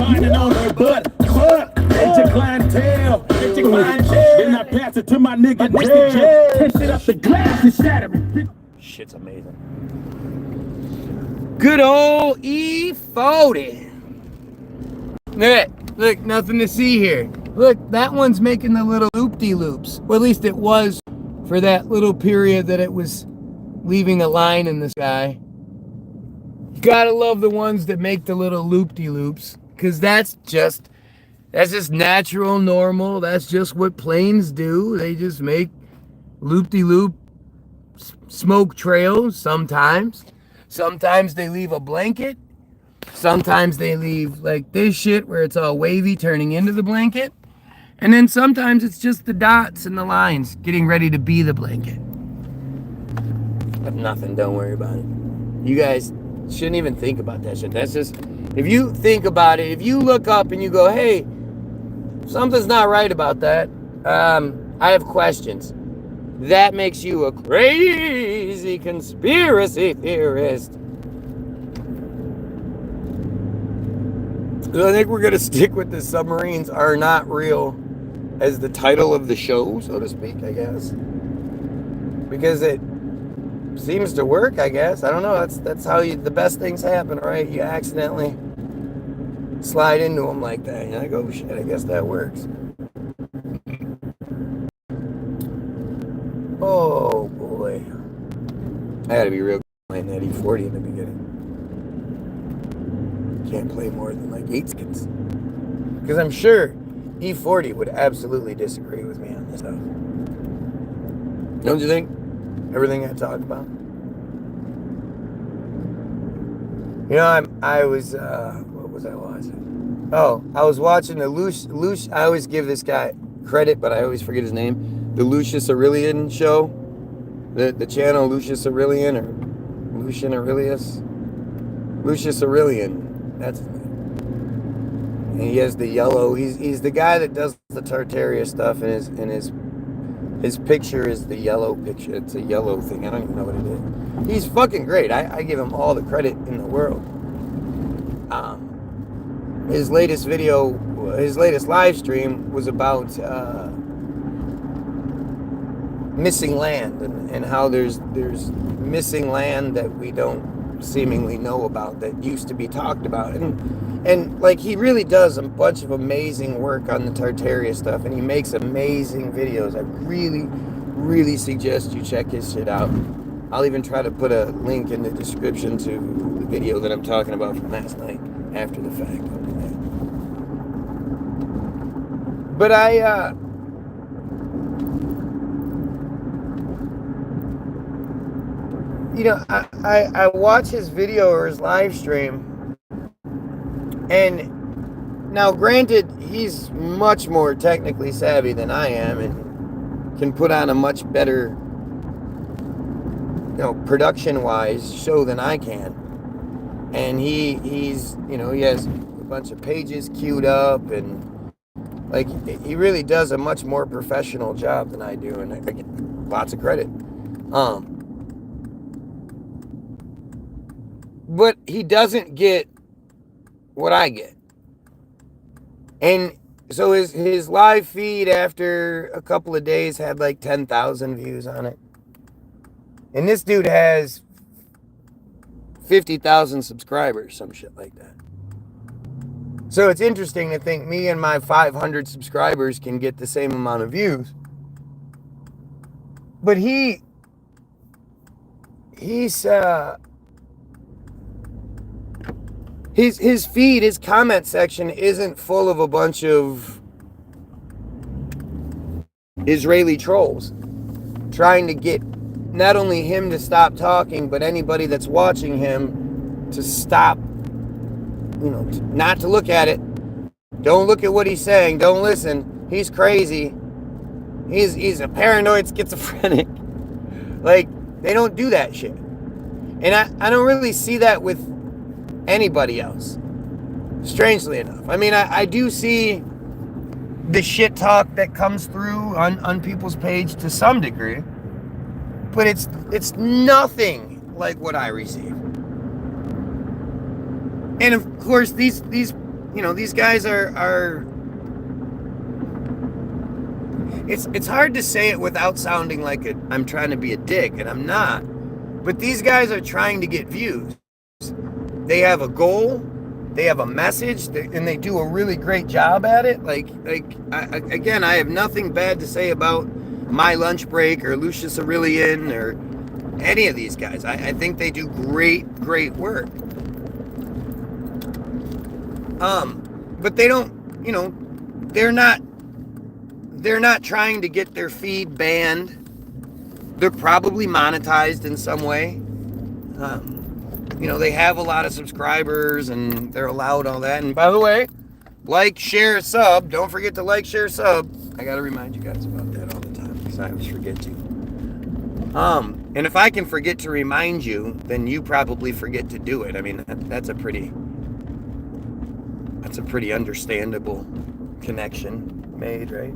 finding on her butt. It's your clientele. It's your clientele. Then I pass it to my nigga J. Push it up the glass and shatter it. Shit's amazing. Good old E40. Look, nothing to see here. Look, that one's making the little loop-de-loops. Or at least it was for that little period that it was leaving a line in the sky. Gotta love the ones that make the little loop-de-loops. Because that's just natural, normal. That's just what planes do. They just make loop-de-loop smoke trails sometimes. Sometimes they leave a blanket. Sometimes they leave like this shit where it's all wavy turning into the blanket. And then sometimes it's just the dots and the lines getting ready to be the blanket. But nothing, don't worry about it. You guys shouldn't even think about that shit. That's just, if you think about it, if you look up and you go, hey, something's not right about that, I have questions. That makes you a crazy conspiracy theorist. So I think we're going to stick with the submarines are not real as the title of the show, so to speak, I guess. Because it seems to work, I guess. I don't know. That's how the best things happen, right? You accidentally slide into them like that. You're like, oh shit, I guess that works. Oh boy. I gotta be real playing that E40 in the beginning. Can't play more than like 8 skins. Because I'm sure E40 would absolutely disagree with me on this stuff. Don't you think? Everything I talk about. You know, I was, what was I watching? Oh, I was watching the Lucius, I always give this guy credit, but I always forget his name. The Lucius Aurelian show. The channel Lucius Aurelian, or Lucian Aurelius. Lucius Aurelian. That's his name. And he has the yellow, he's the guy that does the Tartaria stuff, and his picture is the yellow picture. It's a yellow thing. I don't even know what it is. He's fucking great. I give him all the credit in the world. His latest video, his latest live stream was about missing land and how there's missing land that we don't seemingly know about that used to be talked about. And like, he really does a bunch of amazing work on the Tartaria stuff, and he makes amazing videos. I really, really suggest you check his shit out. I'll even try to put a link in the description to the video that I'm talking about from last night after the fact. But I watch his video or his live stream. And now, granted, he's much more technically savvy than I am and can put on a much better, production-wise show than I can. And he's he has a bunch of pages queued up, and like, he really does a much more professional job than I do, and I get lots of credit. But he doesn't get what I get. And so his live feed after a couple of days had like 10,000 views on it. And this dude has 50,000 subscribers, some shit like that. So it's interesting to think me and my 500 subscribers can get the same amount of views. But he's his feed, his comment section isn't full of a bunch of Israeli trolls trying to get not only him to stop talking, but anybody that's watching him to stop, not to look at it. Don't look at what he's saying. Don't listen. He's crazy. He's a paranoid schizophrenic. Like, they don't do that shit. And I don't really see that with anybody else, strangely enough. I mean, I do see the shit talk that comes through on people's page to some degree, but it's nothing like what I receive. And of course, these you know, these guys are it's hard to say it without sounding like I'm trying to be a dick, and I'm not. But these guys are trying to get views. They have a goal, they have a message, and they do a really great job at it. Again, I have nothing bad to say about My Lunch Break or Lucius Aurelian or any of these guys. I think they do great work. But they don't, you know, they're not trying to get their feed banned. They're probably monetized in some way. You know, they have a lot of subscribers and they're allowed all that. And by the way, like, share, sub. Don't forget to like, share, sub. I got to remind you guys about that all the time because I always forget to. And if I can forget to remind you, then you probably forget to do it. I mean, that's a pretty understandable connection made, right?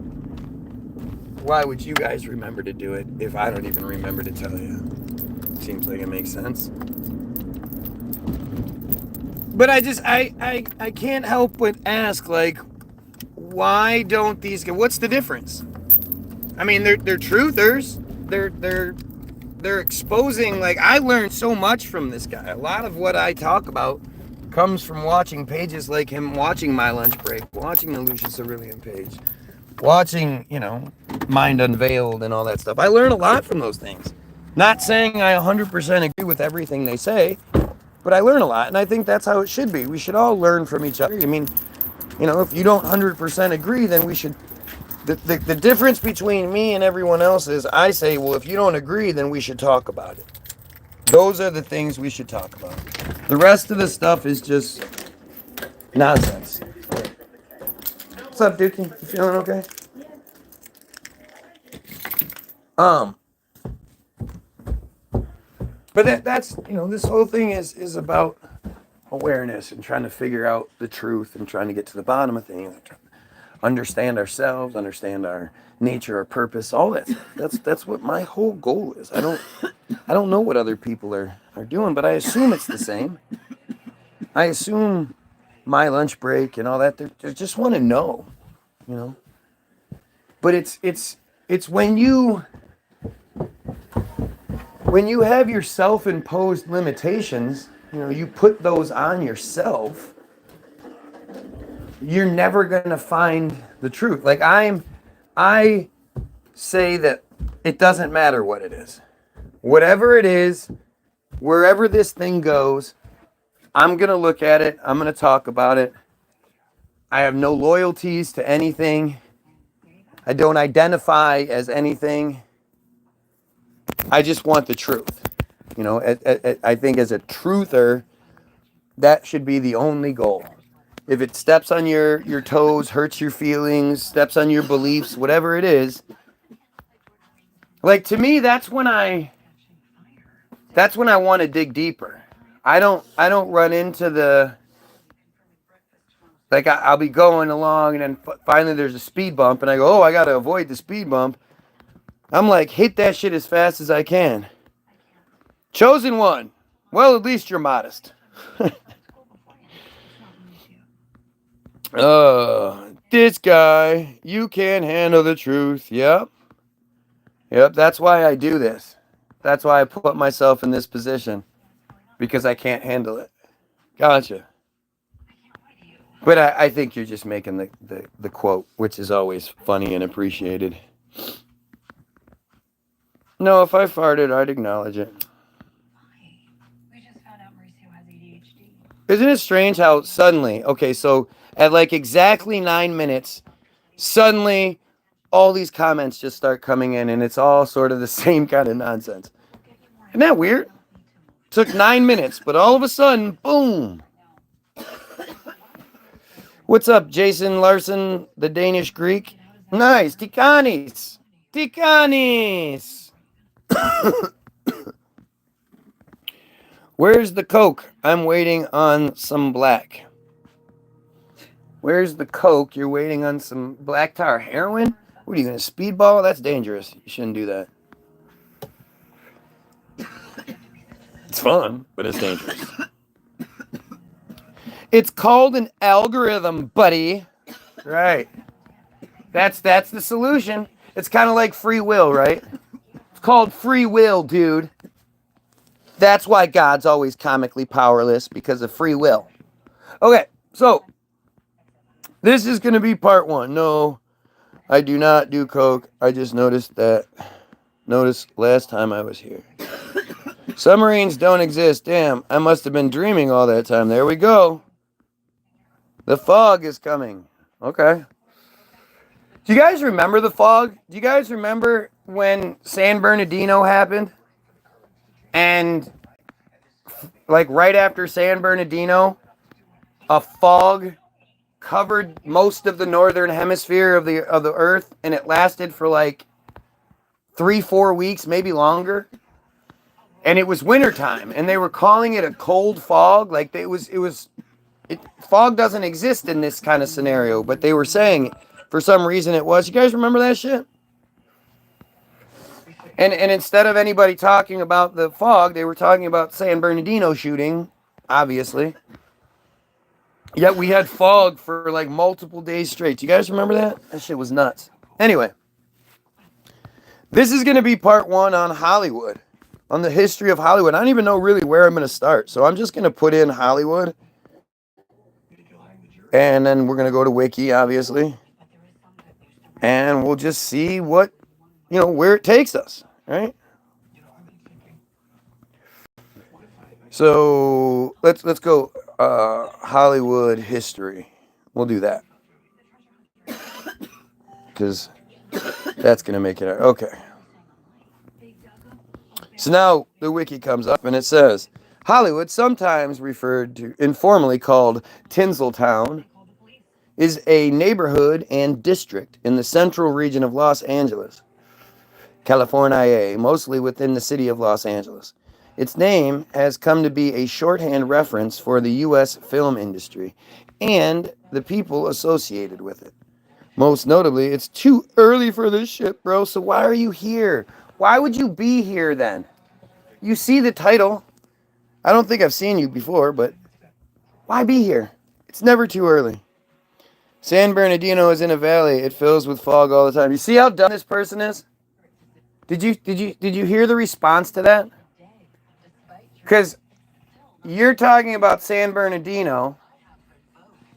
Why would you guys remember to do it if I don't even remember to tell you? Seems like it makes sense. But I can't help but ask, like, why don't these guys, what's the difference? I mean, they're truthers. They're exposing, like, I learned so much from this guy. A lot of what I talk about comes from watching pages like him, watching My Lunch Break, watching the Lucius Aurelian page, watching, you know, Mind Unveiled and all that stuff. I learn a lot from those things. Not saying I 100% agree with everything they say, but I learn a lot, and I think that's how it should be. We should all learn from each other. I mean, you know, if you don't 100% agree, then we should... The difference between me and everyone else is I say, well, if you don't agree, then we should talk about it. Those are the things we should talk about. The rest of the stuff is just nonsense. What's up, Dookie? You feeling okay? But that's, you know, this whole thing is about awareness and trying to figure out the truth and trying to get to the bottom of things, understand ourselves, understand our nature, our purpose, all that. That's what my whole goal is. I don't know what other people are doing, but I assume it's the same. I assume My Lunch Break and all that, they just want to know, you know. But it's when you have your self-imposed limitations, you know, you put those on yourself, you're never going to find the truth. Like, I say that it doesn't matter what it is. Whatever it is, wherever this thing goes, I'm going to look at it. I'm going to talk about it. I have no loyalties to anything. I don't identify as anything. I just want the truth. You know, I think as a truther, that should be the only goal. If it steps on your toes, hurts your feelings, steps on your beliefs, whatever it is, like, to me, that's when I want to dig deeper. I don't run into the, like, I'll be going along and then finally there's a speed bump and I go, oh, I got to avoid the speed bump. I'm like, hit that shit as fast as I can. Chosen one. Well, at least you're modest. This guy, you can't handle the truth. Yep, that's why I do this. That's why I put myself in this position. Because I can't handle it. Gotcha. But I think you're just making the quote, which is always funny and appreciated. No, if I farted, I'd acknowledge it. Isn't it strange how suddenly, okay, so at like exactly 9 minutes, suddenly all these comments just start coming in and it's all sort of the same kind of nonsense. Isn't that weird? Took 9 minutes, but all of a sudden, boom. What's up, Jason Larson, the Danish Greek? Nice, Tikanis. Tikanis. Where's the Coke? I'm waiting on some black. Where's the Coke? You're waiting on some black tar heroin? What are you going to speedball? That's dangerous. You shouldn't do that. It's fun, but it's dangerous. It's called an algorithm, buddy. Right. That's the solution. It's kind of like free will, right? It's called free will, dude. That's why God's always comically powerless, because of free will. Okay, so this is going to be part 1. No, I do not do coke. I just noticed last time I was here. Submarines don't exist. Damn, I must have been dreaming all that time. There we go. The fog is coming. Okay. Do you guys remember the fog? Do you guys remember when San Bernardino happened? And like right after San Bernardino, a fog covered most of the northern hemisphere of the earth, and it lasted for like 3-4 weeks, maybe longer. And it was wintertime, and they were calling it a cold fog. Like fog doesn't exist in this kind of scenario, but they were saying for some reason it was. You guys remember that shit? And instead of anybody talking about the fog, they were talking about San Bernardino shooting, obviously. Yet we had fog for like multiple days straight. You guys remember that? That shit was nuts. Anyway, this is going to be part 1 on Hollywood, on the history of Hollywood. I don't even know really where I'm going to start. So I'm just going to put in Hollywood. And then we're going to go to Wiki, obviously. And we'll just see what, where it takes us, right? So let's go Hollywood history. We'll do that. Because that's going to make it. Okay. So now the wiki comes up and it says, Hollywood, sometimes referred to, informally called Tinseltown, is a neighborhood and district in the central region of Los Angeles, California, mostly within the city of Los Angeles. Its name has come to be a shorthand reference for the U.S. film industry and the people associated with it. Most notably, it's too early for this shit, bro, so why are you here? Why would you be here then? You see the title. I don't think I've seen you before, but why be here? It's never too early. San Bernardino is in a valley. It fills with fog all the time. You see how dumb this person is? Did you hear the response to that? Because you're talking about San Bernardino,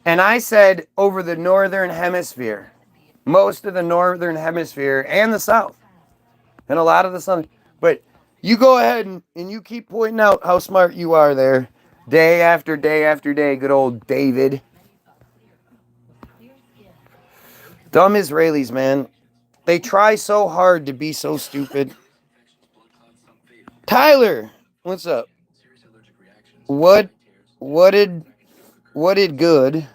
and I said over the northern hemisphere, most of the northern hemisphere and the south, and a lot of the southern. But you go ahead and you keep pointing out how smart you are there, day after day after day, good old David. Dumb Israelis, man. They try so hard to be so stupid. Tyler, what's up? What did good?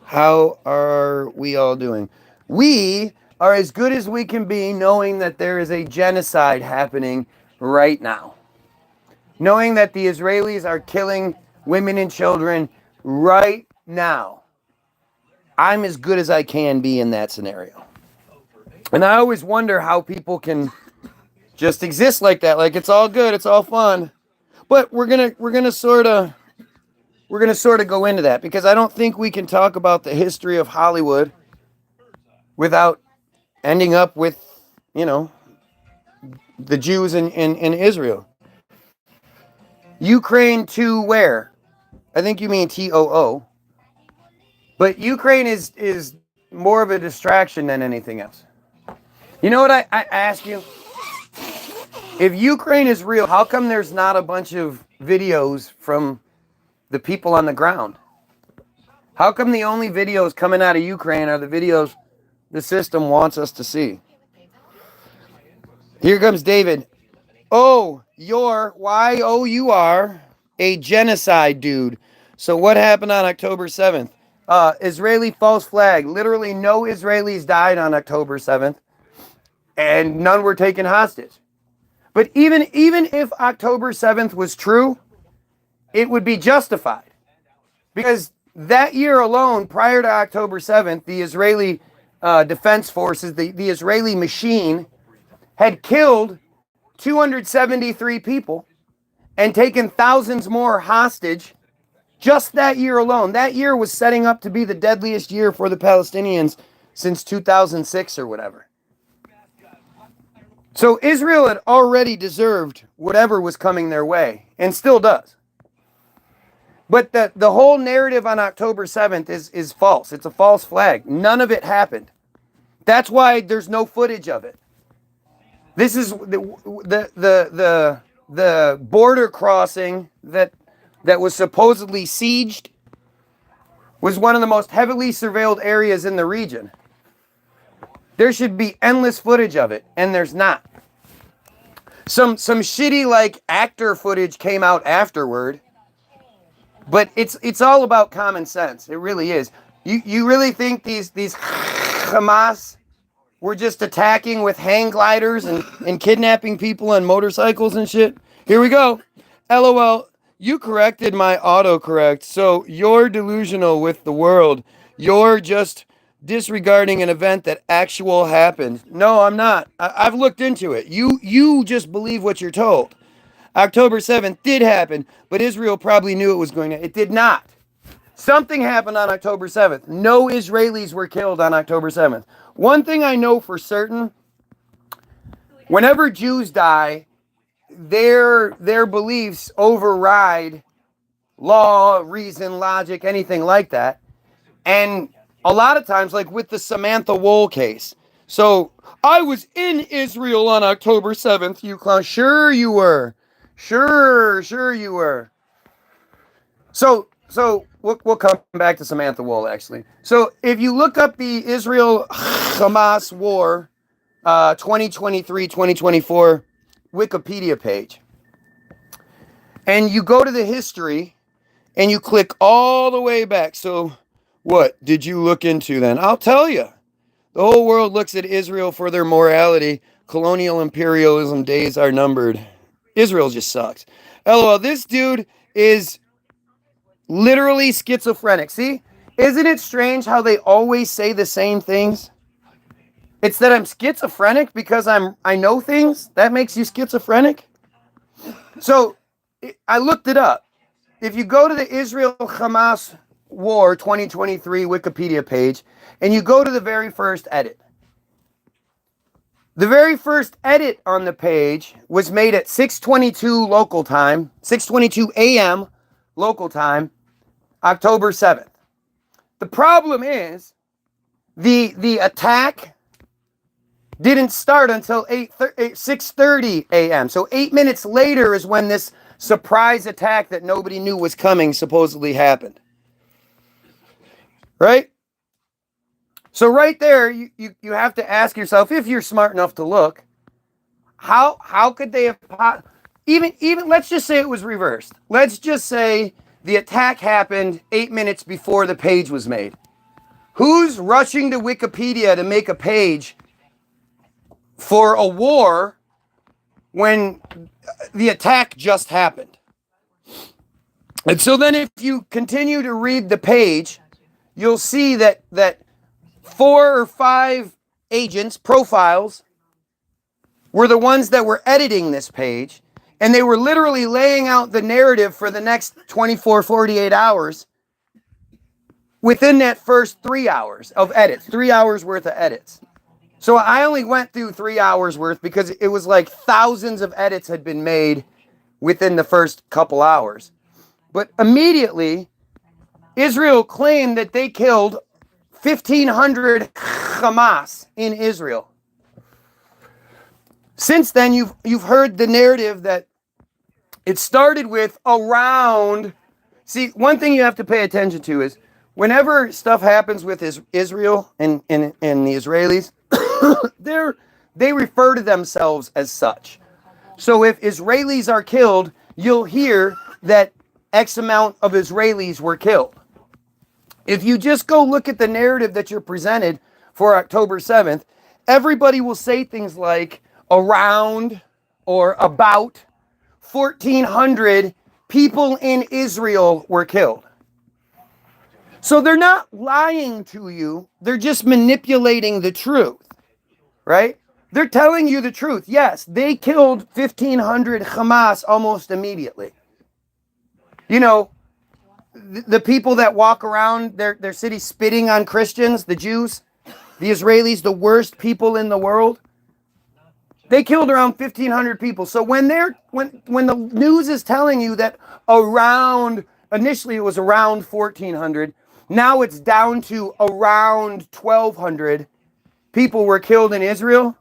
How are we all doing? We are as good as we can be, knowing that there is a genocide happening right now. Knowing that the Israelis are killing women and children right now. I'm as good as I can be in that scenario. And I always wonder how people can just exist like that. Like it's all good, it's all fun. But we're gonna sort of go into that, because I don't think we can talk about the history of Hollywood without ending up with, the Jews in Israel. Ukraine to where? I think you mean TOO. But Ukraine is more of a distraction than anything else. You know what I ask you? If Ukraine is real, how come there's not a bunch of videos from the people on the ground? How come the only videos coming out of Ukraine are the videos the system wants us to see? Here comes David. You are a genocide dude. So what happened on October 7th? Israeli false flag. Literally no Israelis died on October 7th. And none were taken hostage. But even if October 7th was true, it would be justified. Because that year alone, prior to October 7th, the Israeli Defense Forces, the Israeli machine, had killed 273 people and taken thousands more hostage Just that year alone. That year was setting up to be the deadliest year for the Palestinians since 2006 or whatever. So Israel had already deserved whatever was coming their way, and still does. But the whole narrative on October 7th is false. It's a false flag. None of it happened. That's why there's no footage of it. This is the border crossing that was supposedly sieged was one of the most heavily surveilled areas in the region. There should be endless footage of it, and there's not. Some shitty like actor footage came out afterward, but it's all about common sense. It really is. You really think these Hamas were just attacking with hang gliders and kidnapping people on motorcycles and shit? Here we go. LOL. You corrected my autocorrect, so you're delusional with the world. You're just disregarding an event that actual happened. No, I'm not. I've looked into it. You just believe what you're told. October 7th did happen, but Israel probably knew it was going to. It did not. Something happened on October 7th. No Israelis were killed on October 7th. One thing I know for certain, whenever Jews die, their beliefs override law, reason, logic, anything like that. And a lot of times, like with the Samantha Woll case. So, I was in Israel on October 7th, you clown. Sure you were. Sure you were. So we'll come back to Samantha Woll, actually. So, if you look up the Israel-Hamas war 2023-2024 Wikipedia page, and you go to the history, and you click all the way back. So, what did you look into then? I'll tell you. The whole world looks at Israel for their morality. Colonial imperialism days are numbered. Israel just sucks. LOL, this dude is literally schizophrenic. See? Isn't it strange how they always say the same things? It's that I'm schizophrenic because I know things? That makes you schizophrenic? So, I looked it up. If you go to the Israel-Hamas War 2023 Wikipedia page, and you go to the very first edit. The very first edit on the page was made at 6:22 local time, 6:22 a.m. local time, October 7th. The problem is the attack didn't start until 6:30 a.m. So 8 minutes later is when this surprise attack that nobody knew was coming supposedly happened. Right? So right there, you have to ask yourself, if you're smart enough to look, how could they have even let's just say it was reversed. Let's just say the attack happened 8 minutes before the page was made. Who's rushing to Wikipedia to make a page for a war when the attack just happened? And so then if you continue to read the page, you'll see that 4 or 5 agents, profiles, were the ones that were editing this page, and they were literally laying out the narrative for the next 24, 48 hours within that first 3 hours of edits, 3 hours worth of edits. So I only went through 3 hours worth because it was like thousands of edits had been made within the first couple hours. But immediately, Israel claimed that they killed 1,500 Hamas in Israel. Since then, you've heard the narrative that it started with around. See, one thing you have to pay attention to is whenever stuff happens with Israel and the Israelis, they refer to themselves as such. So if Israelis are killed, you'll hear that X amount of Israelis were killed. If you just go look at the narrative that you're presented for October 7th, everybody will say things like around or about 1,400 people in Israel were killed. So they're not lying to you. They're just manipulating the truth, right? They're telling you the truth. Yes, they killed 1,500 Hamas almost immediately. You know, the people that walk around their city spitting on Christians, the Jews, the Israelis, the worst people in the world, they killed around 1,500 people. So when the news is telling you that initially it was around 1,400, now it's down to around 1,200 people were killed in Israel,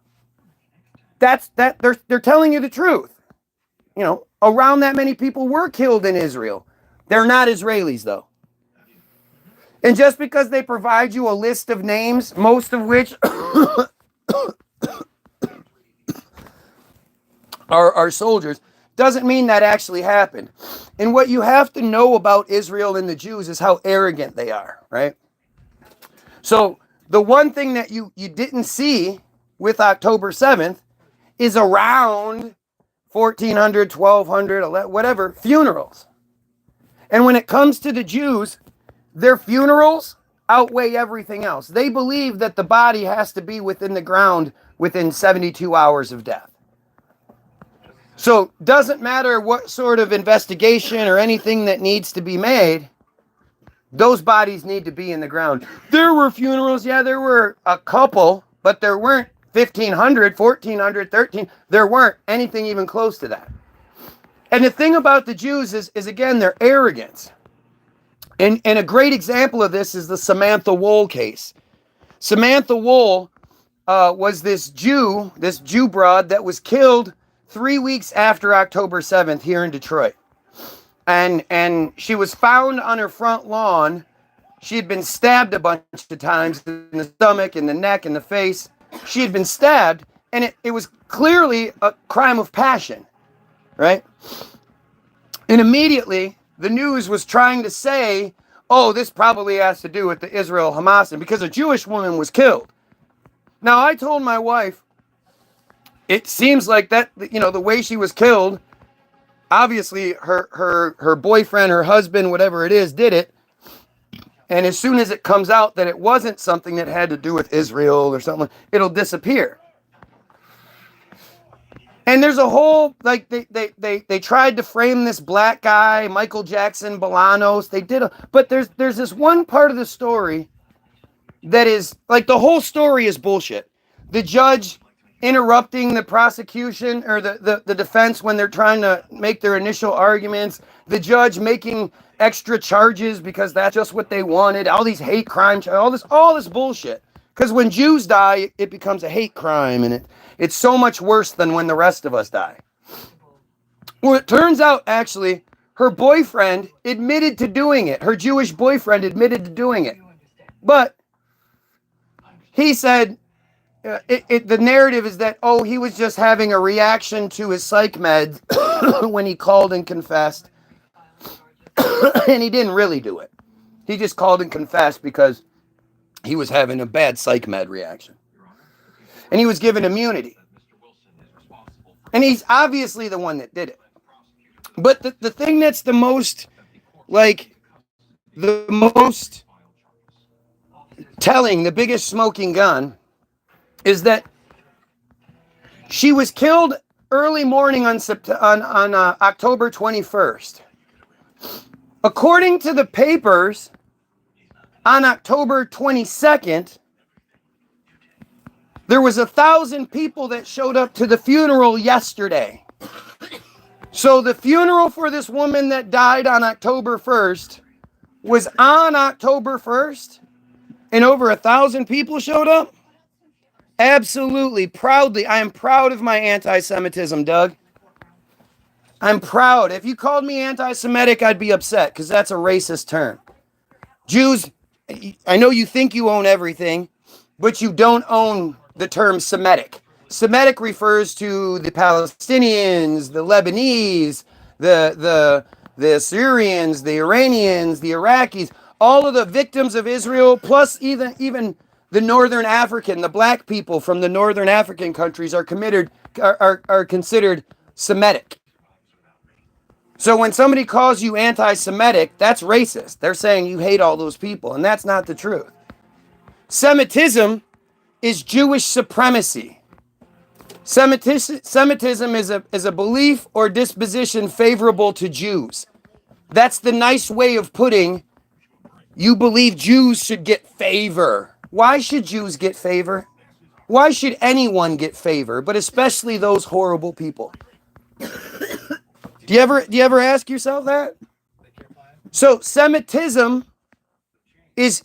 they're telling you the truth. You know, around that many people were killed in Israel. They're not Israelis, though. And just because they provide you a list of names, most of which are soldiers, doesn't mean that actually happened. And what you have to know about Israel and the Jews is how arrogant they are, right? So the one thing that you didn't see with October 7th is around 1,400, 1,200, whatever, funerals. And when it comes to the Jews, their funerals outweigh everything else. They believe that the body has to be within the ground within 72 hours of death. So doesn't matter what sort of investigation or anything that needs to be made, those bodies need to be in the ground. There were funerals, yeah, there were a couple, but there weren't 1,500, 1,400, 13. There weren't anything even close to that. And the thing about the Jews is again, their arrogance. And a great example of this is the Samantha Wohl case. Samantha Wohl was this Jew broad that was killed 3 weeks after October 7th here in Detroit. And she was found on her front lawn. She had been stabbed a bunch of times in the stomach, in the neck, in the face. She had been stabbed, and it was clearly a crime of passion, right? And immediately, the news was trying to say, oh, this probably has to do with the Israel-Hamas, and because a Jewish woman was killed. Now, I told my wife, it seems like that, you know, the way she was killed, obviously her boyfriend, her husband, whatever it is, did it. And as soon as it comes out that it wasn't something that had to do with Israel or something, it'll disappear. And there's a whole, like, they tried to frame this black guy, Michael Jackson, Bolanos. They did, but there's this one part of the story that is, like, the whole story is bullshit. The judge interrupting the prosecution or the defense when they're trying to make their initial arguments. The judge making extra charges because that's just what they wanted. All these hate crimes, all this bullshit. Because when Jews die, it becomes a hate crime, and it's so much worse than when the rest of us die. Well, it turns out, actually, her boyfriend admitted to doing it. Her Jewish boyfriend admitted to doing it. But he said, the narrative is that, oh, he was just having a reaction to his psych meds when he called and confessed. And he didn't really do it. He just called and confessed because he was having a bad psych med reaction. And he was given immunity. And he's obviously the one that did it. But the thing that's the most telling, the biggest smoking gun, is that she was killed early morning on October 21st. According to the papers, on October 22nd, there was 1,000 people that showed up to the funeral yesterday. So the funeral for this woman that died on October 1st was on October 1st, and over 1,000 people showed up? Absolutely, proudly. I am proud of my anti-Semitism, Doug. I'm proud. If you called me anti-Semitic, I'd be upset, because that's a racist term. Jews, I know you think you own everything, but you don't own the term Semitic. Semitic refers to the Palestinians, the Lebanese, the Syrians, the Iranians, the Iraqis, all of the victims of Israel, plus even the Northern African, the black people from the Northern African countries are considered Semitic. So when somebody calls you anti-Semitic, that's racist. They're saying you hate all those people, and that's not the truth. Semitism is Jewish supremacy. Semitism is a belief or disposition favorable to Jews. That's the nice way of putting you believe Jews should get favor. Why should Jews get favor? Why should anyone get favor, but especially those horrible people? Do you ever ask yourself that? So Semitism is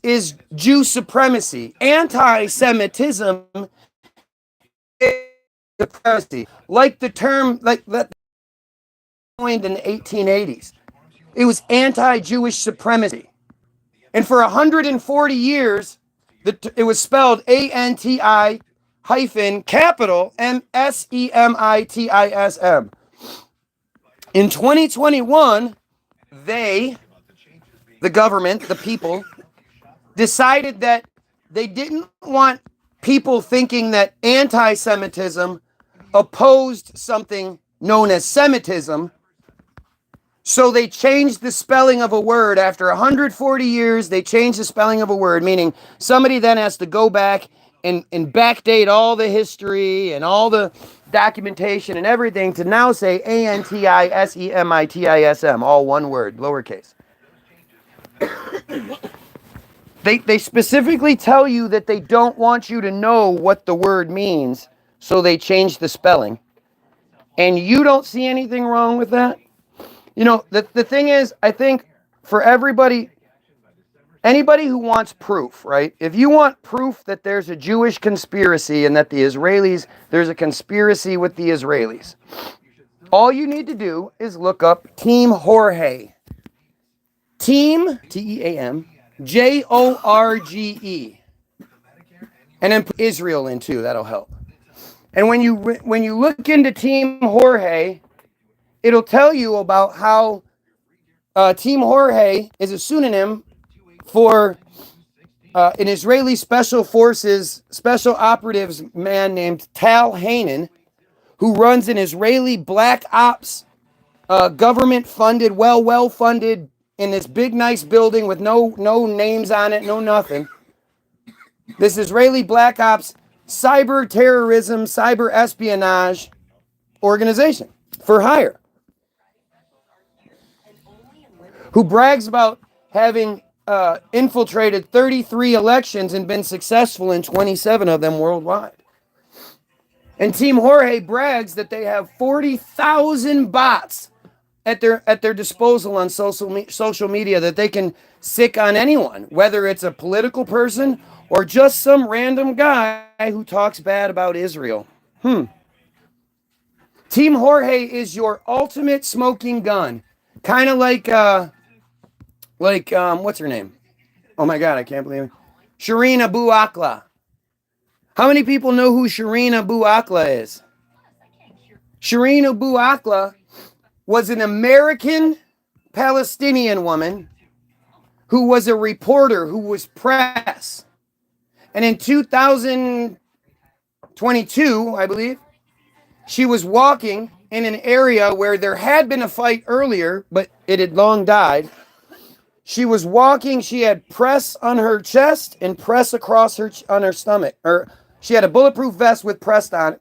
Jew supremacy. Anti-Semitism is supremacy. Like the term like that coined in the 1880s. It was anti-Jewish supremacy. And for 140 years, it was spelled ANTI hyphen capital SEMITISM. In 2021, the government, the people, decided that they didn't want people thinking that anti-Semitism opposed something known as Semitism. So they changed the spelling of a word. After 140 years, they changed the spelling of a word, meaning somebody then has to go back and backdate all the history and all the documentation and everything to now say ANTISEMITISM, all one word, lowercase. They specifically tell you that they don't want you to know what the word means, so they change the spelling. And you don't see anything wrong with that? You know, the thing is, I think for everybody, anybody who wants proof, right? If you want proof that there's a Jewish conspiracy and that the Israelis, there's a conspiracy with the Israelis, all you need to do is look up Team Jorge. Team, T-E-A-M, Jorge. And then put Israel in too, that'll help. And when you look into Team Jorge, it'll tell you about how Team Jorge is a pseudonym for an Israeli special forces, special operatives man named Tal Hanan, who runs an Israeli black ops government-funded, well-funded, in this big, nice building with no names on it, no nothing. This Israeli black ops cyber terrorism, cyber espionage organization for hire, who brags about having infiltrated 33 elections and been successful in 27 of them worldwide. And Team Jorge brags that they have 40,000 bots at their disposal on social media that they can sick on anyone, whether it's a political person or just some random guy who talks bad about Israel. Team Jorge is your ultimate smoking gun. Kind of like what's her name? Oh my God, I can't believe it. Shireen Abu Akleh. How many people know who Shireen Abu Akleh is? Shireen Abu Akleh was an American Palestinian woman who was a reporter, who was press. And in 2022, I believe, she was walking in an area where there had been a fight earlier, but it had long died. She was walking, she had press on her chest and press across on her stomach. Or she had a bulletproof vest with press on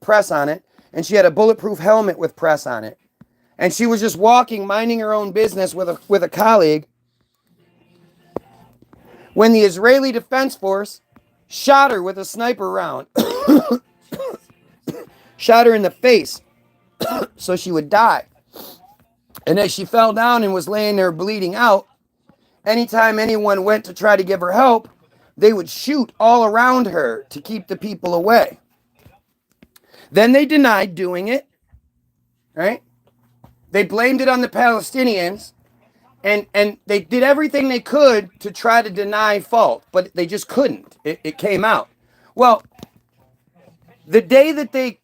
it, and she had a bulletproof helmet with press on it. And she was just walking, minding her own business with a colleague, when the Israeli Defense Force shot her with a sniper round. Shot her in the face so she would die. And as she fell down and was laying there bleeding out, anytime anyone went to try to give her help, they would shoot all around her to keep the people away. Then they denied doing it, right? They blamed it on the Palestinians, and they did everything they could to try to deny fault, but they just couldn't. It came out. Well, the day that they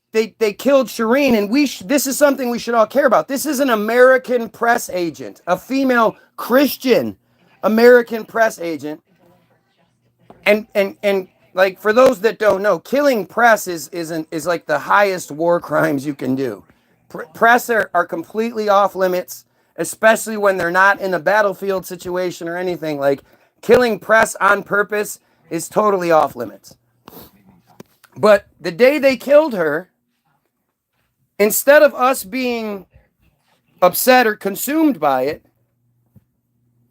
killed Shireen, and this is something we should all care about. This is an American press agent, a female Christian American press agent. And like, for those that don't know, killing press is like the highest war crimes you can do. Press are completely off limits, especially when they're not in a battlefield situation or anything. Like, killing press on purpose is totally off limits. But the day they killed her, instead of us being upset or consumed by it,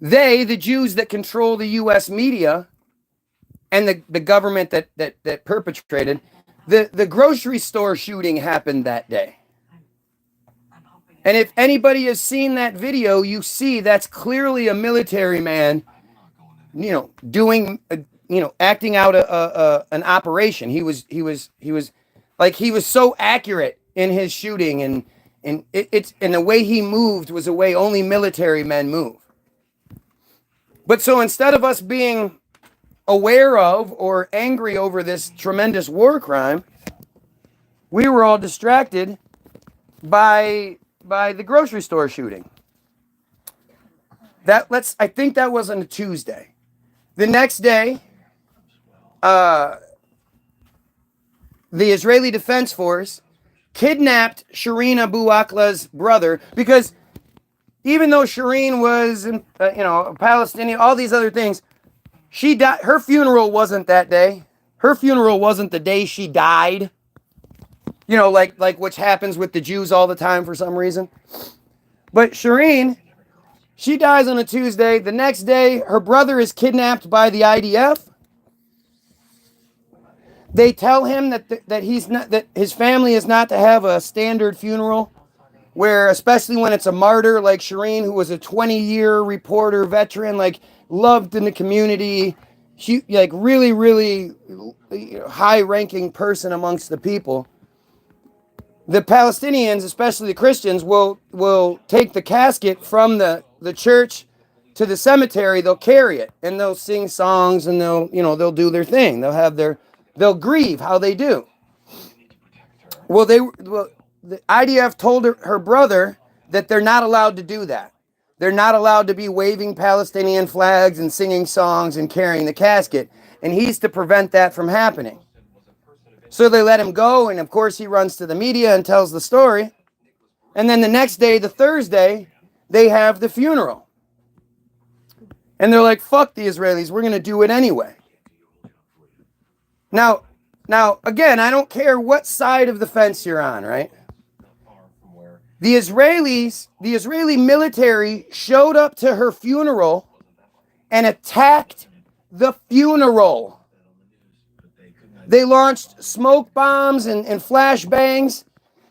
They, the Jews that control the U.S. media and the government that perpetrated, the grocery store shooting happened that day. And if anybody has seen that video, you see that's clearly a military man, doing, acting out an operation. He was so accurate in his shooting, and the way he moved was a way only military men move. But so instead of us being aware of or angry over this tremendous war crime, we were all distracted by the grocery store shooting. I think that was on a Tuesday. The next day, the Israeli Defense Force kidnapped Shireen Abu Akleh's brother, because even though Shireen was, a Palestinian, all these other things, she died. Her funeral wasn't that day. Her funeral wasn't the day she died. Like which happens with the Jews all the time for some reason. But Shireen, she dies on a Tuesday. The next day, her brother is kidnapped by the IDF. They tell him that his family is not to have a standard funeral, where, especially when it's a martyr like Shireen, who was a 20-year reporter veteran, loved in the community, really, really high-ranking person amongst the people. The Palestinians, especially the Christians, will take the casket from the church to the cemetery. They'll carry it and they'll sing songs and they'll do their thing. They'll grieve how they do. The IDF told her brother that they're not allowed to do that. They're not allowed to be waving Palestinian flags and singing songs and carrying the casket. And he's to prevent that from happening. So they let him go, and of course he runs to the media and tells the story. And then the next day, the Thursday, they have the funeral. And they're like, fuck the Israelis, we're going to do it anyway. Now, again, I don't care what side of the fence you're on, right? The Israeli military showed up to her funeral and attacked the funeral. They launched smoke bombs and flashbangs,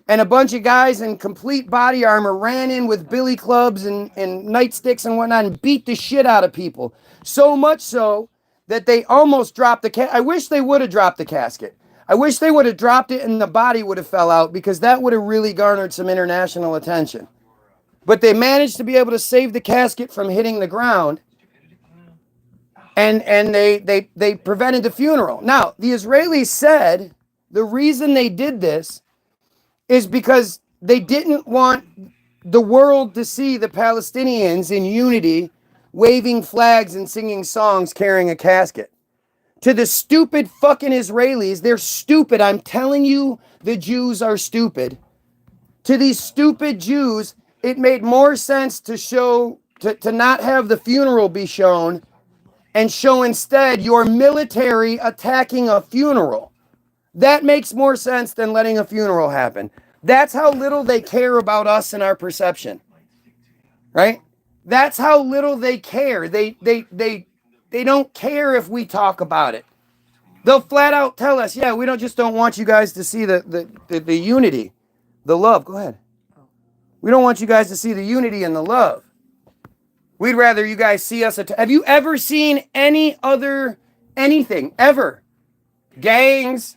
and a bunch of guys in complete body armor ran in with billy clubs and nightsticks and whatnot and beat the shit out of people. So much so that they almost dropped the casket. I wish they would have dropped the casket. I wish they would have dropped it and the body would have fell out, because that would have really garnered some international attention. But they managed to be able to save the casket from hitting the ground. And they prevented the funeral. Now, the Israelis said the reason they did this is because they didn't want the world to see the Palestinians in unity, waving flags and singing songs, carrying a casket. To the stupid fucking Israelis, they're stupid. I'm telling you, the Jews are stupid. To these stupid Jews, it made more sense to not have the funeral be shown and show instead your military attacking a funeral. That makes more sense than letting a funeral happen. That's how little they care about us and our perception. Right? That's how little they care. They don't care if we talk about it. They'll flat out tell us, yeah, we don't want you guys to see the unity, the love. Go ahead. We don't want you guys to see the unity and the love. We'd rather you guys see us. Have you ever seen anything, ever? Gangs,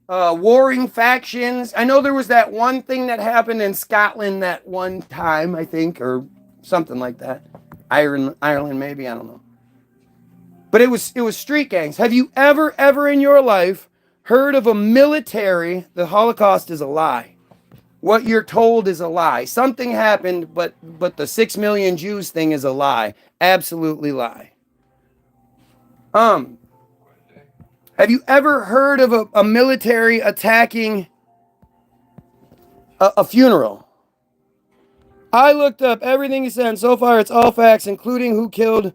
warring factions. I know there was that one thing that happened in Scotland that one time, I think, or something like that. Ireland maybe, I don't know. But it was street gangs. Have you ever in your life heard of a military? The Holocaust is a lie. What you're told is a lie. Something happened, but the 6 million Jews thing is a lie. Absolutely lie. Have you ever heard of a military attacking a funeral? I looked up everything he said, and so far it's all facts, including who killed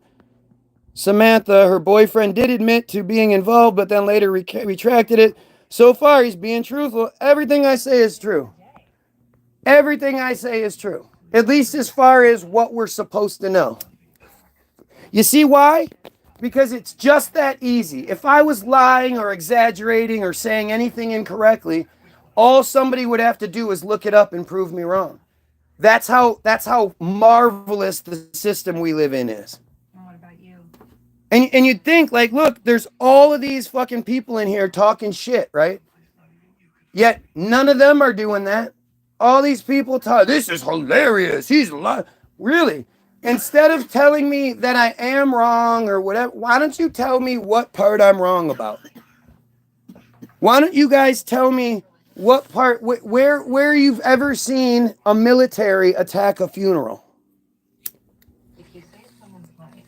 Samantha. Her boyfriend did admit to being involved, but then later retracted it. So far, he's being truthful. Everything I say is true. Everything I say is true. At least as far as what we're supposed to know. You see why? Because it's just that easy. If I was lying or exaggerating or saying anything incorrectly, all somebody would have to do is look it up and prove me wrong. That's how marvelous the system we live in is. What about you? And you'd think, like, look, there's all of these fucking people in here talking shit, right? Yet none of them are doing that. All these people talk, this is hilarious. He's lying. Really? Instead of telling me that I am wrong or whatever, why don't you tell me what part I'm wrong about? Why don't you guys tell me what part, where you've ever seen a military attack a funeral? If you save someone's life,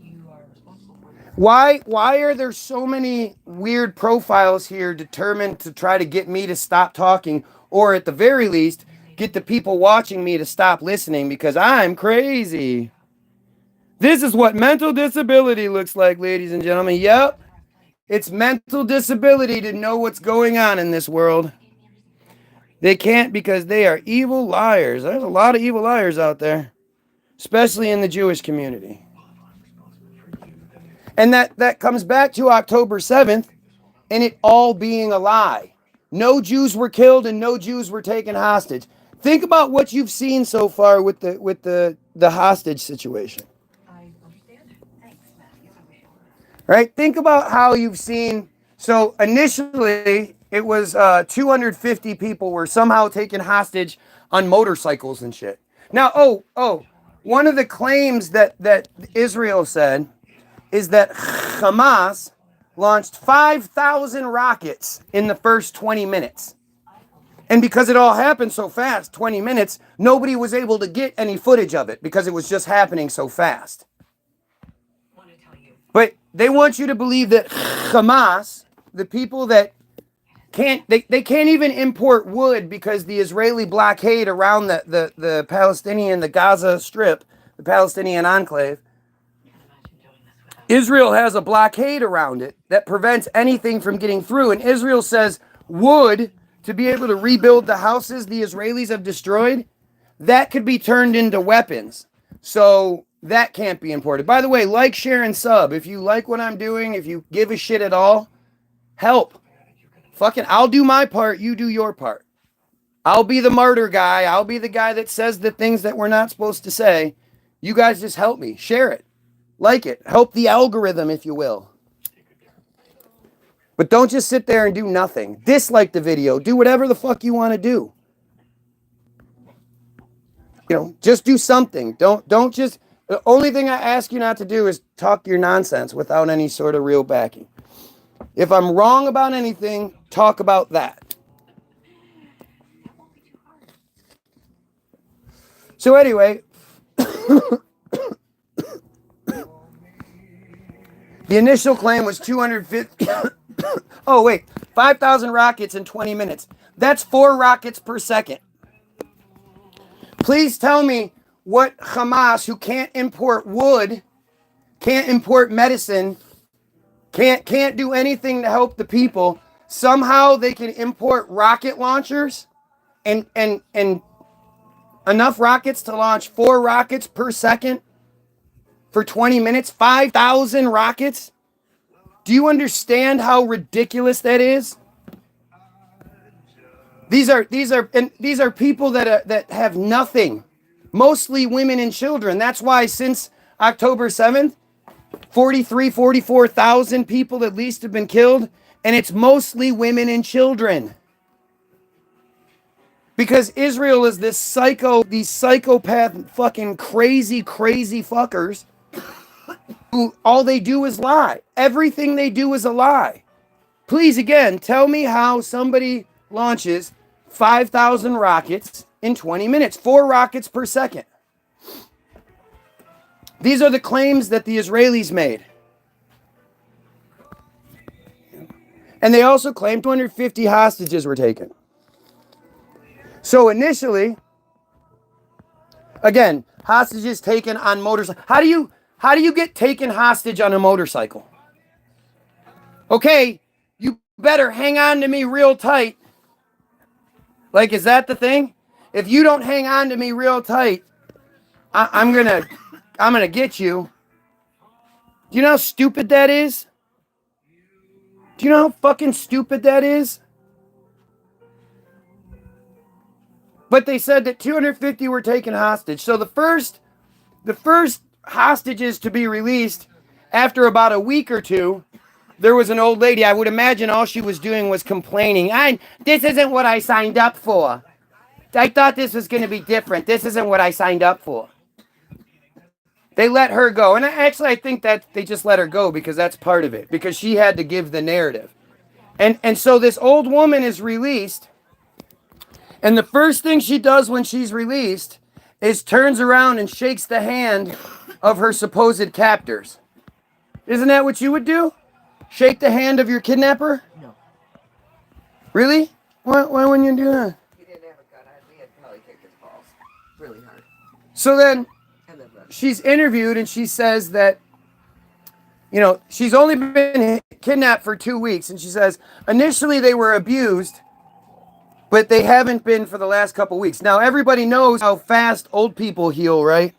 you are responsible for it. Why are there so many weird profiles here determined to try to get me to stop talking, or at the very least, get the people watching me to stop listening because I'm crazy? This is what mental disability looks like, ladies and gentlemen. Yep. It's mental disability to know what's going on in this world. They can't because they are evil liars. There's a lot of evil liars out there, especially in the Jewish community. And that comes back to October 7th and it all being a lie. No Jews were killed and no Jews were taken hostage. Think about what you've seen so far with the hostage situation. I understand. Thanks, Matthew. Right? Think about how you've seen. So initially, it was 250 people were somehow taken hostage on motorcycles and shit. Now, one of the claims that Israel said is that Hamas launched 5,000 rockets in the first 20 minutes. And because it all happened so fast, 20 minutes, nobody was able to get any footage of it because it was just happening so fast. But they want you to believe that Hamas, the people that they can't even import wood because the Israeli blockade around the Palestinian, the Gaza Strip, the Palestinian enclave, Israel has a blockade around it that prevents anything from getting through. And Israel says wood, to be able to rebuild the houses the Israelis have destroyed, that could be turned into weapons. So that can't be imported. By the way, like, share, and sub. If you like what I'm doing, if you give a shit at all, help. Fucking, I'll do my part, you do your part. I'll be the martyr guy. I'll be the guy that says the things that we're not supposed to say. You guys just help me. Share it. Like it. Help the algorithm, if you will. But don't just sit there and do nothing. Dislike the video. Do whatever the fuck you want to do. You know, just do something. Don't just... The only thing I ask you not to do is talk your nonsense without any sort of real backing. If I'm wrong about anything, talk about that. So anyway, the initial claim was 250... Oh, wait. 5,000 rockets in 20 minutes. That's 4 rockets per second. Please tell me what Hamas, who can't import wood, can't import medicine, can't do anything to help the people, somehow they can import rocket launchers and enough rockets to launch 4 rockets per second for 20 minutes, 5,000 rockets. Do you understand how ridiculous that is? These are people that have nothing, mostly women and children. That's why since October 7th, 44,000 people at least have been killed, and it's mostly women and children. Because Israel is these psychopath fucking crazy fuckers who all they do is lie. Everything they do is a lie. Please, again, tell me how somebody launches 5,000 rockets in 20 minutes. 4 rockets per second. These are the claims that the Israelis made. And they also claimed 250 hostages were taken. So initially, again, hostages taken on motorcycles. How do you get taken hostage on a motorcycle? Okay, you better hang on to me real tight. Like, is that the thing? If you don't hang on to me real tight, I'm gonna get you. Do you know how stupid that is? Do you know how fucking stupid that is? But they said that 250 were taken hostage. So the first hostages to be released, after about a week or two, there was an old lady. I would imagine all she was doing was complaining. This isn't what I signed up for. I thought this was going to be different. This isn't what I signed up for. They let her go. And I think that they just let her go because that's part of it. Because she had to give the narrative. And so this old woman is released. And the first thing she does when she's released is turns around and shakes the hand of her supposed captors. Isn't that what you would do? Shake the hand of your kidnapper? No. Really? Why wouldn't you do that? He didn't have a gun. We had probably kicked his balls really hard. So then And then run. she's interviewed and she says that, you know, she's only been kidnapped for 2 weeks. And she says, initially they were abused, but they haven't been for the last couple weeks. Now, everybody knows how fast old people heal, right?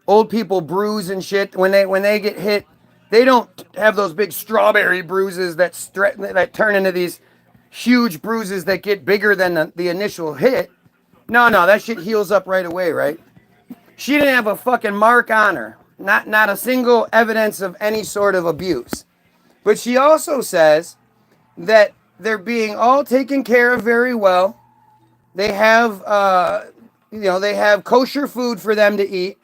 Old people bruise and shit. When they get hit, they don't have those big strawberry bruises that turn into these huge bruises that get bigger than the initial hit. No, that shit heals up right away, right? She didn't have a fucking mark on her. Not a single evidence of any sort of abuse. But she also says that they're being all taken care of very well. They have, they have kosher food for them to eat.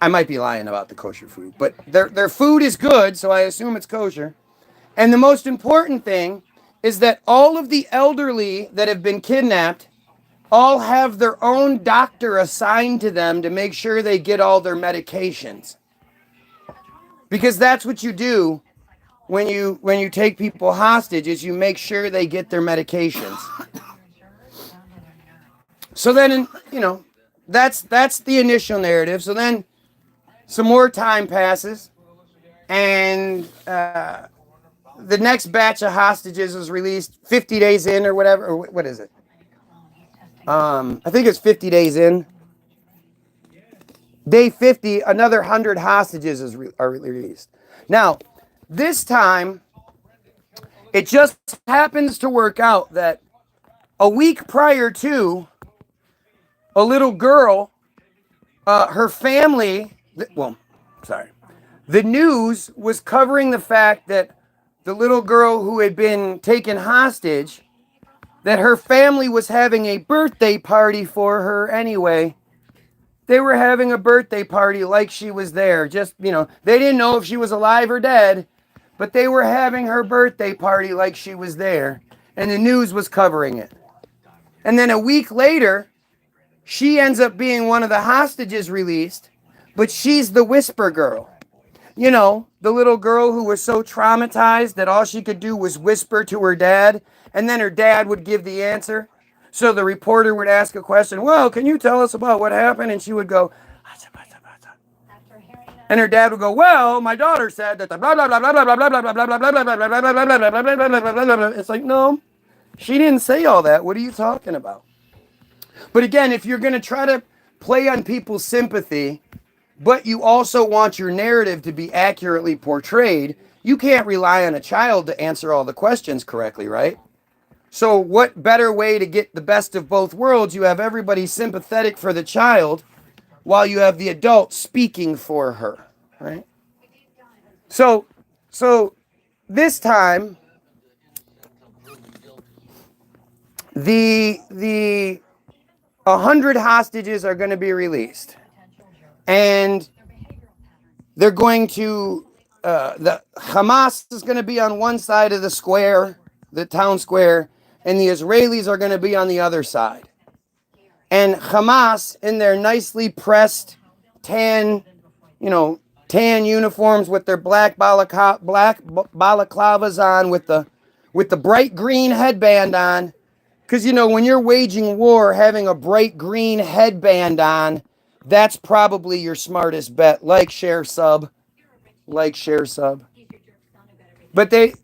I might be lying about the kosher food, but their food is good, so I assume it's kosher. And the most important thing is that all of the elderly that have been kidnapped all have their own doctor assigned to them to make sure they get all their medications. Because that's what you do when you take people hostage, is you make sure they get their medications. So then, that's the initial narrative. So then some more time passes, and the next batch of hostages was released 50 days in or whatever. Or what is it? I think it's 50 days in. Day 50, another 100 hostages are released. Now, this time, it just happens to work out that a week prior to, a little girl, her family, the news was covering the fact that the little girl who had been taken hostage, that her family was having a birthday party for her anyway. They were having a birthday party like she was there. Just, they didn't know if she was alive or dead, but they were having her birthday party like she was there. And the news was covering it. And then a week later, she ends up being one of the hostages released, but she's the whisper girl. The little girl who was so traumatized that all she could do was whisper to her dad, and then her dad would give the answer. So the reporter would ask a question, well, can you tell us about what happened? And she would go, and her dad would go, well, my daughter said that the blah, blah, blah, blah, blah, blah, blah, blah, blah, blah, blah, blah, blah, blah, blah, blah, blah. It's like, no, she didn't say all that. What are you talking about? But again, if you're going to try to play on people's sympathy, but you also want your narrative to be accurately portrayed, you can't rely on a child to answer all the questions correctly, right? So what better way to get the best of both worlds? You have everybody sympathetic for the child while you have the adult speaking for her, right? So this time, the 100 hostages are going to be released. And they're going to, the Hamas is going to be on one side of the square, the town square, and the Israelis are going to be on the other side. And Hamas, in their nicely pressed tan uniforms with their black balaclavas on, with the bright green headband on, because, when you're waging war, having a bright green headband on, that's probably your smartest bet. Like, share, sub. But they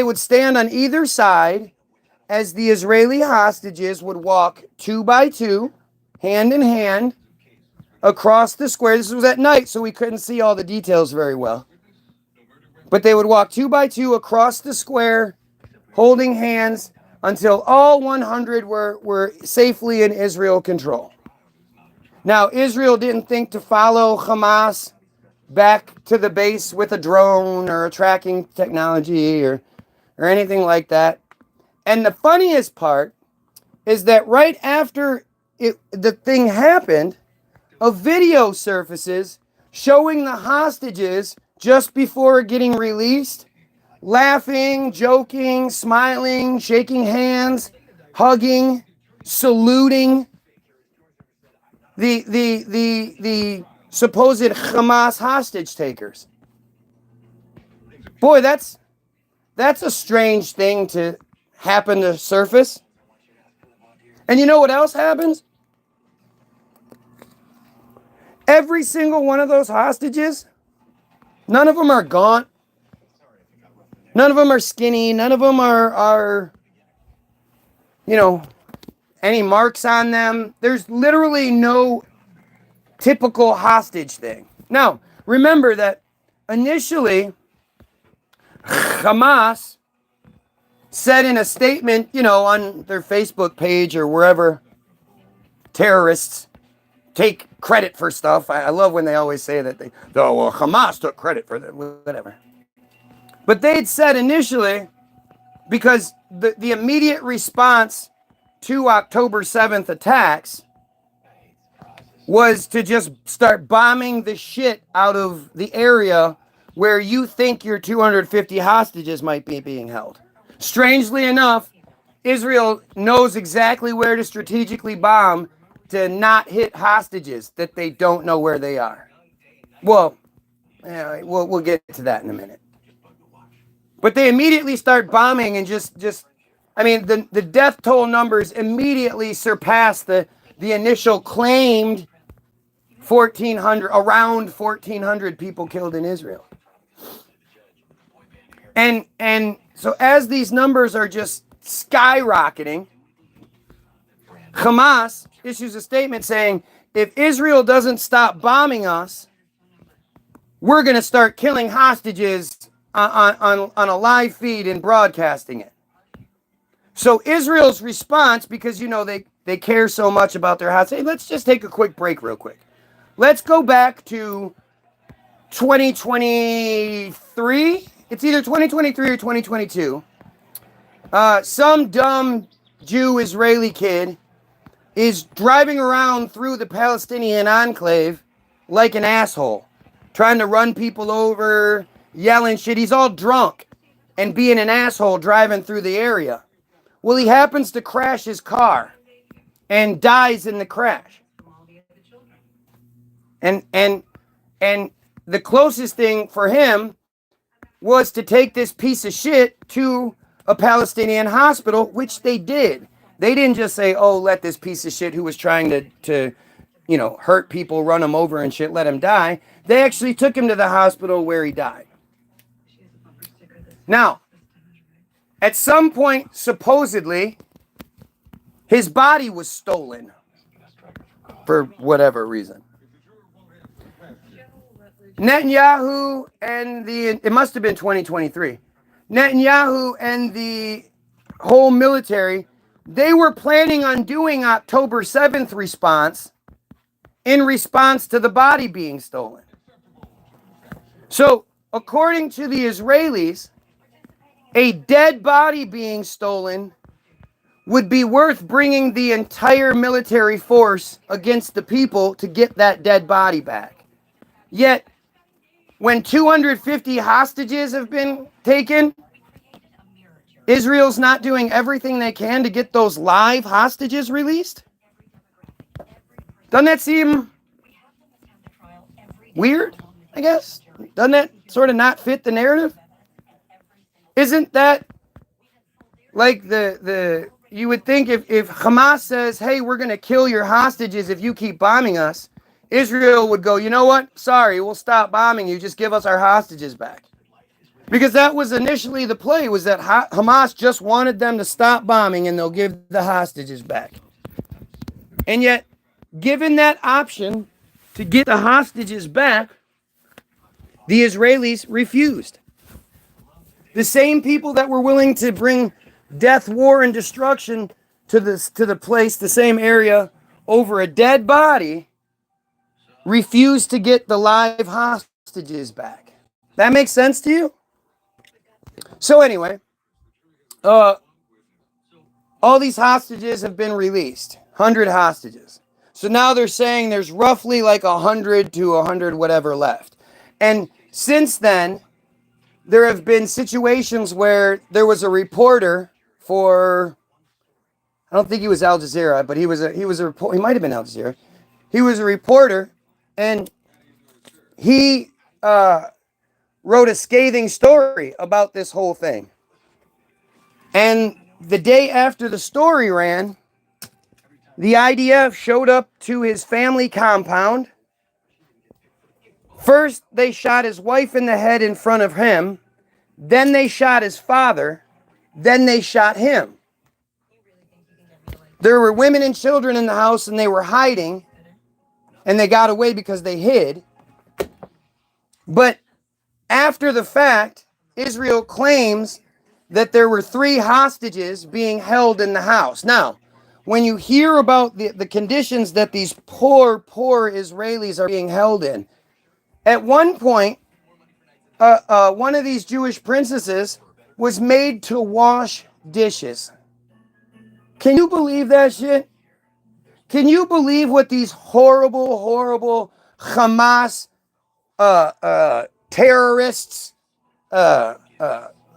would stand on either side as the Israeli hostages would walk 2 by 2, hand in hand, across the square. This was at night, so we couldn't see all the details very well. But they would walk 2 by 2 across the square, holding hands until all 100 were safely in Israel control. Now, Israel didn't think to follow Hamas back to the base with a drone or a tracking technology or anything like that. And the funniest part is that right after the thing happened, a video surfaces showing the hostages just before getting released, laughing, joking, smiling, shaking hands, hugging, saluting the supposed Hamas hostage takers. Boy, that's a strange thing to happen to surface. And you know what else happens? Every single one of those hostages, none of them are gaunt. None of them are skinny. None of them are any marks on them. There's literally no typical hostage thing. Now, remember that initially, Hamas said in a statement, on their Facebook page or wherever, terrorists take credit for stuff. I love when they always say that Hamas took credit for that, whatever. But they'd said initially, because the immediate response to October 7th attacks was to just start bombing the shit out of the area where you think your 250 hostages might be being held. Strangely enough, Israel knows exactly where to strategically bomb to not hit hostages that they don't know where they are. Well, we'll get to that in a minute. But they immediately start bombing and the death toll numbers immediately surpass the initial claimed 1,400, around 1,400 people killed in Israel. And so as these numbers are just skyrocketing, Hamas issues a statement saying, if Israel doesn't stop bombing us, we're going to start killing hostages on a live feed and broadcasting it. So Israel's response, because they care so much about their hostages, let's just take a quick break real quick. Let's go back to 2023. It's either 2023 or 2022. Some dumb Jew-Israeli kid is driving around through the Palestinian enclave like an asshole, trying to run people over, yelling shit. He's all drunk and being an asshole driving through the area. Well, he happens to crash his car and dies in the crash. And the closest thing for him was to take this piece of shit to a Palestinian hospital, which they did. They didn't just say, let this piece of shit who was trying to hurt people, run him over and shit, let him die. They actually took him to the hospital where he died. Now, at some point, supposedly, his body was stolen for whatever reason. Netanyahu and it must have been 2023. Netanyahu and the whole military, they were planning on doing October 7th response in response to the body being stolen. So, according to the Israelis, a dead body being stolen would be worth bringing the entire military force against the people to get that dead body back. Yet, when 250 hostages have been taken, Israel's not doing everything they can to get those live hostages released? Doesn't that seem weird, I guess? Doesn't that sort of not fit the narrative? Isn't that like you would think if Hamas says, hey, we're going to kill your hostages if you keep bombing us, Israel would go, you know what? Sorry, we'll stop bombing you. Just give us our hostages back. Because that was initially the play, was that Hamas just wanted them to stop bombing and they'll give the hostages back. And yet, given that option to get the hostages back, the Israelis refused. The same people that were willing to bring death, war, and destruction to the place, the same area, over a dead body, refused to get the live hostages back. That makes sense to you? So anyway, all these hostages have been released, 100 hostages. So now they're saying there's roughly like 100 to 100 whatever left. And since then, there have been situations where there was a reporter for, I don't think he was Al Jazeera, but he was a report. He might have been Al Jazeera. He was a reporter, and he wrote a scathing story about this whole thing. And the day after the story ran, the IDF showed up to his family compound. First, they shot his wife in the head in front of him. Then they shot his father. Then they shot him. There were women and children in the house, and they were hiding. And they got away because they hid. But after the fact, Israel claims that there were 3 hostages being held in the house. Now, when you hear about the conditions that these poor Israelis are being held in, at one point, one of these Jewish princesses was made to wash dishes. Can you believe that shit? Can you believe what these horrible Hamas terrorists,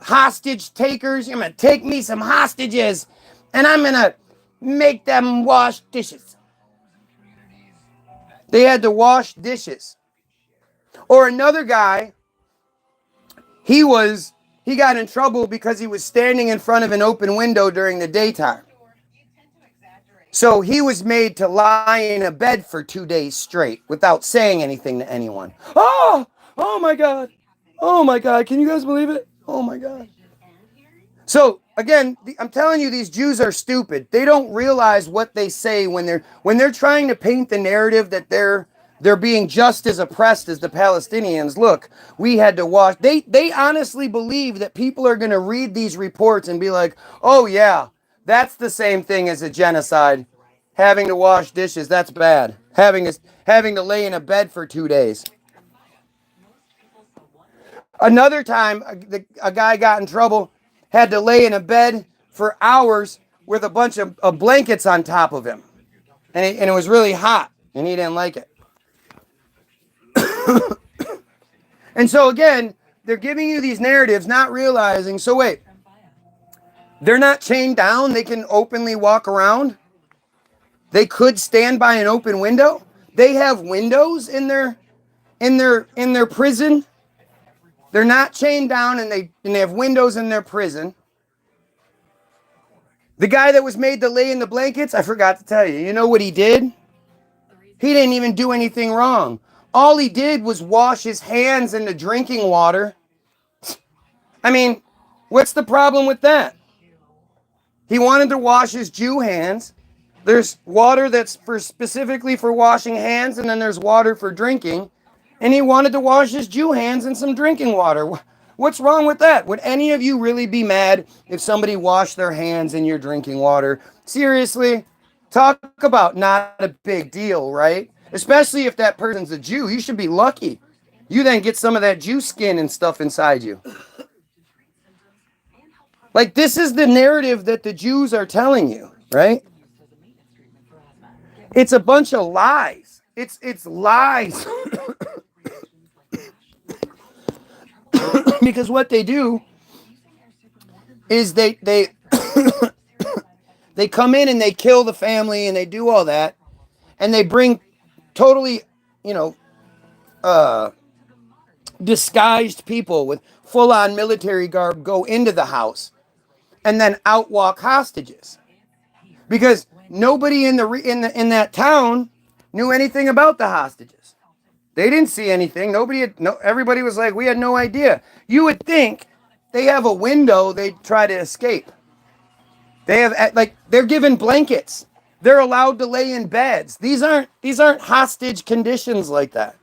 hostage takers? I'm going to take me some hostages and I'm going to make them wash dishes. They had to wash dishes. Or another guy, he got in trouble because he was standing in front of an open window during the daytime. So he was made to lie in a bed for 2 days straight without saying anything to anyone. Oh my God. Oh my God. Can you guys believe it? Oh my God. So again, I'm telling you, these Jews are stupid. They don't realize what they say when they're trying to paint the narrative that they're being just as oppressed as the Palestinians. Look, we had to wash. They honestly believe that people are going to read these reports and be like, oh yeah, that's the same thing as a genocide. Having to wash dishes, that's bad. Having to lay in a bed for 2 days. Another time, a guy got in trouble, had to lay in a bed for hours with a bunch of blankets on top of him. And it was really hot, and he didn't like it. And so again, they're giving you these narratives, not realizing, so wait, they're not chained down, they can openly walk around. They could stand by an open window. They have windows in their prison. They're not chained down, and they have windows in their prison. The guy that was made to lay in the blankets, I forgot to tell you. You know what he did? He didn't even do anything wrong. All he did was wash his hands in the drinking water. I mean, what's the problem with that? He wanted to wash his Jew hands. There's water that's specifically for washing hands, and then there's water for drinking. And he wanted to wash his Jew hands in some drinking water. What's wrong with that? Would any of you really be mad if somebody washed their hands in your drinking water? Seriously? Talk about not a big deal, right? Especially if that person's a Jew. You should be lucky. You then get some of that Jew skin and stuff inside you. Like, this is the narrative that the Jews are telling you, right? It's a bunch of lies. It's lies. Because what they do is they they come in and they kill the family and they do all that, and they bring totally, disguised people with full-on military garb go into the house and then outwalk hostages, because nobody in that town knew anything about the hostages. They didn't see anything. Everybody was like, we had no idea. You would think they have a window, they try to escape. They're given blankets. They're allowed to lay in beds. These aren't hostage conditions like that.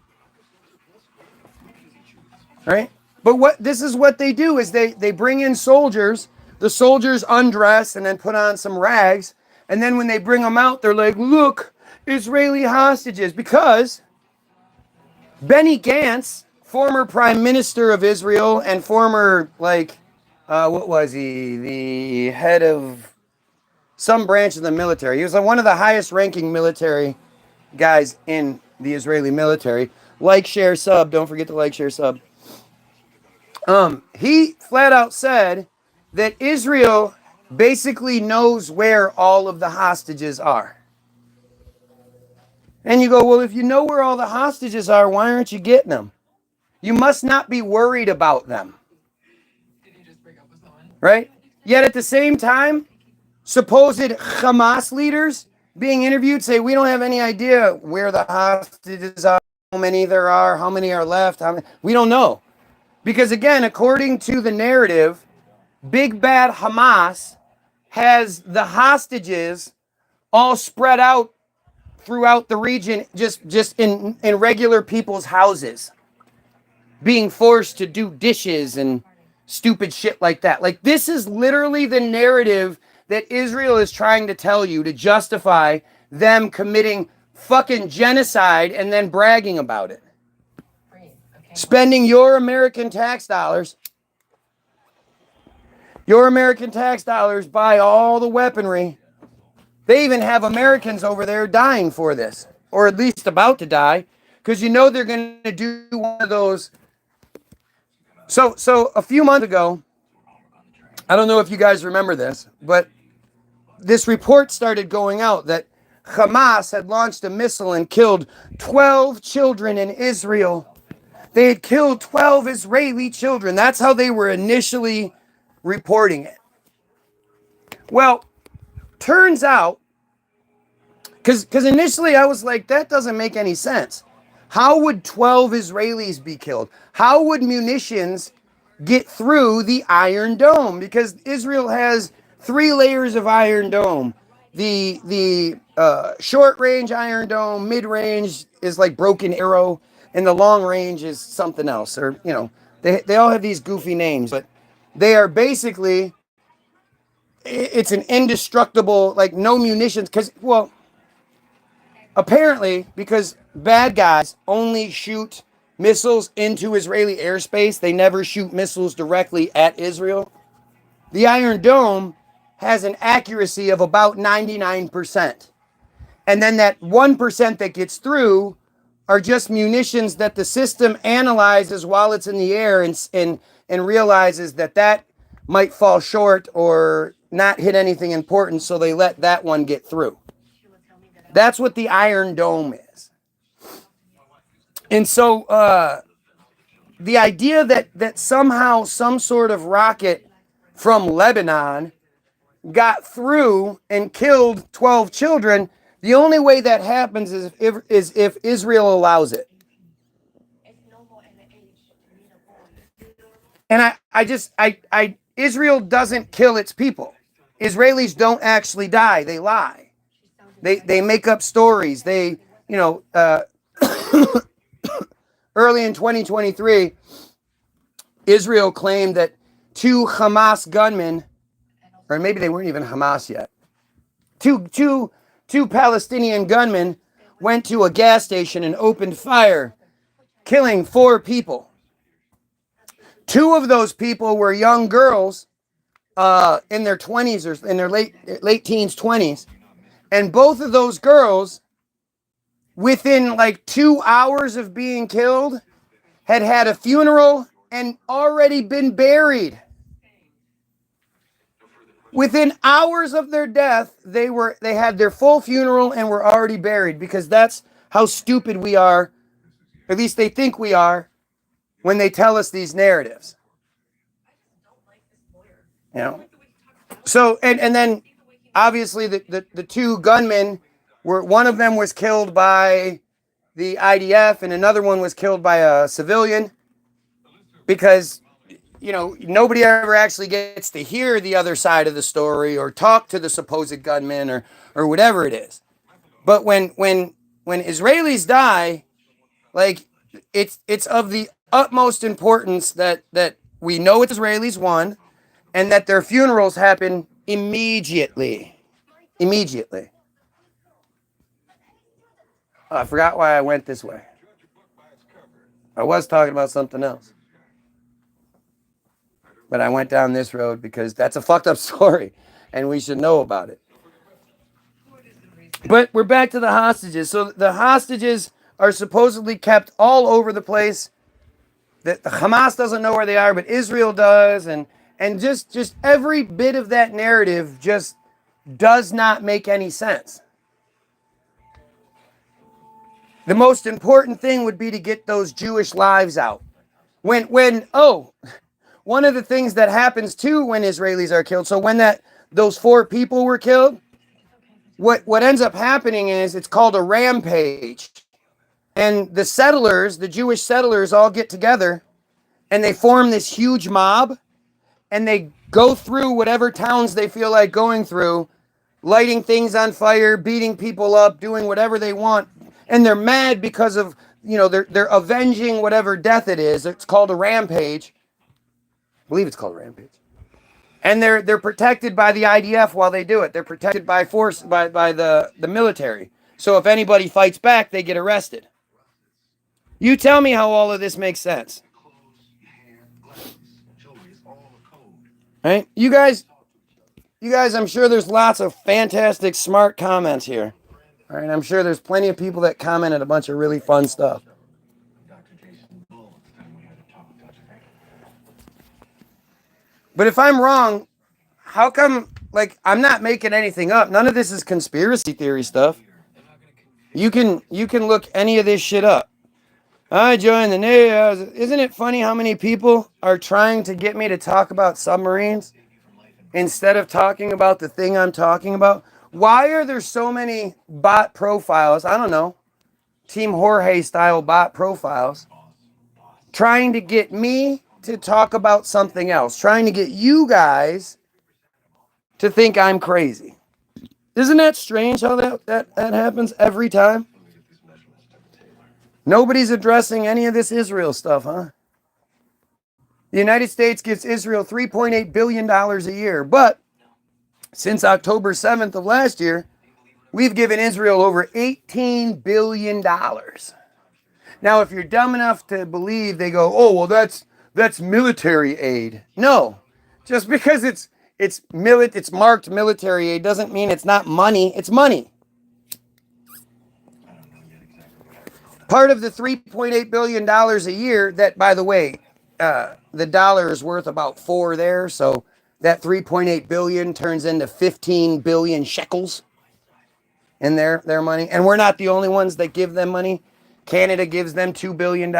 Right? But this is what they do is they bring in soldiers, the soldiers undress and then put on some rags, and then when they bring them out, they're like, look, Israeli hostages, because Benny Gantz, former prime minister of Israel and former, what was he? The head of some branch of the military. He was one of the highest ranking military guys in the Israeli military. Like, share, sub. Don't forget to like, share, sub. He flat out said that Israel basically knows where all of the hostages are. And you go, well, if you know where all the hostages are, why aren't you getting them? You must not be worried about them. Right? Yet at the same time, supposed Hamas leaders being interviewed say, we don't have any idea where the hostages are, how many there are, how many are left. We don't know. Because again, according to the narrative, big bad Hamas has the hostages all spread out throughout the region, just in regular people's houses, being forced to do dishes and stupid shit like that. Like, this is literally the narrative that Israel is trying to tell you to justify them committing fucking genocide and then bragging about it. Spending your American tax dollars buy all the weaponry. They even have Americans over there dying for this, or at least about to die, because you know they're going to do one of those. So a few months ago, I don't know if you guys remember this, but this report started going out that Hamas had launched a missile and killed 12 children in Israel. They had killed 12 Israeli children. That's how they were initially reporting it. Well, turns out, because initially I was like, that doesn't make any sense. How would 12 Israelis be killed? How would munitions get through the Iron Dome? Because Israel has 3 layers of Iron Dome. The short range Iron Dome, mid range is like Broken Arrow, and the long range is something else. Or, you know, they all have these goofy names, but they are basically, it's an indestructible, like, no munitions, because, well, apparently, because bad guys only shoot missiles into Israeli airspace, they never shoot missiles directly at Israel. The Iron Dome has an accuracy of about 99%. And then that 1% that gets through are just munitions that the system analyzes while it's in the air and realizes that might fall short or not hit anything important, so they let that one get through. That's what the Iron Dome is. And so the idea that somehow some sort of rocket from Lebanon got through and killed 12 children, the only way that happens is if Israel allows it. And Israel doesn't kill its people. Israelis don't actually die. They lie. They make up stories. They, early in 2023, Israel claimed that 2 Hamas gunmen, or maybe they weren't even Hamas yet, two Palestinian gunmen went to a gas station and opened fire, killing 4 people. 2 of those people were young girls in their 20s or in their late teens, 20s. And both of those girls, within like 2 hours of being killed, had a funeral and already been buried. Within hours of their death, they had their full funeral and were already buried, because that's how stupid we are. At least they think we are when they tell us these narratives. You know. So and then obviously the 2 gunmen one of them was killed by the IDF and another one was killed by a civilian, because you know, nobody ever actually gets to hear the other side of the story or talk to the supposed gunman or whatever it is. But when Israelis die, like it's of the utmost importance that we know it's Israelis won, and that their funerals happen immediately. Immediately. Oh, I forgot why I went this way. I was talking about something else. But I went down this road because that's a fucked up story and we should know about it. But we're back to the hostages. So the hostages are supposedly kept all over the place. The Hamas doesn't know where they are, but Israel does. And just every bit of that narrative just does not make any sense. The most important thing would be to get those Jewish lives out. One of the things that happens too when Israelis are killed, so when those 4 people were killed, what ends up happening is it's called a rampage. And the settlers, the Jewish settlers, all get together and they form this huge mob and they go through whatever towns they feel like going through, lighting things on fire, beating people up, doing whatever they want. And they're mad because of, you know, they're avenging whatever death it is. It's called a rampage. I believe it's called a rampage. And they're protected by the IDF while they do it. They're protected by the military. So if anybody fights back, they get arrested. You tell me how all of this makes sense. Right? You guys, I'm sure there's lots of fantastic, smart comments here. All right, I'm sure there's plenty of people that commented a bunch of really fun stuff. But if I'm wrong, how come, like, I'm not making anything up. None of this is conspiracy theory stuff. You can look any of this shit up. I joined the Navy. Isn't it funny how many people are trying to get me to talk about submarines instead of talking about the thing I'm talking about? Why are there so many bot profiles? I don't know. Team Jorge style bot profiles trying to get me to talk about something else, trying to get you guys to think I'm crazy. Isn't that strange how that happens every time? Nobody's addressing any of this Israel stuff, huh? The United States gives Israel $3.8 billion a year, but since October 7th of last year, we've given Israel over $18 billion. Now, if you're dumb enough to believe, they go, oh, well, that's military aid. No, just because it's marked military aid doesn't mean it's not money. It's money. Part of the $3.8 billion a year that, by the way, the dollar is worth about 4 there. So that 3.8 billion turns into 15 billion shekels in their money. And we're not the only ones that give them money. Canada gives them $2 billion.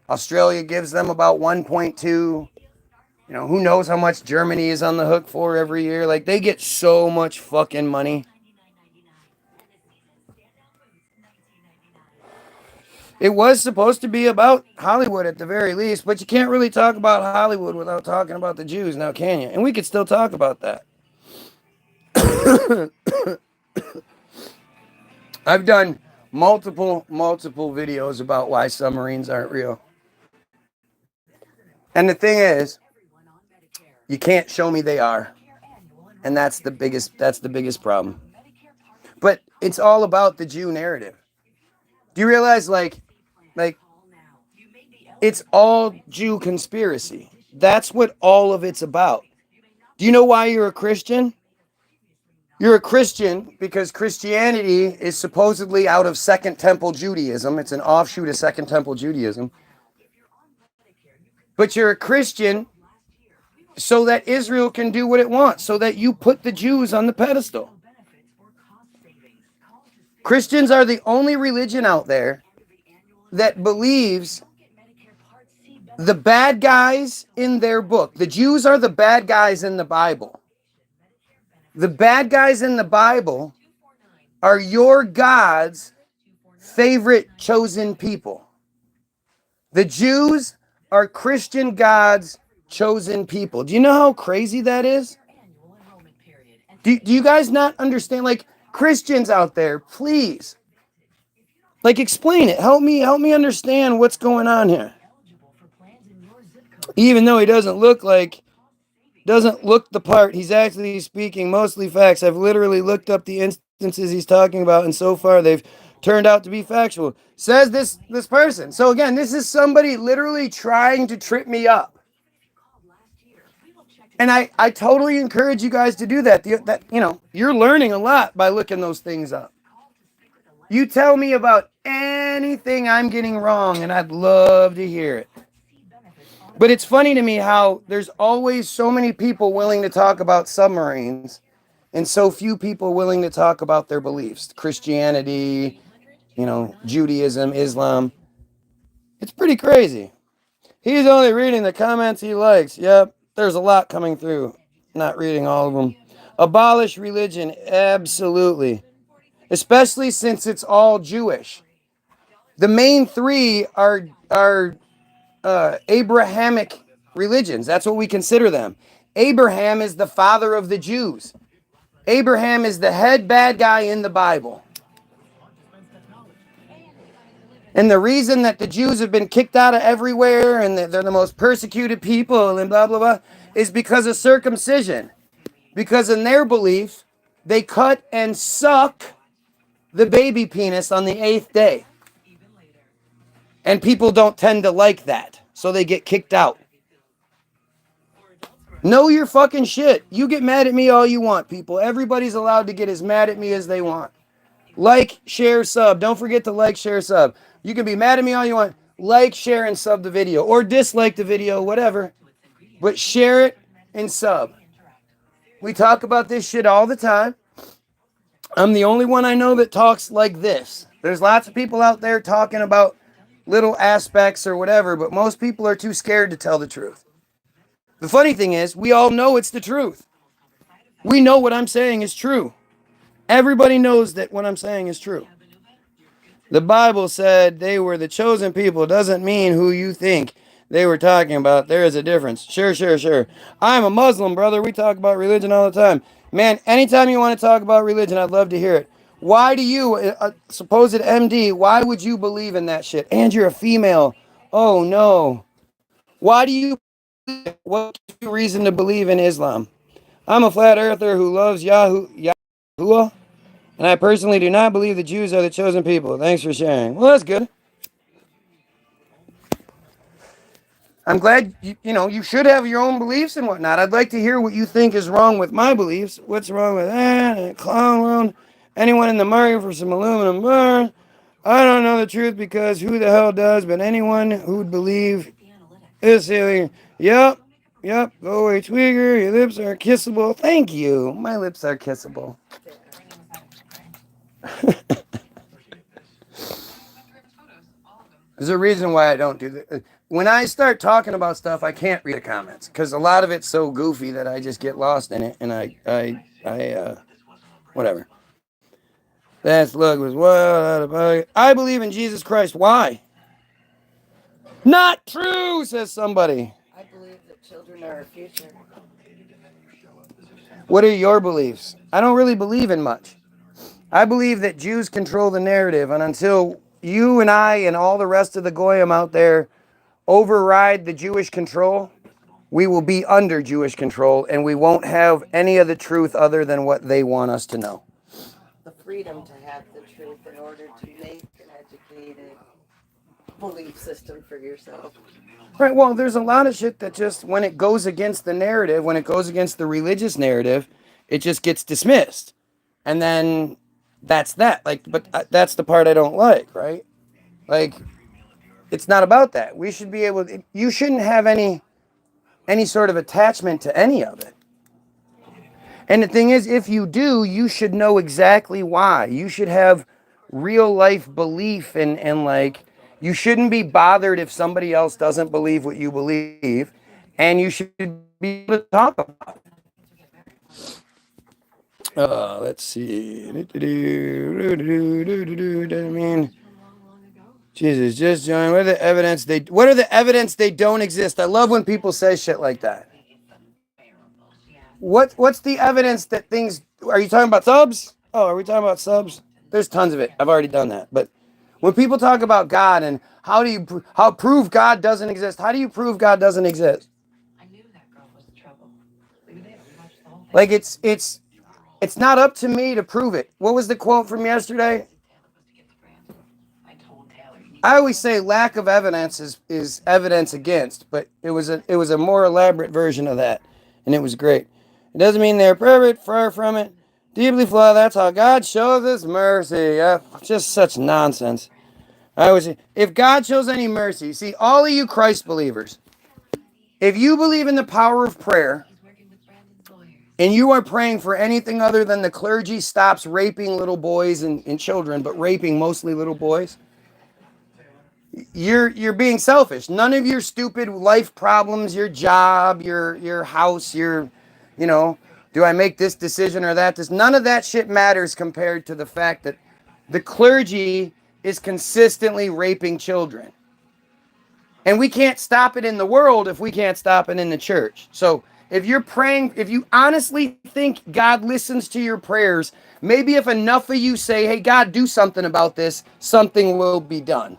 Australia gives them about 1.2. You know, who knows how much Germany is on the hook for every year. Like, they get so much fucking money. It was supposed to be about Hollywood at the very least, but you can't really talk about Hollywood without talking about the Jews now, can you? And we could still talk about that. I've done multiple videos about why submarines aren't real. And the thing is, you can't show me they are. And that's the biggest problem. But it's all about the Jew narrative. Do you realize, like, it's all Jew conspiracy. That's what all of it's about. Do you know why you're a Christian? You're a Christian because Christianity is supposedly out of Second Temple Judaism. It's an offshoot of Second Temple Judaism. But you're a Christian so that Israel can do what it wants, so that you put the Jews on the pedestal. Christians are the only religion out there that believes the bad guys in their book. The Jews are the bad guys in the Bible. The bad guys in the Bible are your God's favorite chosen people. The Jews are Christian God's chosen people. Do you know how crazy that is? Do you guys not understand? Like, Christians out there, please. Like, explain it. Help me understand what's going on here. Even though he doesn't look the part, he's actually speaking mostly facts. I've literally looked up the instances he's talking about, and so far they've turned out to be factual. Says this person. So again, this is somebody literally trying to trip me up. And I totally encourage you guys to do that. You're learning a lot by looking those things up. You tell me about anything I'm getting wrong, and I'd love to hear it. But it's funny to me how there's always so many people willing to talk about submarines and so few people willing to talk about their beliefs. Christianity, Judaism, Islam. It's pretty crazy. He's only reading the comments he likes. Yep, there's a lot coming through. Not reading all of them. Abolish religion, absolutely. Especially since it's all Jewish. The main three are Abrahamic religions. That's what we consider them. Abraham is the father of the Jews. Abraham is the head bad guy in the Bible. And the reason that the Jews have been kicked out of everywhere and that they're the most persecuted people and blah, blah, blah, is because of circumcision. Because in their belief, they cut and suck the baby penis on the 8th day. And people don't tend to like that, so they get kicked out. Know your fucking shit. You get mad at me all you want, people. Everybody's allowed to get as mad at me as they want. Like, share, sub. Don't forget to like, share, sub. You can be mad at me all you want. Like, share, and sub the video. Or dislike the video, whatever. But share it and sub. We talk about this shit all the time. I'm the only one I know that talks like this. There's lots of people out there talking about little aspects or whatever, but most people are too scared to tell the truth. The funny thing is, we all know it's the truth. We know what I'm saying is true. Everybody knows that what I'm saying is true. The Bible said they were the chosen people. Doesn't mean who you think they were talking about. There is a difference. Sure. I'm a Muslim, brother. We talk about religion all the time. Man, anytime you want to talk about religion, I'd love to hear it. Why do you, a supposed MD, why would you believe in that shit? And you're a female. Oh, no. Why do you, what reason to believe in Islam? I'm a flat earther who loves Yahuwah, and I personally do not believe the Jews are the chosen people. Thanks for sharing. Well, that's good. I'm glad, you should have your own beliefs and whatnot. I'd like to hear what you think is wrong with my beliefs. What's wrong with that? Clown world? Anyone in the market for some aluminum bar? I don't know the truth because who the hell does, but anyone who'd believe is silly. Yep. Go away, Twigger. Your lips are kissable. Thank you. My lips are kissable. There's a reason why I don't do that. When I start talking about stuff, I can't read the comments because a lot of it's so goofy that I just get lost in it, and I whatever. That slug was wild. I believe in Jesus Christ. Why? Not true, says somebody. I believe that children are our future. What are your beliefs? I don't really believe in much. I believe that Jews control the narrative, and until you and I and all the rest of the Goyim out there override the Jewish control, we will be under Jewish control, and we won't have any of the truth other than what they want us to know. The freedom to have the truth in order to make an educated belief system for yourself. Right, well, there's a lot of shit that just, when it goes against the narrative, when it goes against the religious narrative, it just gets dismissed. And then that's that. But that's the part I don't like, right? It's not about that. We should be able to, you shouldn't have any sort of attachment to any of it. And the thing is, if you do, you should know exactly why. You should have real life belief and you shouldn't be bothered if somebody else doesn't believe what you believe, and you should be able to talk about it. Let's see. Jesus, just join. What are the evidence they don't exist? I love when people say shit like that. What's the evidence that things are you talking about subs? Oh, are we talking about subs? There's tons of it. I've already done that. But when people talk about God and how prove God doesn't exist? How do you prove God doesn't exist? I knew that girl was trouble. We were there to watch the whole thing. Like it's not up to me to prove it. What was the quote from yesterday? I told Taylor. I always say lack of evidence is evidence against, but it was a more elaborate version of that, and it was great. It doesn't mean they're perfect, far from it. Deeply flawed, that's how God shows us mercy. Just such nonsense. I always say, if God shows any mercy, see, all of you Christ believers, if you believe in the power of prayer, and you are praying for anything other than the clergy stops raping little boys and children, but raping mostly little boys, you're being selfish. None of your stupid life problems, your job, your house, do I make this decision or that? None of that shit matters compared to the fact that the clergy is consistently raping children. And we can't stop it in the world if we can't stop it in the church. So if you're praying, if you honestly think God listens to your prayers, maybe if enough of you say, hey, God, do something about this, something will be done.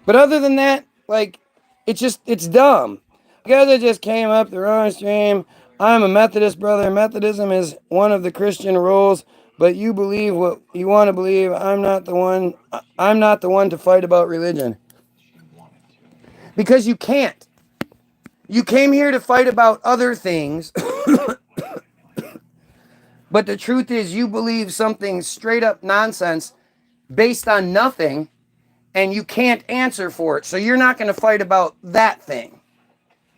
But other than that, like, it's dumb. Guys that just came up the wrong stream. I'm a Methodist, brother. Methodism is one of the Christian rules, but you believe what you want to believe. I'm not the one. I'm not the one to fight about religion. Because you can't. You came here to fight about other things. But the truth is you believe something straight up nonsense based on nothing, and you can't answer for it. So you're not going to fight about that thing.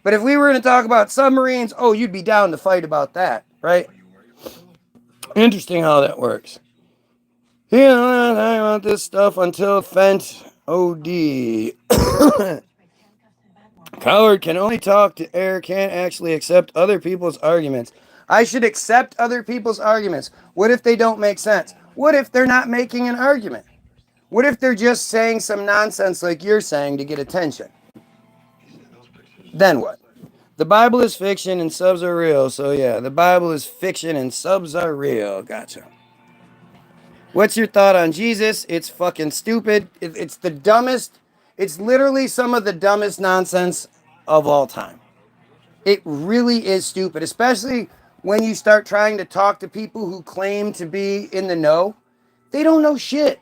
But if we were going to talk about submarines, oh, you'd be down to fight about that, right? Interesting how that works. Yeah, I'm not talking about this stuff until Fent OD. Coward can only talk to air, can't actually accept other people's arguments. I should accept other people's arguments. What if they don't make sense? What if they're not making an argument? What if they're just saying some nonsense like you're saying to get attention? Then what? The Bible is fiction and subs are real. So yeah, the Bible is fiction and subs are real. Gotcha. What's your thought on Jesus? It's fucking stupid. It's the dumbest. It's literally some of the dumbest nonsense of all time. It really is stupid, especially when you start trying to talk to people who claim to be in the know. They don't know shit.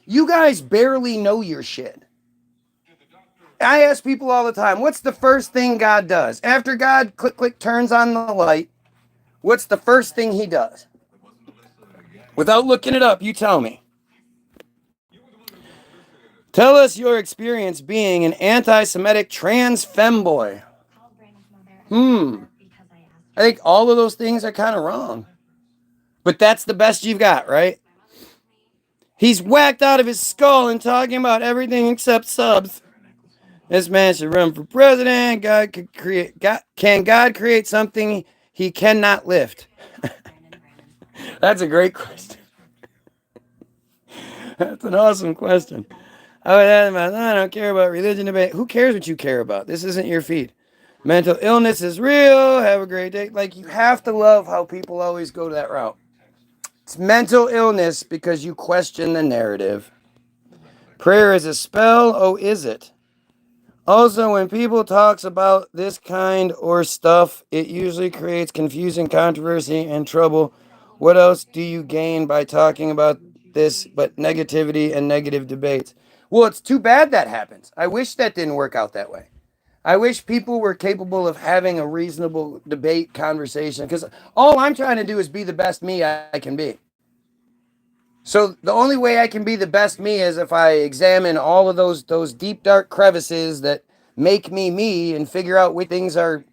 You guys barely know your shit. I ask people all the time, what's the first thing God does? After God click turns on the light, what's the first thing he does? Without looking it up, you tell me. Tell us your experience being an anti-Semitic trans femboy. I think all of those things are kind of wrong. But that's the best you've got, right? He's whacked out of his skull and talking about everything except subs. This man should run for president. Can God create something he cannot lift? That's a great question. That's an awesome question. I don't care about religion debate. Who cares what you care about? This isn't your feed. Mental illness is real. Have a great day. Like, you have to love how people always go that route. It's mental illness because you question the narrative. Prayer is a spell. Oh, is it? Also, when people talks about this kind or stuff, it usually creates confusion, controversy, and trouble. What else do you gain by talking about this but negativity and negative debates? Well, it's too bad that happens. I wish that didn't work out that way. I wish people were capable of having a reasonable debate conversation, because all I'm trying to do is be the best me I can be. So the only way I can be the best me is if I examine all of those deep, dark crevices that make me me and figure out which things are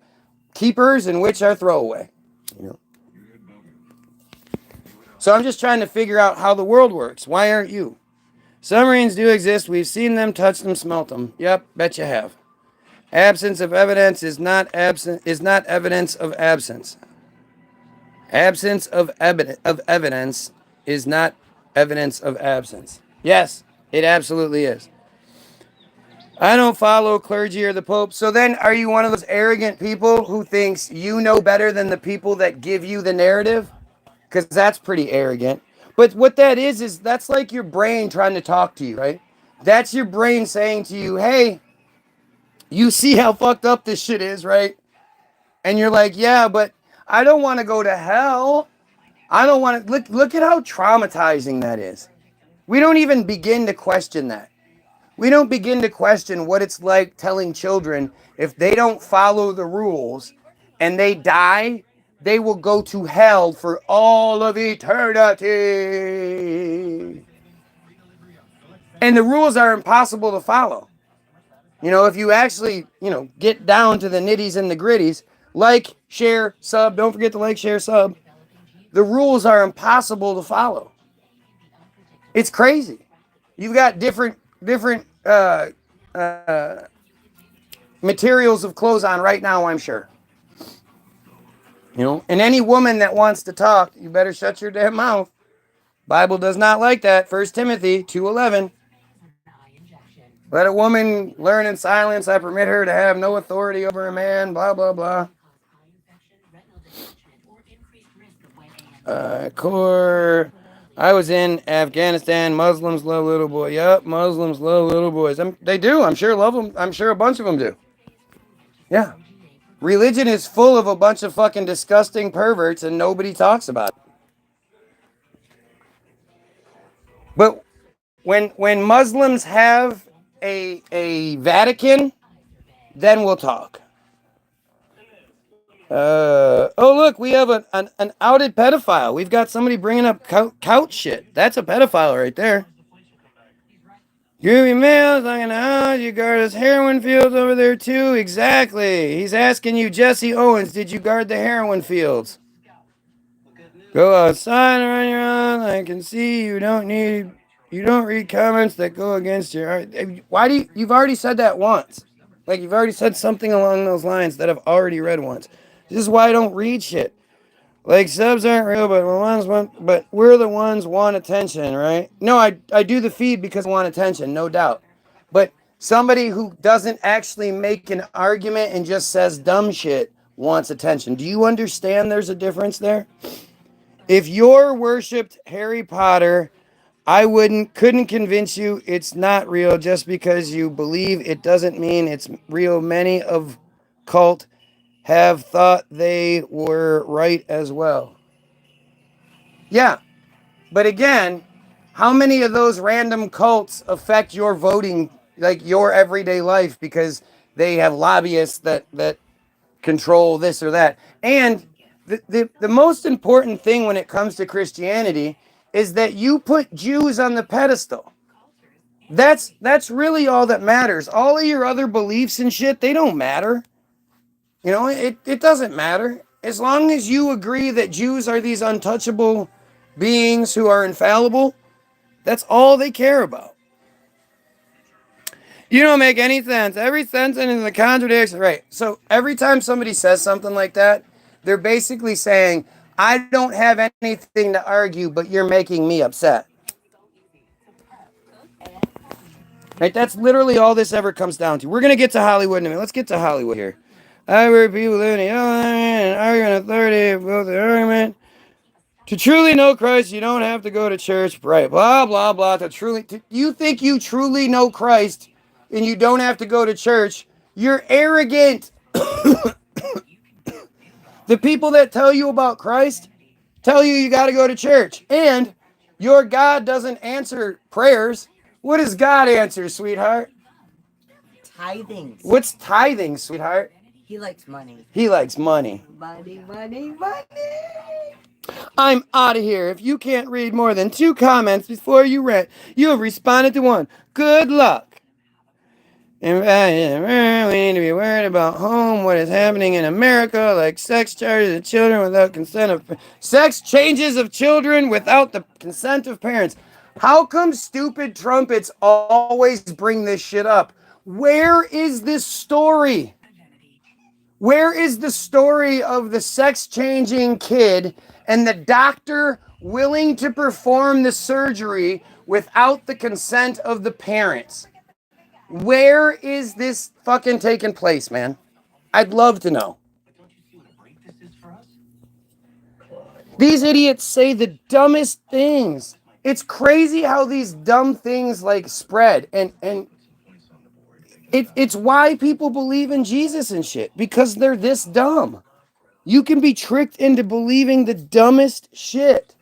keepers and which are throwaway. So I'm just trying to figure out how the world works. Why aren't you? Submarines do exist. We've seen them, touched them, smelt them. Yep, bet you have. Absence of evidence is not evidence of absence. Absence of evidence is not evidence of absence. Yes, it absolutely is. I don't follow clergy or the Pope. So then are you one of those arrogant people who thinks you know better than the people that give you the narrative? Because that's pretty arrogant. But what that is that's like your brain trying to talk to you, right? That's your brain saying to you, hey, you see how fucked up this shit is, right? And you're like, yeah, but I don't want to go to hell. I don't want to. Look at how traumatizing that is. We don't even begin to question that. We don't begin to question what it's like telling children if they don't follow the rules and they die, they will go to hell for all of eternity. And the rules are impossible to follow. You know, if you actually, get down to the nitties and the gritties, like, share, sub, don't forget to like, share, sub. The rules are impossible to follow. It's crazy. You've got different materials of clothes on right now, I'm sure. And any woman that wants to talk, you better shut your damn mouth. Bible does not like that. 1 Timothy 2:11. Let a woman learn in silence. I permit her to have no authority over a man. Blah, blah, blah. Core. I was in Afghanistan. Muslims love little boys. Yup, Muslims love little boys. They do. I'm sure love them. I'm sure a bunch of them do. Yeah. Religion is full of a bunch of fucking disgusting perverts and nobody talks about it. But when Muslims have a Vatican, then we'll talk. Oh, look, we have an outed pedophile. We've got somebody bringing up couch shit. That's a pedophile right there. Groovy males, I'm gonna house. You guard his heroin fields over there too. Exactly. He's asking you, Jesse Owens, did you guard the heroin fields? Go outside and run your own. I can see you don't read comments that go against your. Why do you've already said that once? Like you've already said something along those lines that I've already read once. This is why I don't read shit. Like subs aren't real, but we're the ones want attention, right? No, I do the feed because I want attention, no doubt. But somebody who doesn't actually make an argument and just says dumb shit wants attention. Do you understand there's a difference there? If you're worshipped Harry Potter, I couldn't convince you it's not real just because you believe it doesn't mean it's real. Many of cult have thought they were right as well. Yeah, but again, how many of those random cults affect your voting, like your everyday life, because they have lobbyists that control this or that? And the most important thing when it comes to Christianity is that you put Jews on the pedestal. That's really all that matters. All of your other beliefs and shit, they don't matter. It doesn't matter. As long as you agree that Jews are these untouchable beings who are infallible, that's all they care about. You don't make any sense. Every sentence is a contradiction. Right. So every time somebody says something like that, they're basically saying, I don't have anything to argue, but you're making me upset. Right? That's literally all this ever comes down to. We're going to get to Hollywood in a minute. Let's get to Hollywood here. I heard people living in and arguing authority about the argument. To truly know Christ, you don't have to go to church. Right. Blah, blah, blah. You think you truly know Christ and you don't have to go to church? You're arrogant. The people that tell you about Christ tell you got to go to church. And your God doesn't answer prayers. What does God answer, sweetheart? Tithing. What's tithing, sweetheart? He likes money. He likes money. Money, money, money. I'm out of here. If you can't read more than 2 comments before you rant, you have responded to 1. Good luck. And we need to be worried about home, what is happening in America, like sex charges of children without consent of sex changes of children without the consent of parents. How come stupid trumpets always bring this shit up? Where is this story? Where is the story of the sex-changing kid and the doctor willing to perform the surgery without the consent of the parents? Where is this fucking taking place, man? I'd love to know. These idiots say the dumbest things. It's crazy how these dumb things like spread, and it's why people believe in Jesus and shit, because they're this dumb. You can be tricked into believing the dumbest shit.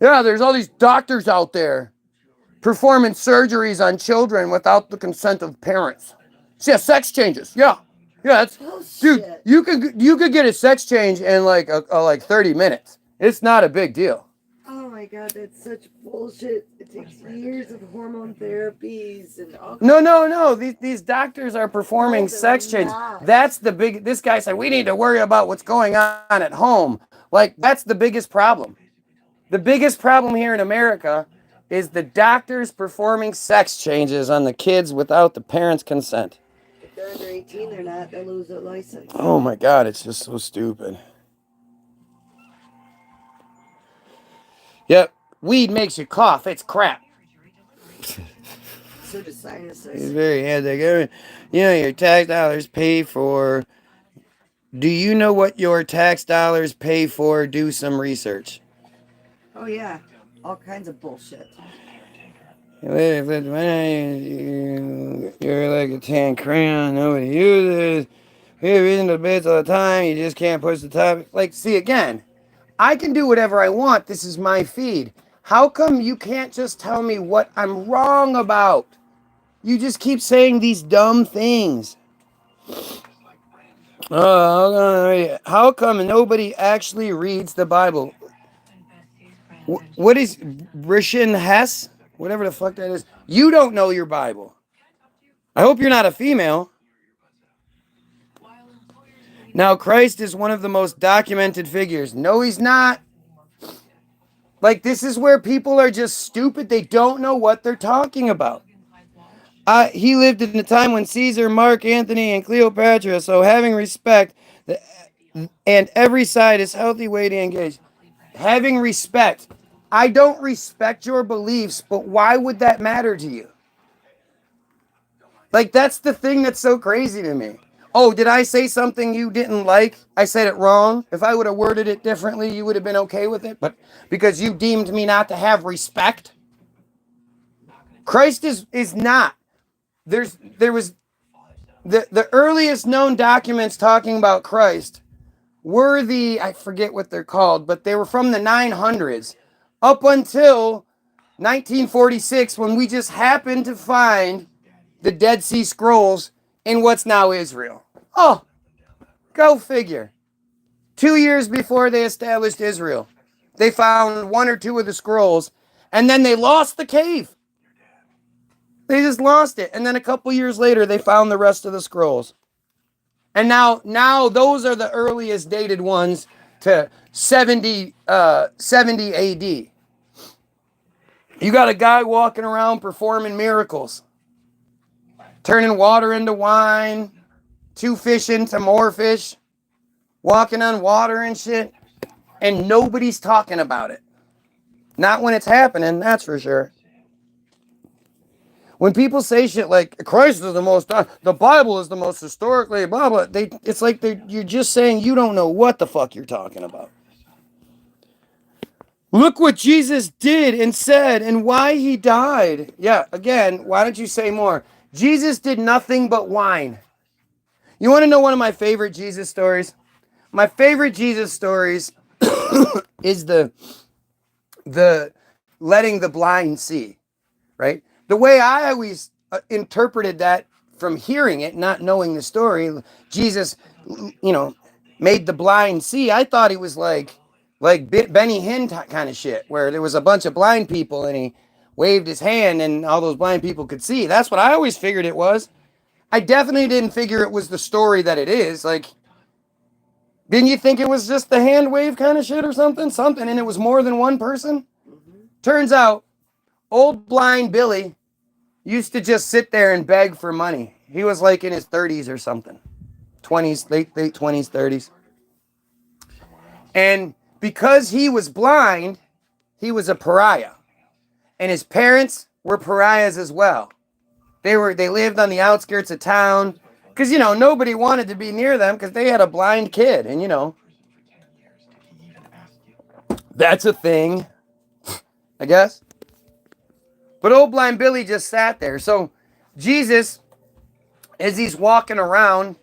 Yeah, there's all these doctors out there performing surgeries on children without the consent of parents. Yeah, sex changes. Yeah, that's dude. Bullshit. You could get a sex change in like like 30 minutes. It's not a big deal. Oh my god, that's such bullshit. It takes years of hormone therapies and all. No. These doctors are performing No, they're sex changes. not. That's the big. This guy said we need to worry about what's going on at home. Like that's the biggest problem. The biggest problem here in America is the doctors performing sex changes on the kids without the parents' consent. If they're under 18, they're not. They'll lose their license. Oh my God, it's just so stupid. Yep, weed makes you cough. It's crap. So does sinuses. It's very handy. You know, your tax dollars pay for. Do you know what your tax dollars pay for? Do some research. Oh yeah, all kinds of bullshit. You're like a tan crayon. Nobody uses. You're reading the bits all the time. You just can't push the topic. Like, see again. I can do whatever I want. This is my feed. How come you can't just tell me what I'm wrong about? You just keep saying these dumb things. How come nobody actually reads the Bible? What is Rishin Hess? Whatever the fuck that is. You don't know your Bible. I hope you're not a female. Now, Christ is one of the most documented figures. No, he's not. Like, this is where people are just stupid. They don't know what they're talking about. He lived in a time when Caesar, Mark Antony, and Cleopatra, so having respect, and every side is healthy way to engage. Having respect. I don't respect your beliefs, but why would that matter to you? Like, that's the thing that's so crazy to me. Oh, did I say something you didn't like? I said it wrong. If I would have worded it differently, you would have been okay with it. But because you deemed me not to have respect. Christ is not. There was the earliest known documents talking about Christ were I forget what they're called, but they were from the 900s up until 1946 when we just happened to find the Dead Sea Scrolls in what's now Israel. Oh, go figure. 2 years before they established Israel, they found one or two of the scrolls, and then they lost the cave. They just lost it. And then a couple years later, they found the rest of the scrolls. And now those are the earliest dated ones to 70 AD. You got a guy walking around performing miracles. Turning water into wine, 2 fish into more fish, walking on water and shit, and nobody's talking about it. Not when it's happening, that's for sure. When people say shit like Christ is the Bible is the most historically blah blah, it's like you're just saying you don't know what the fuck you're talking about. Look what Jesus did and said and why he died. Yeah, again, why don't you say more? Jesus did nothing but whine. You want to know one of my favorite Jesus stories? My favorite Jesus stories is the letting the blind see, right? The way I always interpreted that from hearing it, not knowing the story, Jesus, made the blind see. I thought he was like Benny Hinn kind of shit, where there was a bunch of blind people and he waved his hand and all those blind people could see. That's what I always figured it was. I definitely didn't figure it was the story that it is. Like, didn't you think it was just the hand wave kind of shit or something? And it was more than one person? Mm-hmm. Turns out, old blind Billy used to just sit there and beg for money. He was like in his 30s or something. 20s, late 20s, 30s. And because he was blind, he was a pariah. And his parents were pariahs as well. They lived on the outskirts of town because, nobody wanted to be near them because they had a blind kid. And, that's a thing, I guess. But old blind Billy just sat there. So Jesus, as he's walking around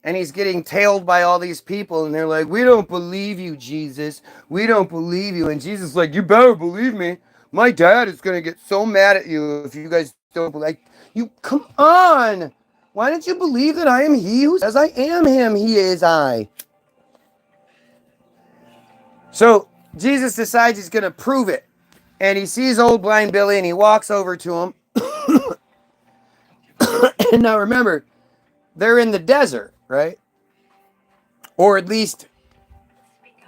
and he's getting tailed by all these people, and they're like, "We don't believe you, Jesus. We don't believe you." And Jesus is like, "You better believe me. My dad is going to get so mad at you if you guys don't believe. You, come on. Why don't you believe that I am he who says I am him? He is I." So Jesus decides he's going to prove it. And he sees old blind Billy and he walks over to him. And now remember, they're in the desert, right? Or at least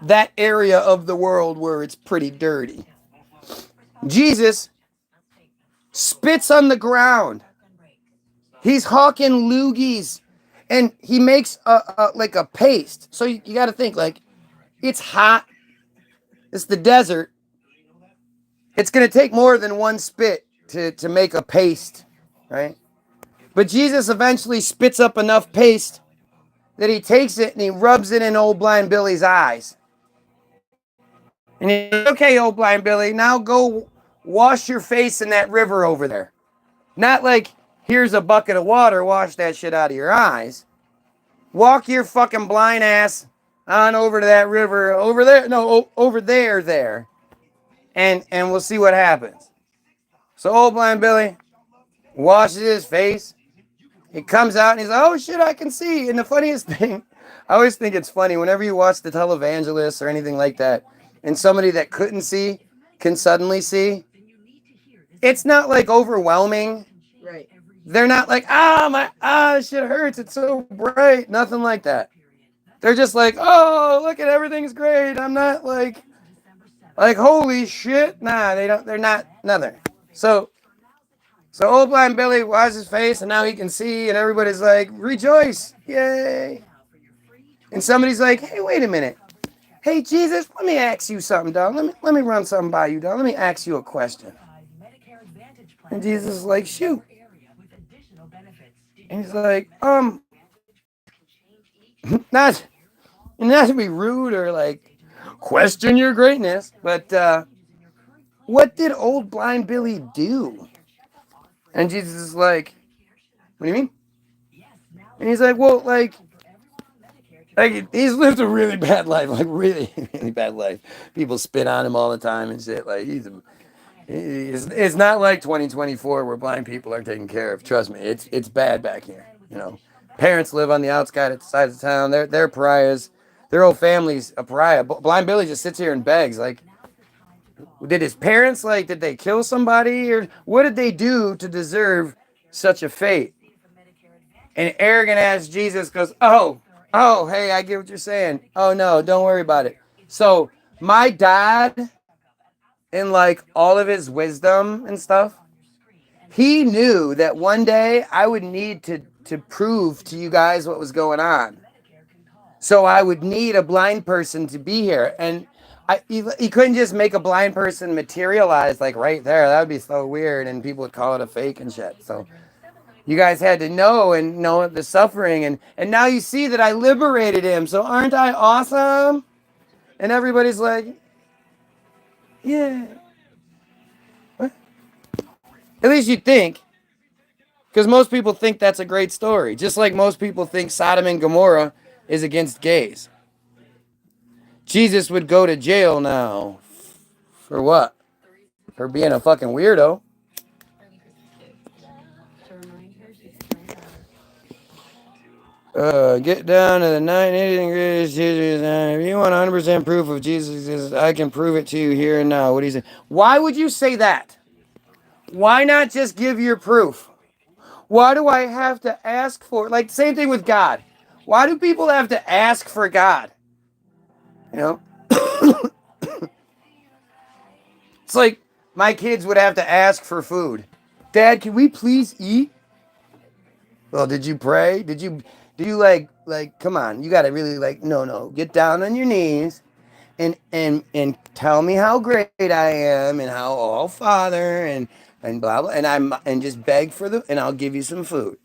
that area of the world where it's pretty dirty. Jesus spits on the ground. He's hawking loogies. And he makes like a paste. So you got to think, like, it's hot. It's the desert. It's going to take more than one spit to make a paste, right? But Jesus eventually spits up enough paste that he takes it and he rubs it in old blind Billy's eyes. And he's like, "Okay, old blind Billy, now go wash your face in that river over there." Not like, "Here's a bucket of water, wash that shit out of your eyes." Walk your fucking blind ass on over to that river over there. No, over there. And we'll see what happens. So old blind Billy washes his face. He comes out and he's like, "Oh shit, I can see." And the funniest thing, I always think it's funny whenever you watch the televangelists or anything like that, and somebody that couldn't see can suddenly see. It's not like overwhelming. Right. They're not like, this shit hurts. It's so bright. Nothing like that. They're just like, "Oh, look at everything's great." I'm not like holy shit. Nah, they don't. They're not nothing. So old blind Billy washes his face and now he can see, and everybody's like, "Rejoice, yay!" And somebody's like, "Hey, wait a minute. Hey, Jesus, let me ask you something, dog. Let me run something by you, dog. Let me ask you a question." And Jesus is like, "Shoot." And he's like, not to be rude or like question your greatness, but what did old blind Billy do? And Jesus is like, "What do you mean?" And he's like, "Well, like he's lived a really bad life, like really, really bad life. People spit on him all the time and shit. Like it's not like 2024 where blind people are taken care of. Trust me, it's bad back here. Parents live on the outskirts of town. They're pariahs. Their whole family's a pariah. Blind Billy just sits here and begs. Like, did his parents did they kill somebody, or what did they do to deserve such a fate?" And arrogant ass Jesus goes, "Oh, hey, I get what you're saying. Oh no, don't worry about it. So my dad, in all of his wisdom and stuff, he knew that one day I would need to prove to you guys what was going on. So I would need a blind person to be here. And he couldn't just make a blind person materialize right there. That would be so weird, and people would call it a fake and shit. So you guys had to know the suffering, and now you see that I liberated him. So aren't I awesome?" And everybody's like, "Yeah." What? At least you think. Because most people think that's a great story. Just like most people think Sodom and Gomorrah is against gays. Jesus would go to jail now. For what? For being a fucking weirdo. Get down to the 9 greatest history. If you want 100% proof of Jesus, I can prove it to you here and now. What do you say? Why would you say that? Why not just give your proof? Why do I have to ask for it? Same thing with God. Why do people have to ask for God? It's like my kids would have to ask for food. "Dad, can we please eat?" Well, did you pray? Do you come on, you gotta really no, get down on your knees and tell me how great I am and how Father and and blah blah, and just beg for the, and I'll give you some food.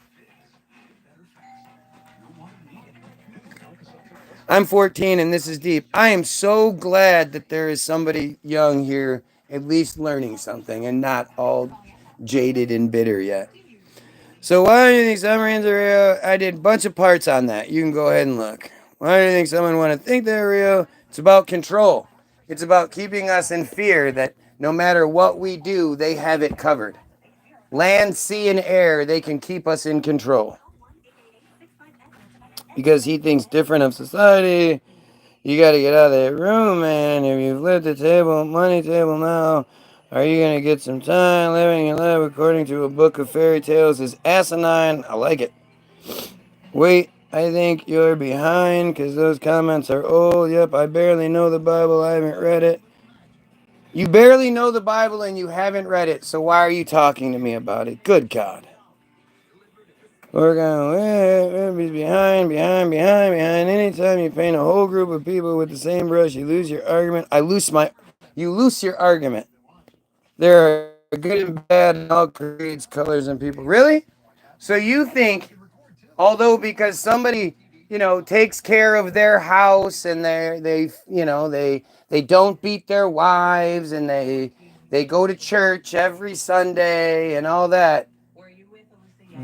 I'm 14 and this is deep. I am so glad that there is somebody young here at least learning something and not all jaded and bitter yet. So why do you think submarines are real? I did a bunch of parts on that. You can go ahead and look. Why do you think someone want to think they're real? It's about control. It's about keeping us in fear that no matter what we do, they have it covered. Land, sea, and air, they can keep us in control. Because he thinks different of society. You got to get out of that room, man. If you've lived the table, money table now, are you going to get some time? Living your life according to a book of fairy tales is asinine. I like it. Wait, I think you're behind because those comments are old. Yep, I barely know the Bible. I haven't read it. You barely know the Bible and you haven't read it, so why are you talking to me about it? Good God. We're going behind. Anytime you paint a whole group of people with the same brush, you lose your argument. You lose your argument. There are good and bad in all creeds, colors, and people. Really? So you think, although because somebody, takes care of their house and they don't beat their wives and they go to church every Sunday and all that,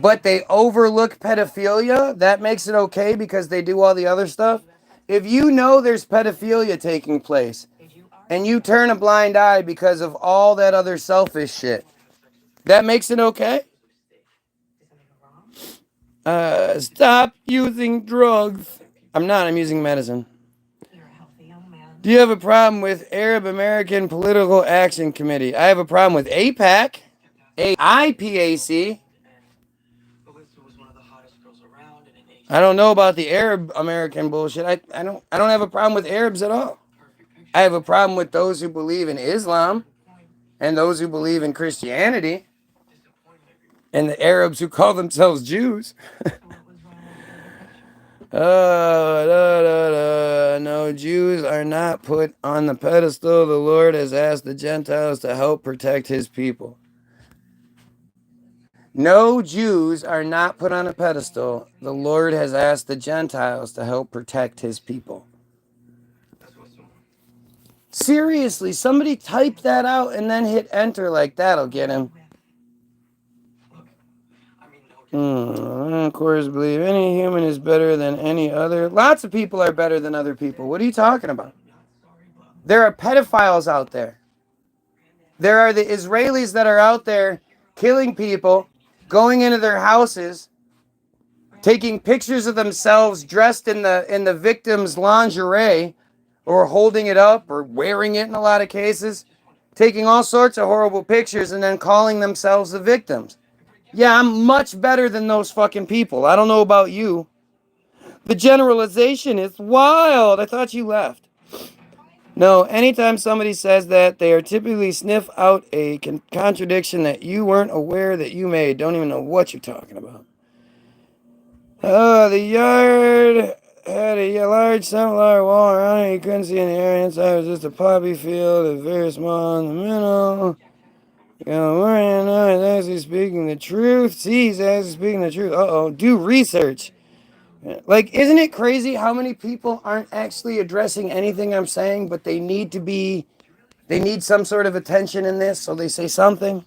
but they overlook pedophilia, that makes it okay because they do all the other stuff? If you know there's pedophilia taking place and you turn a blind eye because of all that other selfish shit, that makes it okay? Stop using drugs. I'm using medicine. Do you have a problem with Arab American Political Action Committee? I have a problem with AIPAC, AIPAC. I don't know about the Arab American bullshit. I don't have a problem with Arabs at all. I have a problem with those who believe in Islam and those who believe in Christianity and the Arabs who call themselves Jews. No, Jews are not put on the pedestal. The Lord has asked the Gentiles to help protect his people. No, Jews are not put on a pedestal. The Lord has asked the Gentiles to help protect his people. Seriously, somebody type that out and then hit enter like that'll get him. Of course, believe any human is better than any other. Lots of people are better than other people. What are you talking about? There are pedophiles out there. There are the Israelis that are out there killing people, going into their houses, taking pictures of themselves dressed in the victim's lingerie, or holding it up, or wearing it in a lot of cases, taking all sorts of horrible pictures and then calling themselves the victims. Yeah, I'm much better than those fucking people. I don't know about you. The generalization is wild. I thought you left. No, anytime somebody says that, they are typically sniff out a contradiction that you weren't aware that you made. Don't even know what you're talking about. The yard had a large sunflower wall around it. You couldn't see in the area. Inside was just a poppy field. It was very small in the middle. He's actually speaking the truth. See, he's actually speaking the truth. Do research. Like, isn't it crazy how many people aren't actually addressing anything I'm saying, but they need some sort of attention in this, so they say something?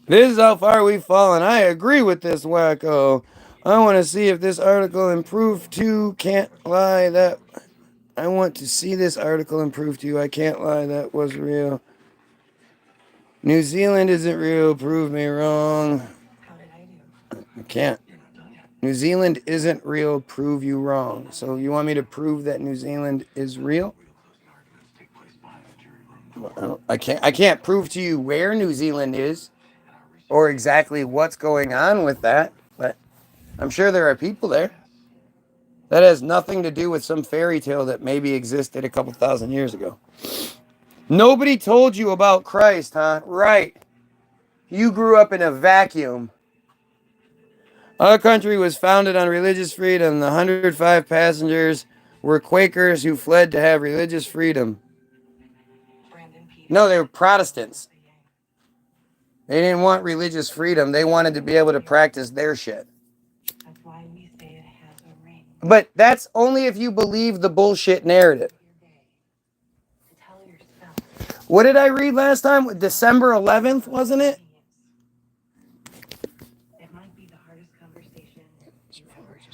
This is how far we've fallen. I agree with this wacko. I want to see if this article improved too. Can't lie that. I want to see this article improve to you. I can't lie, that was real. New Zealand isn't real. Prove me wrong. I can't. New Zealand isn't real. Prove you wrong. So you want me to prove that New Zealand is real? I can't prove to you where New Zealand is or exactly what's going on with that, but I'm sure there are people there. That has nothing to do with some fairy tale that maybe existed a couple thousand years ago. Nobody told you about Christ, huh? Right. You grew up in a vacuum. Our country was founded on religious freedom. The 105 passengers were Quakers who fled to have religious freedom. No, they were Protestants. They didn't want religious freedom. They wanted to be able to practice their shit. That's why we say it has a ring. But that's only if you believe the bullshit narrative. Your day to tell yourself. What did I read last time? December 11th, wasn't it? It might be the hardest conversation you ever had.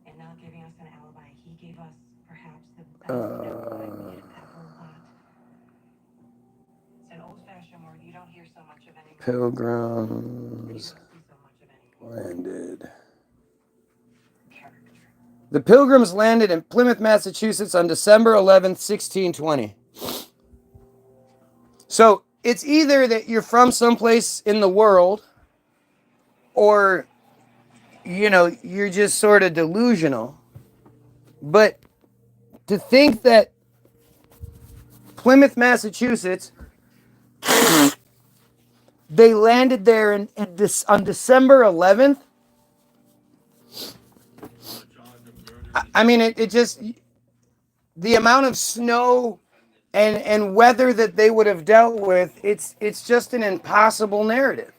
And not giving us an alibi, he gave us perhaps the best alibi we had ever got. It's an old-fashioned word you don't hear so much of anymore. Pilgrims You don't see so much of anymore. landed. Character. The Pilgrims landed in Plymouth, Massachusetts on December 11th, 1620. So it's either that you're from someplace in the world or, you know, you're just sort of delusional. But to think that Plymouth, Massachusetts, they landed there on December 11th. I mean, it just, the amount of snow and weather that they would have dealt with, it's just an impossible narrative.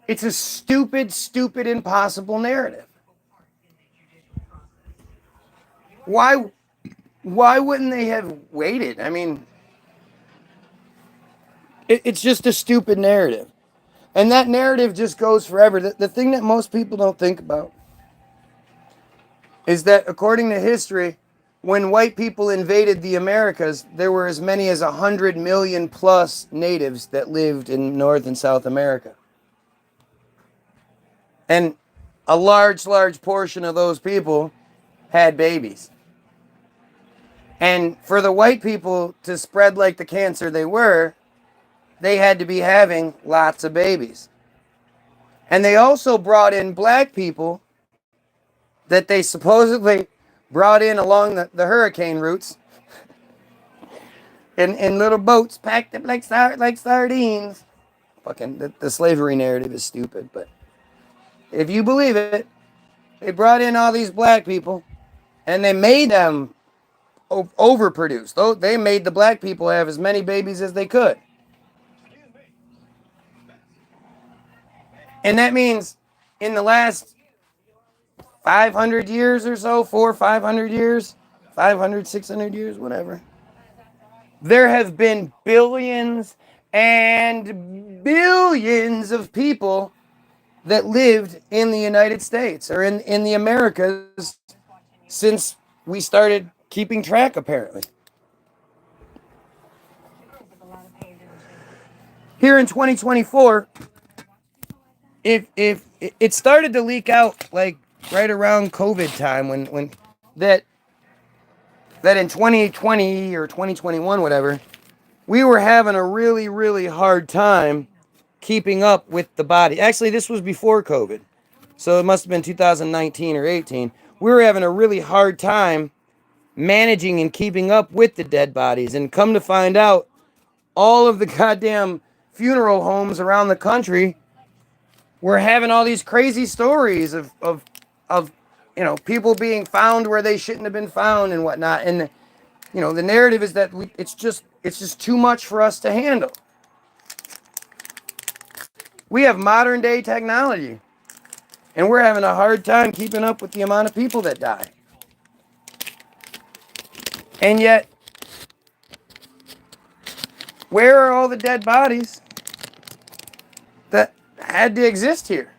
It's a stupid, impossible narrative. Why wouldn't they have waited? I mean, it's just a stupid narrative. And that narrative just goes forever. The thing that most people don't think about is that according to history, when white people invaded the Americas, there were as many as 100 million plus natives that lived in North and South America. And a large portion of those people had babies. And for the white people to spread like the cancer they were, they had to be having lots of babies. And they also brought in black people that they supposedly brought in along the hurricane routes in little boats packed up like sardines. Fucking the slavery narrative is stupid, but if you believe it, they brought in all these black people and they made them overproduce. They made the black people have as many babies as they could. And that means in the last 500 years or so, 400 or 500 years, 500, 600 years, whatever, there have been billions and billions of people that lived in the United States or in the Americas since we started keeping track, apparently. Here in 2024, if it started to leak out like right around COVID time when that in 2020 or 2021, whatever, we were having a really hard time keeping up with the body. Actually, this was before COVID, so it must have been 2019 or 18. We were having a really hard time managing and keeping up with the dead bodies, and come to find out, all of the goddamn funeral homes around the country were having all these crazy stories of you know, people being found where they shouldn't have been found and whatnot. And you know, the narrative is that it's just too much for us to handle. We have modern day technology, and we're having a hard time keeping up with the amount of people that die. And yet, where are all the dead bodies that had to exist here?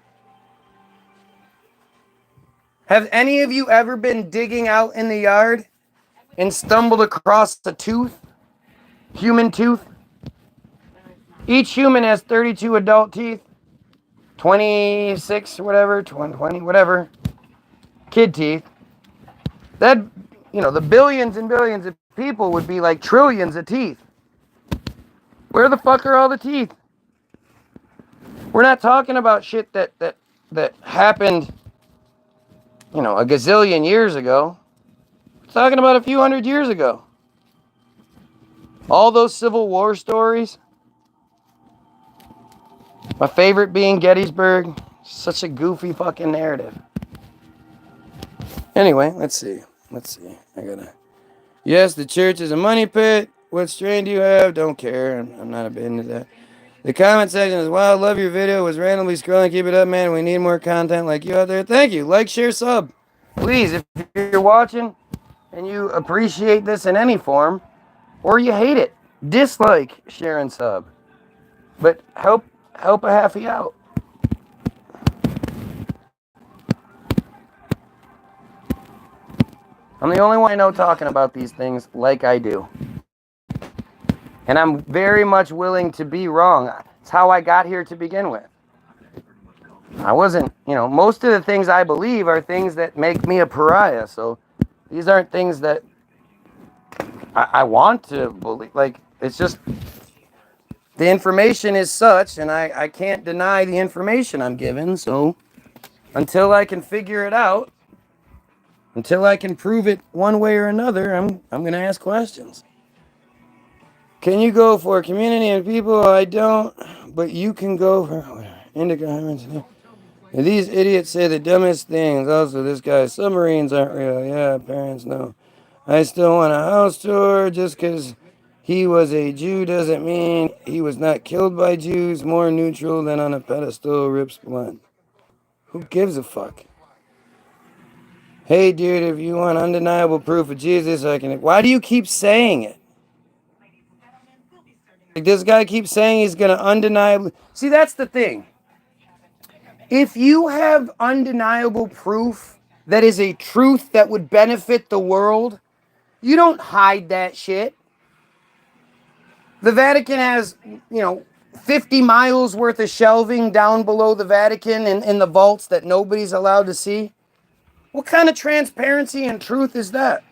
Have any of you ever been digging out in the yard and stumbled across a tooth? Human tooth? Each human has 32 adult teeth, 26 or whatever, 20, whatever, kid teeth. That, you know, the billions and billions of people would be like trillions of teeth. Where the fuck are all the teeth? We're not talking about shit that happened, you know, a gazillion years ago. We're talking about a few hundred years ago. All those Civil War stories. My favorite being Gettysburg. Such a goofy fucking narrative. Anyway, let's see. I gotta... Yes, the church is a money pit. What strain do you have? Don't care. I'm not a bit into that. The comment section is, wow, love your video. Was randomly scrolling. Keep it up, man. We need more content like you out there. Thank you. Like, share, sub. Please, if you're watching and you appreciate this in any form, or you hate it, dislike, share, and sub. But help a halfie out. I'm the only one I know talking about these things like I do. And I'm very much willing to be wrong. It's how I got here to begin with. I wasn't, most of the things I believe are things that make me a pariah. So these aren't things that I want to believe. Like, it's just, the information is such, and I can't deny the information I'm given. So until I can figure it out, until I can prove it one way or another, I'm going to ask questions. Can you go for community and people? I don't, but you can go for indigo. These idiots say the dumbest things. Also, this guy's submarines aren't real. Yeah, parents know. I still want a house tour. Just because he was a Jew doesn't mean he was not killed by Jews. More neutral than on a pedestal. Rips blood. Who gives a fuck? Hey, dude, if you want undeniable proof of Jesus, I can... Why do you keep saying it? Like, this guy keeps saying he's going to undeniably... See, that's the thing. If you have undeniable proof that is a truth that would benefit the world, you don't hide that shit. The Vatican has, 50 miles worth of shelving down below the Vatican in the vaults that nobody's allowed to see. What kind of transparency and truth is that?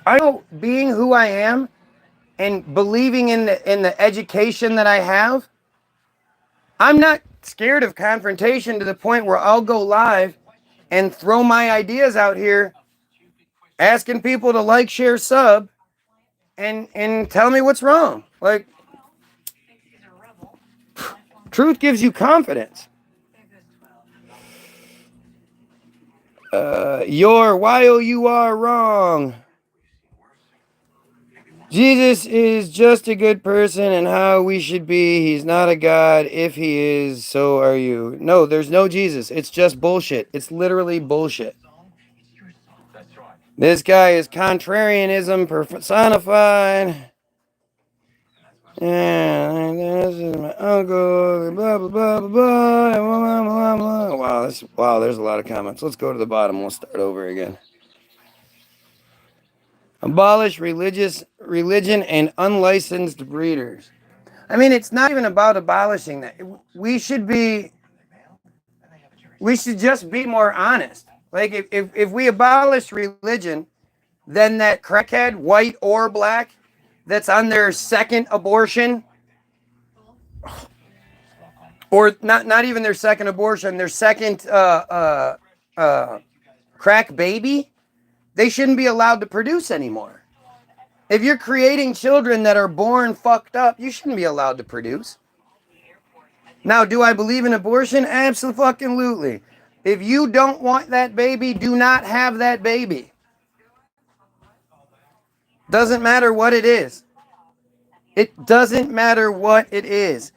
I know, being who I am and believing in the education that I have, I'm not scared of confrontation to the point where I'll go live and throw my ideas out here, asking people to like, share, sub, and tell me what's wrong. Like, truth gives you confidence. You are wrong. Jesus is just a good person and how we should be. He's not a God. If he is, so are you. No, there's no Jesus. It's just bullshit. It's literally bullshit. This guy is contrarianism personified. Yeah, this is my uncle. Blah blah blah blah blah. Wow, there's a lot of comments. Let's go to the bottom. We'll start over again. Abolish religion and unlicensed breeders. I mean, it's not even about abolishing that. We should just be more honest. Like, if we abolish religion, then that crackhead, white or black, that's on their second abortion, or not even their second abortion, their second crack baby, they shouldn't be allowed to produce anymore. If you're creating children that are born fucked up, you shouldn't be allowed to produce. Now, do I believe in abortion? Absolutely. If you don't want that baby, do not have that baby. Doesn't matter what it is. It doesn't matter what it is.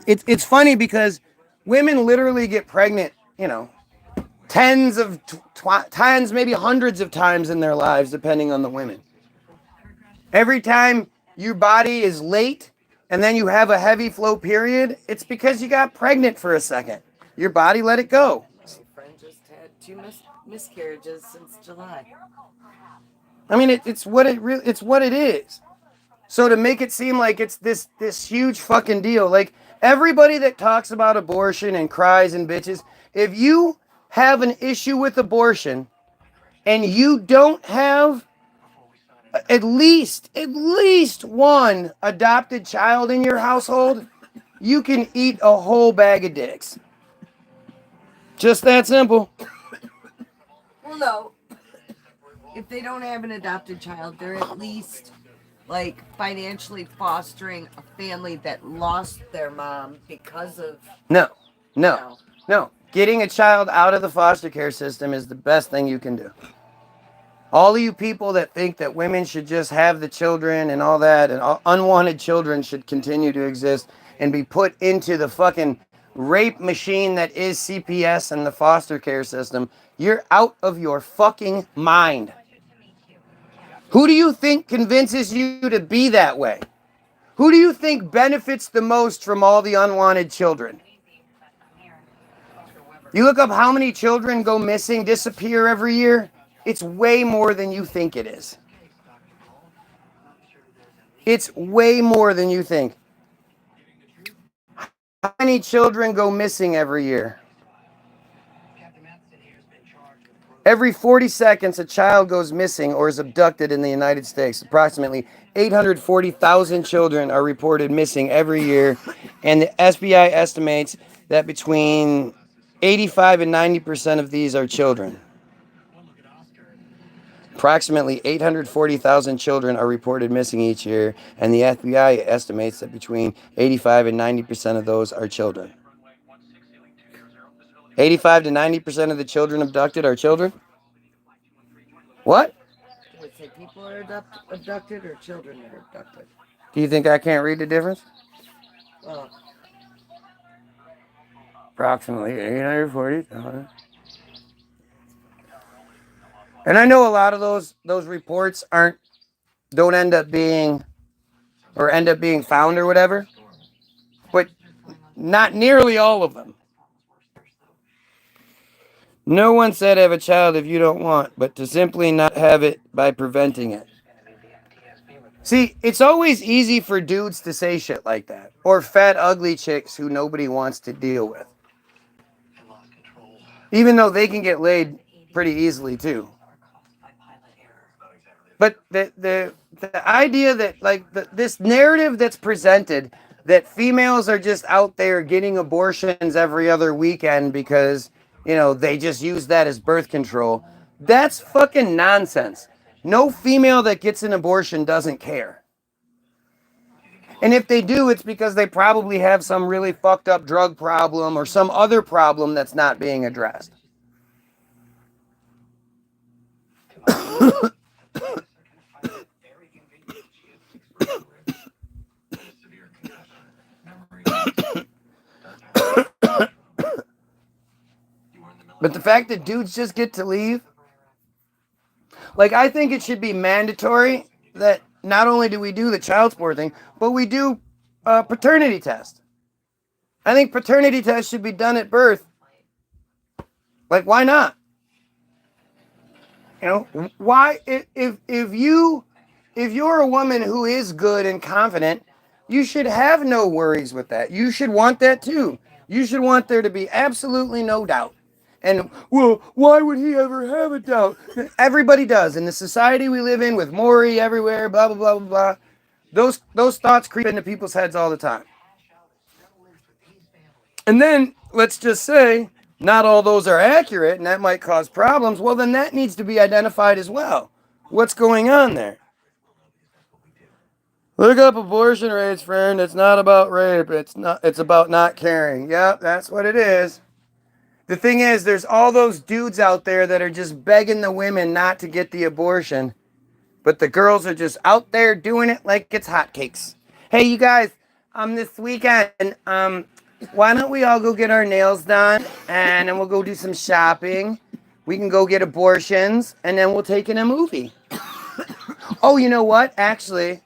It's funny because women literally get pregnant, tens of times, maybe hundreds of times in their lives, depending on the women. Every time your body is late and then you have a heavy flow period, it's because you got pregnant for a second. Your body let it go. My friend just had 2 miscarriages since July. I mean, it's what it is. So to make it seem like it's this huge fucking deal, like everybody that talks about abortion and cries and bitches, if you have an issue with abortion and you don't have at least one adopted child in your household, you can eat a whole bag of dicks. Just that simple. Well, no. If they don't have an adopted child, they're at least like financially fostering a family that lost their mom because of... No. Getting a child out of the foster care system is the best thing you can do. All of you people that think that women should just have the children and all that, and unwanted children should continue to exist and be put into the fucking rape machine that is CPS and the foster care system, you're out of your fucking mind. Who do you think convinces you to be that way? Who do you think benefits the most from all the unwanted children? You look up how many children go missing, disappear every year. It's way more than you think it is. It's way more than you think. How many children go missing every year? Every 40 seconds, a child goes missing or is abducted in the United States. Approximately 840,000 children are reported missing every year, and the SBI estimates that between 85 and 90% of these are children. Approximately 840,000 children are reported missing each year, and the FBI estimates that between 85 and 90% of those are children. 85 to 90% of the children abducted are children? What? Would say people are abducted or children are abducted? Do you think I can't read the difference? Well, Approximately 840,000. And I know a lot of those reports don't end up being found or whatever, but not nearly all of them. No one said have a child if you don't want, but to simply not have it by preventing it. See, it's always easy for dudes to say shit like that, or fat, ugly chicks who nobody wants to deal with. Even though they can get laid pretty easily too. But the idea that like this narrative that's presented that females are just out there getting abortions every other weekend because, you know, they just use that as birth control, that's fucking nonsense. No female that gets an abortion doesn't care. And if they do, it's because they probably have some really fucked up drug problem or some other problem that's not being addressed. But the fact that dudes just get to leave, like, I think it should be mandatory that not only do we do the child support thing, but we do a paternity test. I think paternity tests should be done at birth. Like, why not? You know, why if you're a woman who is good and confident, you should have no worries with that. You should want that too. You should want there to be absolutely no doubt. And, well, why would he ever have a doubt? Everybody does. In the society we live in with Maury everywhere, blah, blah, blah, blah, blah. Those thoughts creep into people's heads all the time. And then, let's just say, not all those are accurate, and that might cause problems. Well, then that needs to be identified as well. What's going on there? Look up abortion rates, friend. It's not about rape. It's about not caring. Yep, that's what it is. The thing is, there's all those dudes out there that are just begging the women not to get the abortion, but the girls are just out there doing it like it's hotcakes. Hey, you guys, this weekend, why don't we all go get our nails done, and then we'll go do some shopping. We can go get abortions, and then we'll take in a movie. Oh, you know what? Actually,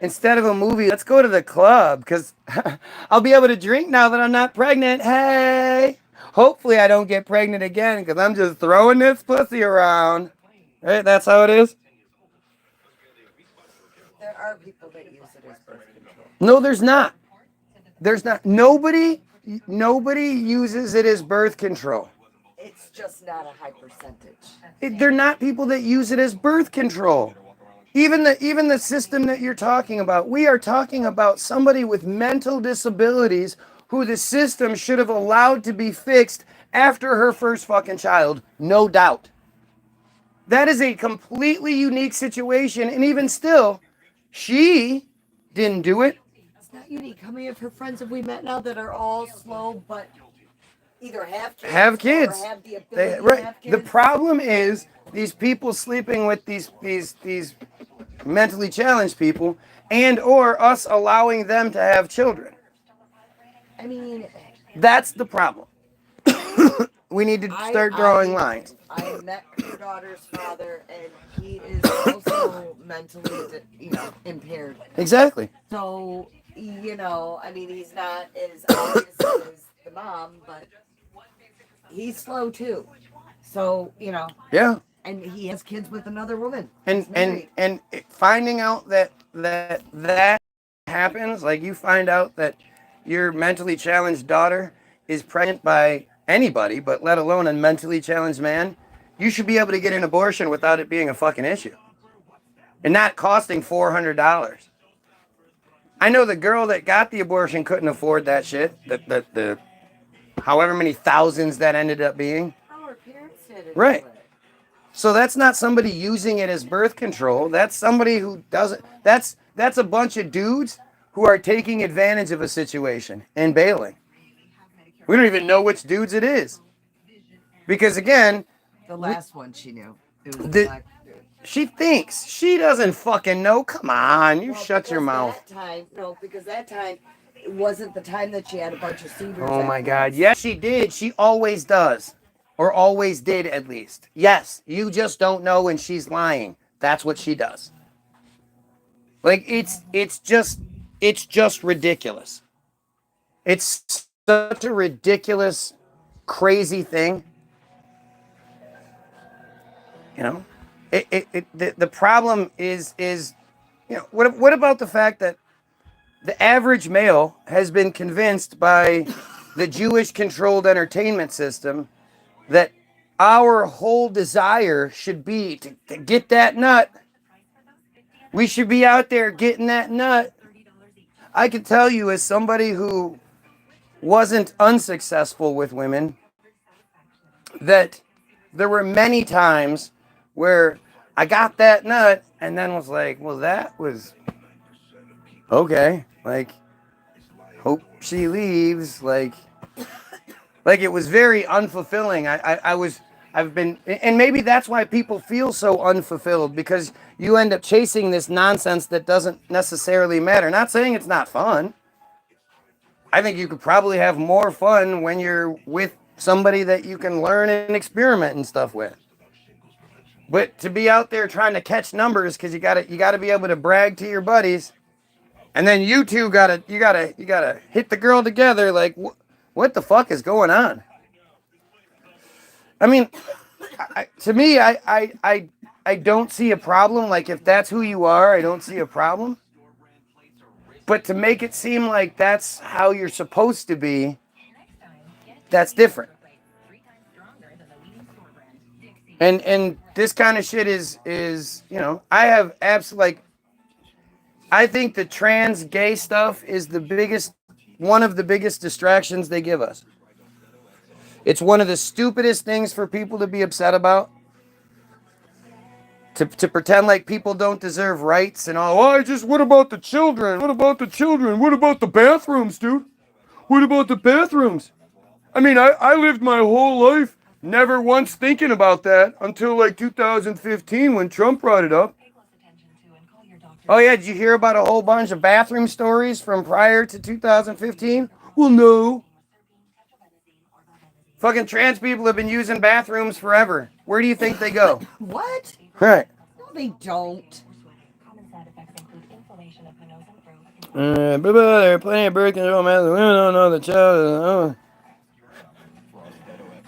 instead of a movie, let's go to the club, because I'll be able to drink now that I'm not pregnant. Hey! Hopefully I don't get pregnant again because I'm just throwing this pussy around. Right? That's how it is? there are people that use it as birth control. No, there's not. There's not. Nobody uses it as birth control. It's just not a high percentage. They're not people that use it as birth control. Even the system that you're talking about, we are talking about somebody with mental disabilities who the system should have allowed to be fixed after her first fucking child, no doubt. That is a completely unique situation, and even still, she didn't do it. It's not unique. How many of her friends have we met now that are all slow but either have kids. or have the ability They, to right. have kids. The problem is these people sleeping with these mentally challenged people, and or us allowing them to have children. I mean, That's the problem. We need to start drawing lines. I met her daughter's father, and he is also mentally, impaired. Exactly. So, I mean, he's not as obvious as the mom, but he's slow too. So, Yeah. and he has kids with another woman. And He's married. finding out that happens, like you find out that your mentally challenged daughter is pregnant by anybody, but let alone a mentally challenged man, you should be able to get an abortion without it being a fucking issue. And not costing $400. I know the girl that got the abortion couldn't afford that shit. The however many thousands that ended up being. How her parents did it. Right. So that's not somebody using it as birth control. That's somebody who doesn't. That's a bunch of dudes who are taking advantage of a situation and bailing. We don't even know which dudes it is. Because again, The last one she knew. It was The- black dude. she thinks. She doesn't fucking know. Come on, you Well, shut your because mouth. Because that time it wasn't the time that she had a bunch of suitors. Oh at my God. once. Yes, she did. She always does. Or always did, at least. Yes, you just don't know when she's lying. That's what she does. Like, it's just ridiculous. It's such a ridiculous, crazy thing. You know? The problem is, what about the fact that the average male has been convinced by the Jewish-controlled entertainment system that our whole desire should be to get that nut. We should be out there getting that nut. I can tell you, as somebody who wasn't unsuccessful with women, that there were many times where I got that nut and then was like, well, that was okay. Like, hope she leaves. Like it was very unfulfilling. I've been, and maybe that's why people feel so unfulfilled, because you end up chasing this nonsense that doesn't necessarily matter. Not saying it's not fun. I think you could probably have more fun when you're with somebody that you can learn and experiment and stuff with. But to be out there trying to catch numbers because you gotta be able to brag to your buddies, and then you two gotta hit the girl together. Like, what the fuck is going on? I mean, to me, I don't see a problem. Like, if that's who you are, I don't see a problem. But to make it seem like that's how you're supposed to be, that's different. And this kind of shit is I have like, I think the trans gay stuff is one of the biggest distractions they give us. It's one of the stupidest things for people to be upset about. To pretend like people don't deserve rights and all. Oh, what about the children? What about the children? What about the bathrooms, dude? What about the bathrooms? I mean, I lived my whole life never once thinking about that until like 2015 when Trump brought it up. Oh yeah, did you hear about a whole bunch of bathroom stories from prior to 2015? Well, no. Fucking trans people have been using bathrooms forever. Where do you think they go? What? Right. No, they don't. There are plenty of birth control methods. Women don't know the child.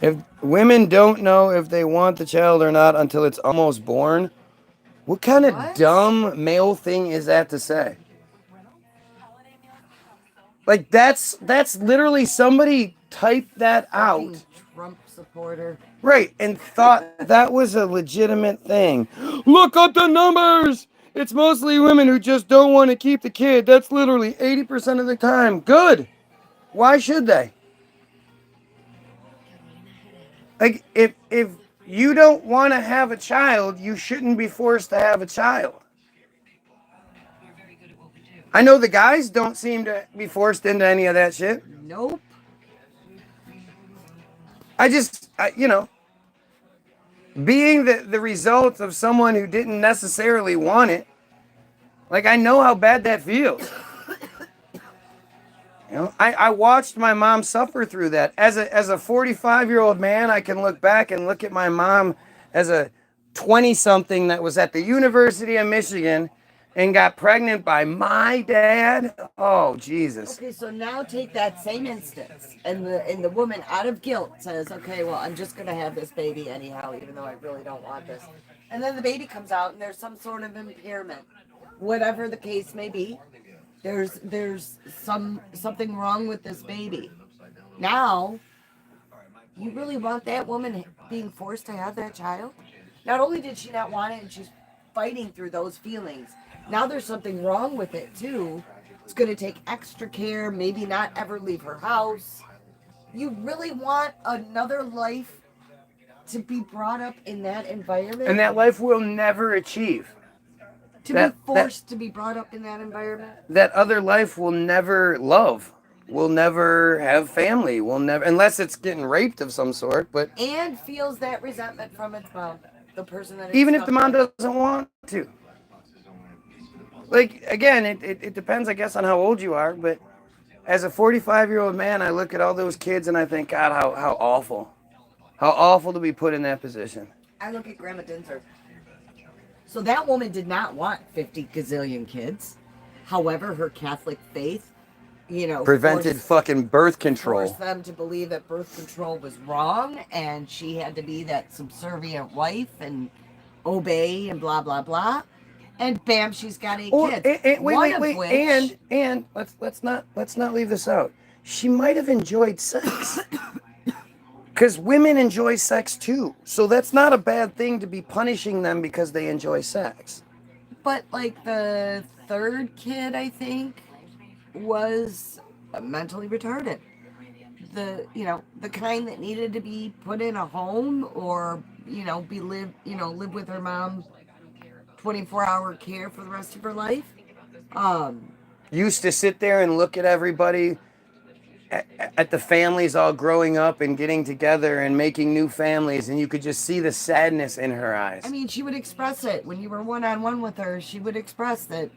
If women don't know if they want the child or not until it's almost born, what kind of dumb male thing is that to say? Like, that's literally somebody typed that out. Trump supporter. Right, and thought that was a legitimate thing. Look at the numbers! It's mostly women who just don't want to keep the kid. That's literally 80% of the time. Good. Why should they? Like, if you don't want to have a child, you shouldn't be forced to have a child. I know the guys don't seem to be forced into any of that shit. Nope. you know, being the result of someone who didn't necessarily want it, like, I know how bad that feels. You know, I watched my mom suffer through that. As a 45-year-old man, I can look back and look at my mom as a 20-something that was at the University of Michigan and got pregnant by my dad. Oh, Jesus. Okay, so now take that same instance, and the woman out of guilt says, okay, well, I'm just gonna have this baby anyhow, even though I really don't want this. And then the baby comes out and there's some sort of impairment. Whatever the case may be, there's something wrong with this baby. Now, you really want that woman being forced to have that child? Not only did she not want it and she's fighting through those feelings, now there's something wrong with it too. It's going to take extra care, maybe not ever leave her house. You really want another life to be brought up in that environment? And that life will never achieve. To be forced to be brought up in that environment? That other life will never love, will never have family, will never, unless it's getting raped of some sort, but. And feels that resentment from its mom, the person that it's Even if the mom with. doesn't want to. Like, again, it depends, I guess, on how old you are, but as a 45-year-old man, I look at all those kids and I think, God, how awful. How awful to be put in that position. I look at Grandma Dinser. So that woman did not want 50 gazillion kids. However, her Catholic faith, you know, prevented fucking birth control. Forced them to believe that birth control was wrong, and she had to be that subservient wife and obey and blah blah blah. And bam, she's got 8 kids. Wait. And let's not leave this out. She might have enjoyed sex. Because women enjoy sex too. So that's not a bad thing to be punishing them because they enjoy sex. But like the 3rd kid, I think, was mentally retarded. The kind that needed to be put in a home or, live with her mom 24-hour care for the rest of her life. Used to sit there and look at everybody, at the families all growing up and getting together and making new families, and you could just see the sadness in her eyes. I mean, she would express it when you were one-on-one with her. She would express that,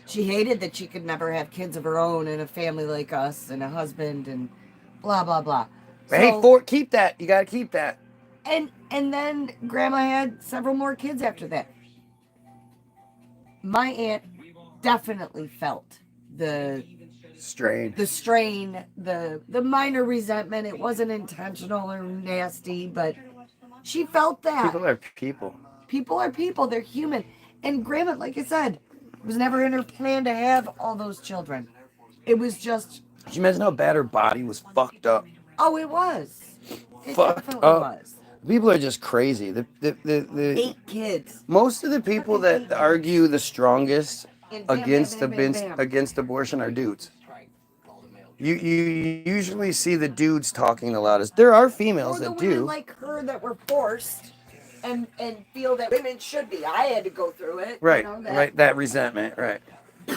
she hated that she could never have kids of her own and a family like us and a husband and blah, blah, blah. So, hey, keep that. You got to keep that. And then Grandma had several more kids after that. My aunt definitely felt the strain, the minor resentment. It wasn't intentional or nasty, but she felt that. People are people. People are people. They're human. And Grandma, like I said, was never in her plan to have all those children. It was just. Can you imagine how bad her body was fucked up? Oh, it was. It definitely was. People are just crazy. The 8 kids. Most of the people that argue the strongest against abortion are dudes. You usually see the dudes talking the loudest. There are females that do. Women like her that were forced and feel that women should be. I had to go through it. Right, that resentment, right.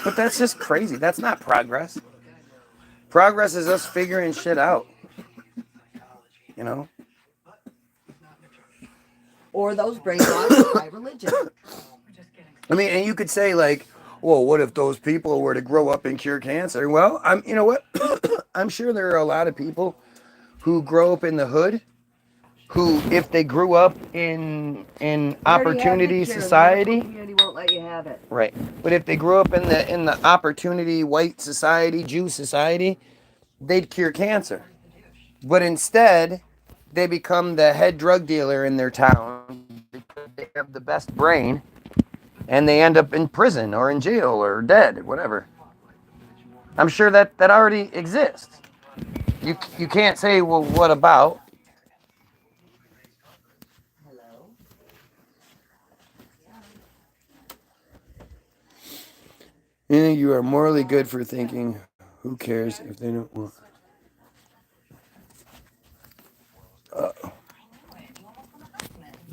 But that's just crazy. That's not progress. Progress is us figuring shit out. You know? Or those brainwashed by religion. I mean, and you could say like, well, what if those people were to grow up and cure cancer? Well, you know what? I'm sure there are a lot of people who grow up in the hood who, if they grew up in opportunity society, the community won't let you have it. Right. But if they grew up in the opportunity white society, Jew society, they'd cure cancer. But instead, they become the head drug dealer in their town because they have the best brain, and they end up in prison or in jail or dead, whatever. I'm sure that already exists. You can't say, well, what about? Hello? You are morally good for thinking, who cares if they don't want.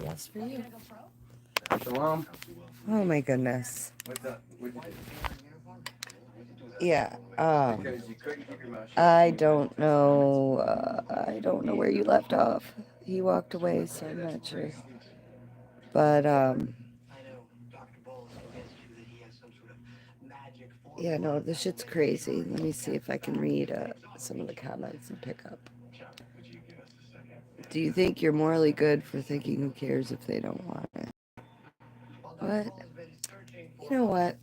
Yes, for you. Shalom. Oh my goodness. What'd you do? Yeah. Because you couldn't keep your mouth shut. I don't know. I don't know where you left off. He walked away, so I'm not sure. But yeah, no, this shit's crazy. Let me see if I can read some of the comments and pick up. Do you think you're morally good for thinking who cares if they don't want it? What? You know what?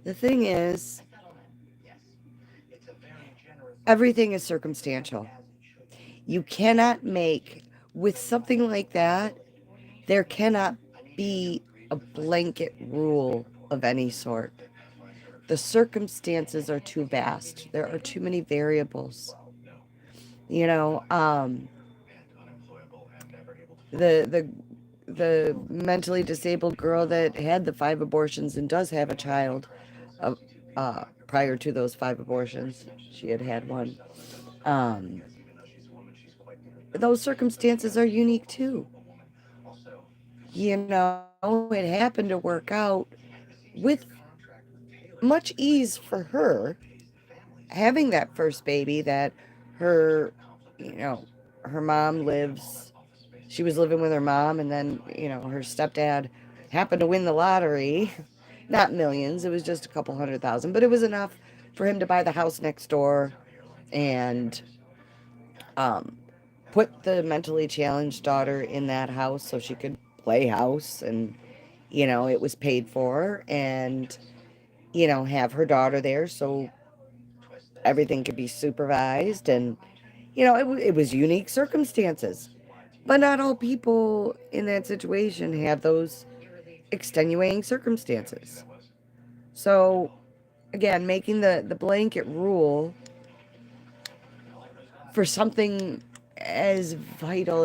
The thing is, everything is circumstantial. You cannot make, with something like that, there cannot be a blanket rule of any sort. The circumstances are too vast. There are too many variables. You know, the mentally disabled girl that had the 5 abortions and does have a child prior to those 5 abortions. She had one. Those circumstances are unique too. You know, it happened to work out with much ease for her, having that first baby that her, you know, her mom lives, she was living with her mom, and then, you know, her stepdad happened to win the lottery. Not millions, it was just a couple $100,000, but it was enough for him to buy the house next door and put the mentally challenged daughter in that house so she could play house, and, you know, it was paid for, and, you know, have her daughter there so everything could be supervised. And, you know, it was unique circumstances. But not all people in that situation have those extenuating circumstances. So, again, making the blanket rule for something as vital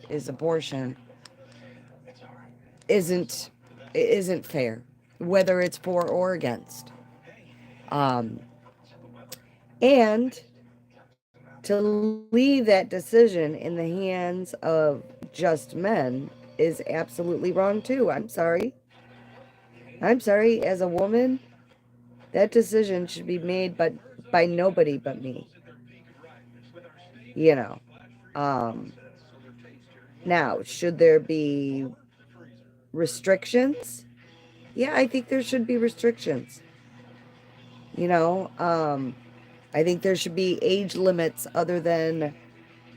as abortion isn't fair, whether it's for or against. And to leave that decision in the hands of just men is absolutely wrong too. I'm sorry. As a woman, that decision should be made by nobody but me. You know. Now, should there be restrictions? Yeah, I think there should be restrictions. You know, I think there should be age limits other than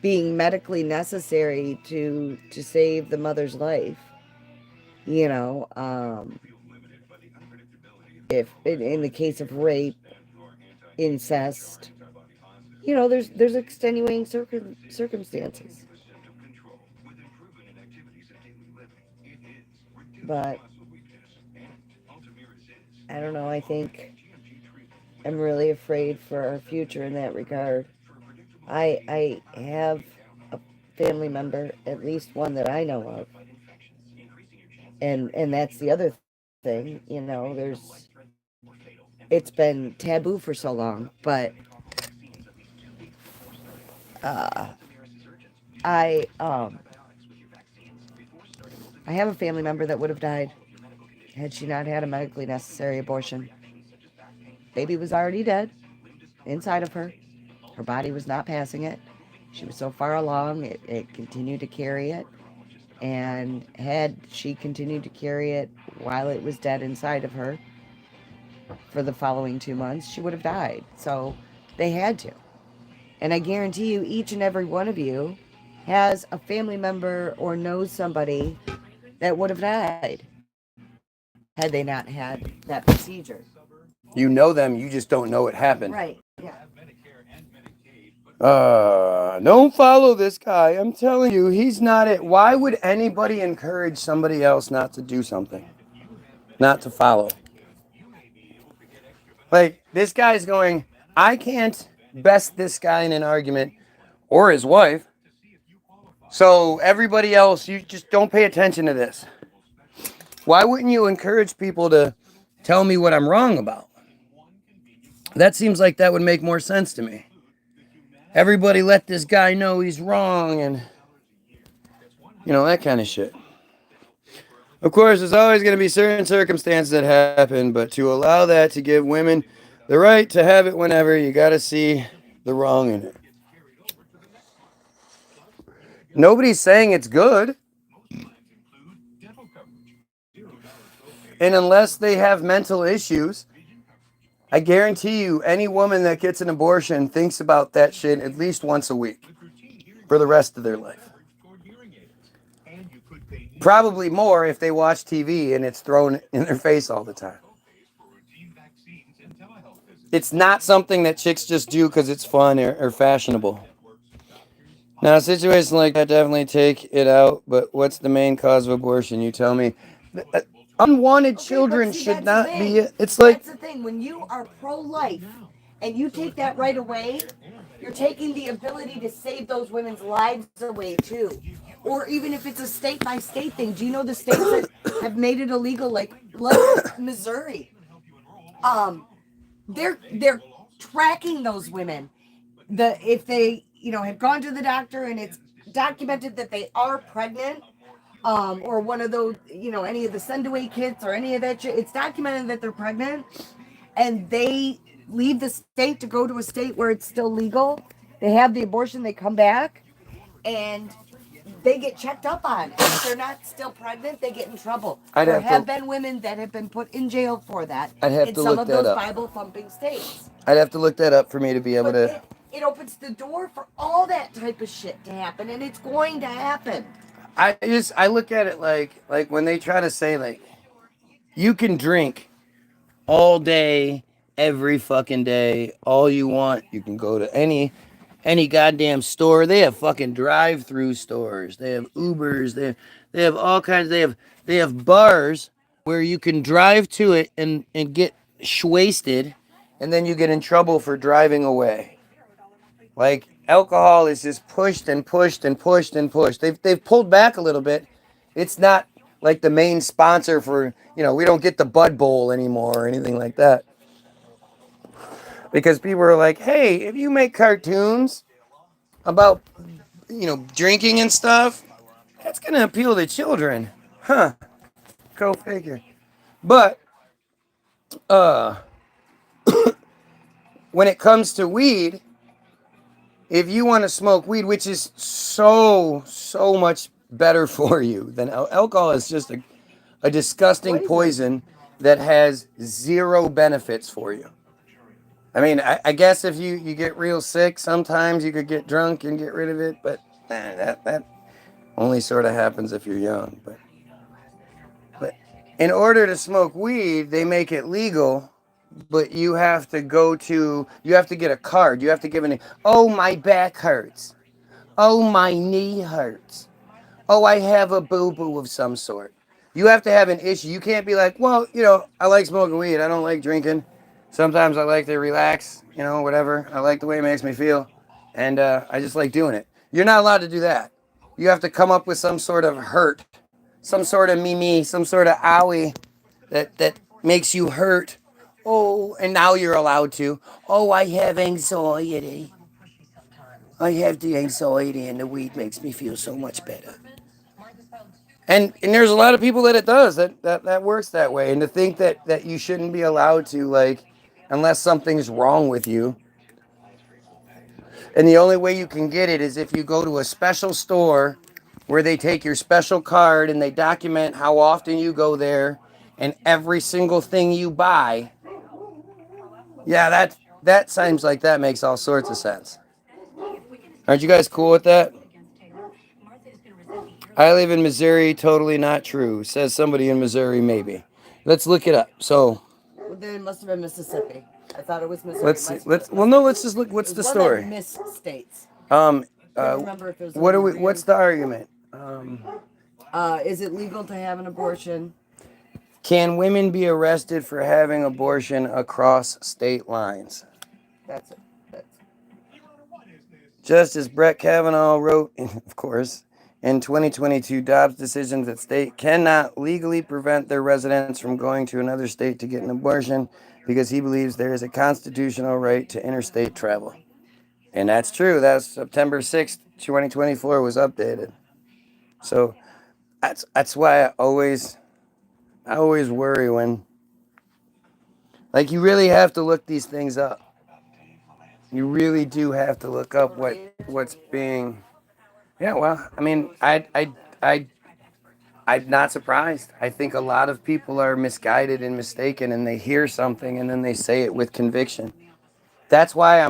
being medically necessary to save the mother's life. You know, if in the case of rape, incest, you know, there's extenuating circumstances. But I don't know. I think I'm really afraid for our future in that regard. I have a family member, at least one that I know of, and that's the other thing. You know, it's been taboo for so long, but I I have a family member that would have died had she not had a medically necessary abortion. Baby was already dead inside of her. Her body was not passing it. She was so far along, it continued to carry it. And had she continued to carry it while it was dead inside of her for the following 2 months, she would have died. So they had to. And I guarantee you, each and every one of you has a family member or knows somebody that would have died had they not had that procedure. You know them, you just don't know it happened. Right. Yeah. Don't follow this guy. I'm telling you, he's not it. Why would anybody encourage somebody else not to do something? Not to follow? Like, this guy's going, I can't best this guy in an argument, or his wife. So everybody else, you just don't pay attention to this. Why wouldn't you encourage people to tell me what I'm wrong about? That seems like that would make more sense to me. Everybody let this guy know he's wrong, and, you know, that kind of shit. Of course, there's always going to be certain circumstances that happen, but to allow that to give women the right to have it whenever, you got to see the wrong in it. Nobody's saying it's good. And unless they have mental issues, I guarantee you any woman that gets an abortion thinks about that shit at least once a week for the rest of their life. Probably more if they watch TV and it's thrown in their face all the time. It's not something that chicks just do because it's fun or fashionable. Now, a situation like that, definitely take it out, but what's the main cause of abortion? You tell me. Unwanted children should not be. It's like. That's the thing. When you are pro-life and you take that right away, you're taking the ability to save those women's lives away too. Or even if it's a state by state thing. Do you know the states that have made it illegal, like Missouri? They're tracking those women. If they have gone to the doctor and it's documented that they are pregnant, or one of those, any of the send away kits or any of that shit, it's documented that they're pregnant and they leave the state to go to a state where it's still legal. They have the abortion, they come back and they get checked up on. If they're not still pregnant, they get in trouble. There have been women that have been put in jail for that. I'd have in to some look of that those up. Bible thumping states. I'd have to look that up for me to be able to. It opens the door for all that type of shit to happen, and it's going to happen. I look at it like when they try to say like you can drink all day, every fucking day, all you want. You can go to any goddamn store. They have fucking drive-through stores. They have Ubers. They have all kinds. They have bars where you can drive to it and get wasted, and then you get in trouble for driving away. Like alcohol is just pushed and pushed and pushed and pushed. They've pulled back a little bit. It's not like the main sponsor for, we don't get the Bud Bowl anymore or anything like that. Because people are like, hey, if you make cartoons about, drinking and stuff, that's going to appeal to children. Huh. Go figure. But, when it comes to weed, if you want to smoke weed, which is so much better for you than alcohol, is just a disgusting poison that has zero benefits for you. I mean, I guess if you get real sick, sometimes you could get drunk and get rid of it, but that only sort of happens if you're young. But in order to smoke weed, they make it legal. But you have to get a card. You have to give oh, my back hurts. Oh, my knee hurts. Oh, I have a boo-boo of some sort. You have to have an issue. You can't be like, well, I like smoking weed. I don't like drinking. Sometimes I like to relax, whatever. I like the way it makes me feel. And I just like doing it. You're not allowed to do that. You have to come up with some sort of hurt, some sort of mimi, some sort of owie that makes you hurt. Oh, and now you're allowed to. Oh, I have anxiety. I have the anxiety and the weed makes me feel so much better. And there's a lot of people that it does, that works that way. And to think that you shouldn't be allowed to, like, unless something's wrong with you. And the only way you can get it is if you go to a special store where they take your special card and they document how often you go there and every single thing you buy. Yeah, that seems like that makes all sorts of sense. Aren't you guys cool with that? I live in Missouri, totally not true. Says somebody in Missouri, maybe. Let's look it up. So. Well, then it must have been Mississippi. I thought it was Missouri. Let's see. Let's just look. What's the story? One of the states. What's the argument? Is it legal to have an abortion? Can women be arrested for having abortion across state lines? That's it. Justice Brett Kavanaugh wrote, of course, in 2022, Dobbs' decisions that state cannot legally prevent their residents from going to another state to get an abortion because he believes there is a constitutional right to interstate travel. And that's true. That's September 6th, 2024 was updated. So that's why I always I always worry when, like, you really have to look these things up. You really do have to look up what's being. Yeah, well, I mean, I'm not surprised. I think a lot of people are misguided and mistaken, and they hear something and then they say it with conviction. That's why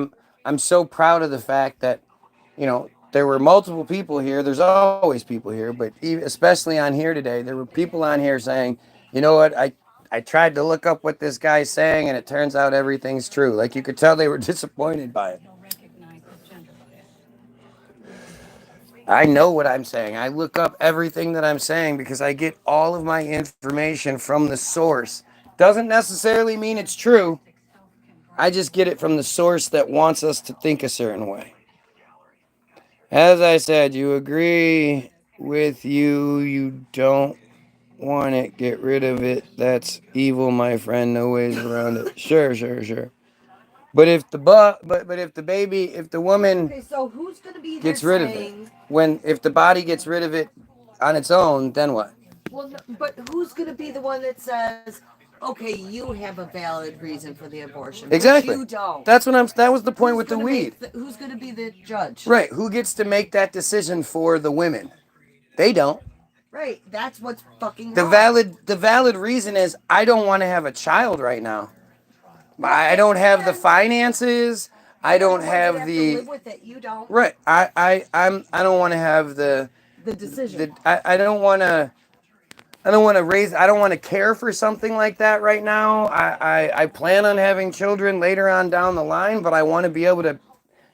I'm so proud of the fact that, there were multiple people here. There's always people here, but especially on here today, there were people on here saying, you know what, I tried to look up what this guy's saying, and it turns out everything's true. Like, you could tell they were disappointed by it. I know what I'm saying. I look up everything that I'm saying because I get all of my information from the source. Doesn't necessarily mean it's true. I just get it from the source that wants us to think a certain way. As I said, you agree with you don't want it, get rid of it. That's evil, my friend. No ways around it. Sure. But if the woman Okay, so who's going to be gets there rid of it, saying, if the body gets rid of it on its own, then what? well, but who's going to be the one that says, okay, you have a valid reason for the abortion, Exactly. but you don't? That was the point Who's with the gonna weed. who's going to be the judge? Right. Who gets to make that decision for the women? They don't. Right. That's what's fucking The wrong. valid reason is I don't want to have a child right now. I don't have the finances. I don't have to the live with it. You don't. right. I don't want to have the decision. I don't want to. I don't want to raise. I don't want to care for something like that right now. I plan on having children later on down the line, but I want to be able to,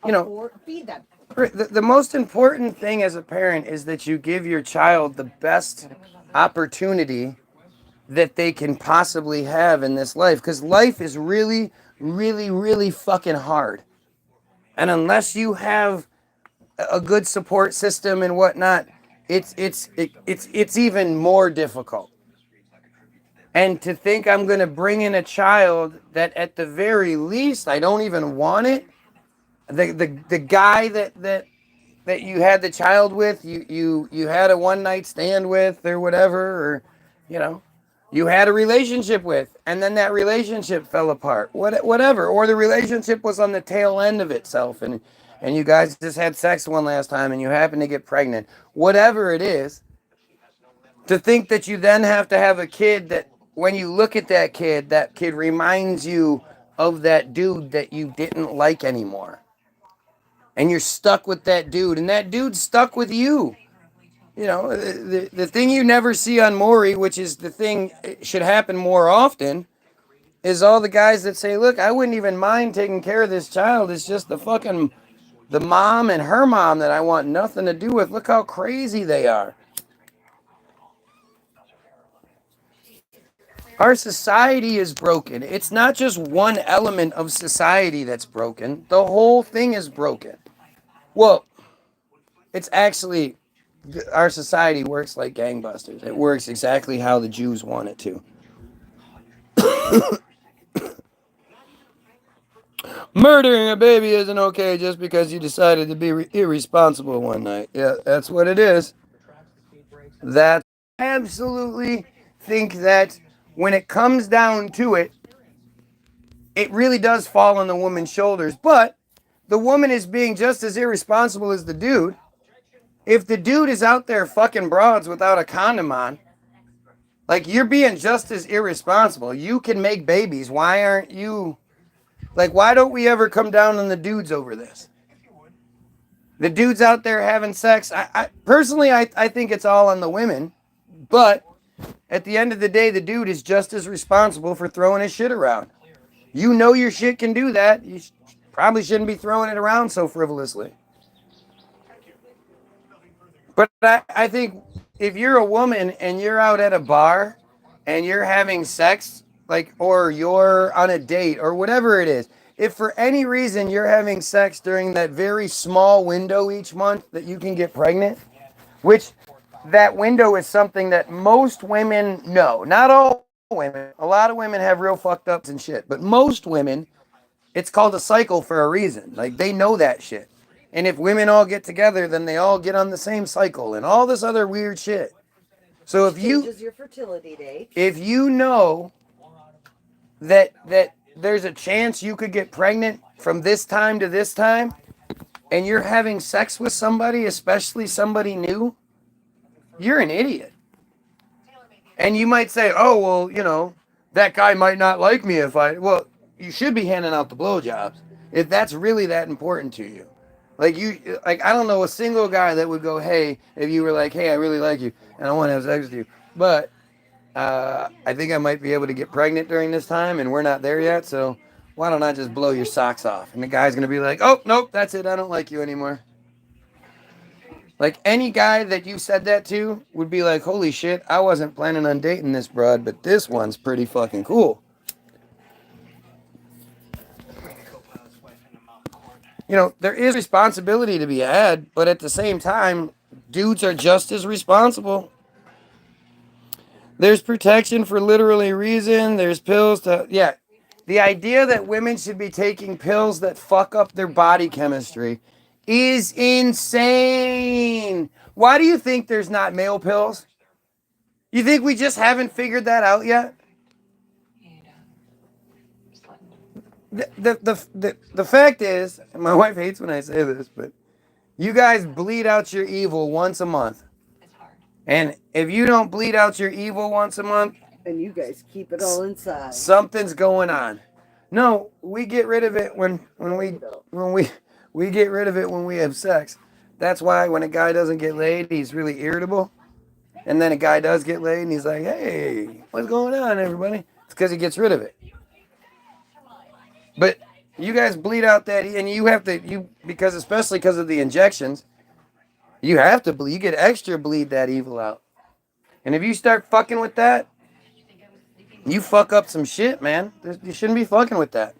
Or feed them. the most important thing as a parent is that you give your child the best opportunity that they can possibly have in this life, because life is really, really, really fucking hard. And unless you have a good support system and whatnot, it's even more difficult. And to think I'm going to bring in a child that at the very least I don't even want it. The guy that you had the child with, you had a one night stand with or whatever, or you had a relationship with, and then that relationship fell apart. Whatever, or the relationship was on the tail end of itself, and you guys just had sex one last time, and you happen to get pregnant. Whatever it is, to think that you then have to have a kid that when you look at that kid reminds you of that dude that you didn't like anymore. And you're stuck with that dude, and that dude's stuck with you. The thing you never see on Maury, which is the thing it should happen more often, is all the guys that say, look, I wouldn't even mind taking care of this child. It's just the mom and her mom that I want nothing to do with. Look how crazy they are. Our society is broken. It's not just one element of society that's broken. The whole thing is broken. Well, it's actually, our society works like gangbusters. It works exactly how the Jews want it to. Murdering a baby isn't okay just because you decided to be irresponsible one night. Yeah, that's what it is. That absolutely think that when it comes down to it, it really does fall on the woman's shoulders. But the woman is being just as irresponsible as the dude. If the dude is out there fucking broads without a condom on, like, you're being just as irresponsible. You can make babies. Why aren't you? Like, why don't we ever come down on the dudes over this? The dudes out there having sex. I personally think it's all on the women. But at the end of the day, the dude is just as responsible for throwing his shit around. You know your shit can do that. You probably shouldn't be throwing it around so frivolously. But I think if you're a woman and you're out at a bar and you're having sex, like, or you're on a date or whatever it is, if for any reason you're having sex during that very small window each month that you can get pregnant, which that window is something that most women know. Not all women. A lot of women have real fucked ups and shit. But most women, it's called a cycle for a reason. Like, they know that shit. And if women all get together, then they all get on the same cycle and all this other weird shit. So if you changes your fertility date. if you know that there's a chance you could get pregnant from this time to this time, and you're having sex with somebody, especially somebody new, you're an idiot. And you might say, oh, well, you know, that guy might not like me if I... Well, you should be handing out the blowjobs if that's really that important to you. Like, I don't know a single guy that would go, hey, if you were like, hey, I really like you, and I want to have sex with you, but I think I might be able to get pregnant during this time, and we're not there yet, so why don't I just blow your socks off? And the guy's going to be like, oh, nope, that's it, I don't like you anymore. Like, any guy that you said that to would be like, holy shit, I wasn't planning on dating this broad, but this one's pretty fucking cool. You know, there is responsibility to be had, but at the same time, dudes are just as responsible. There's protection for literally reason. There's pills to... Yeah, the idea that women should be taking pills that fuck up their body chemistry is insane. Why do you think there's not male pills? You think we just haven't figured that out yet? The fact is, and my wife hates when I say this, but you guys bleed out your evil once a month. And if you don't bleed out your evil once a month, and you guys keep it all inside, something's going on. No, we get rid of it when we get rid of it when we have sex. That's why when a guy doesn't get laid, he's really irritable. And then a guy does get laid and he's like, hey, what's going on, everybody? It's because he gets rid of it. But you guys bleed out that, and you have to, especially because of the injections, you have to bleed, you get extra bleed that evil out. And if you start fucking with that, you fuck up some shit, man. You shouldn't be fucking with that.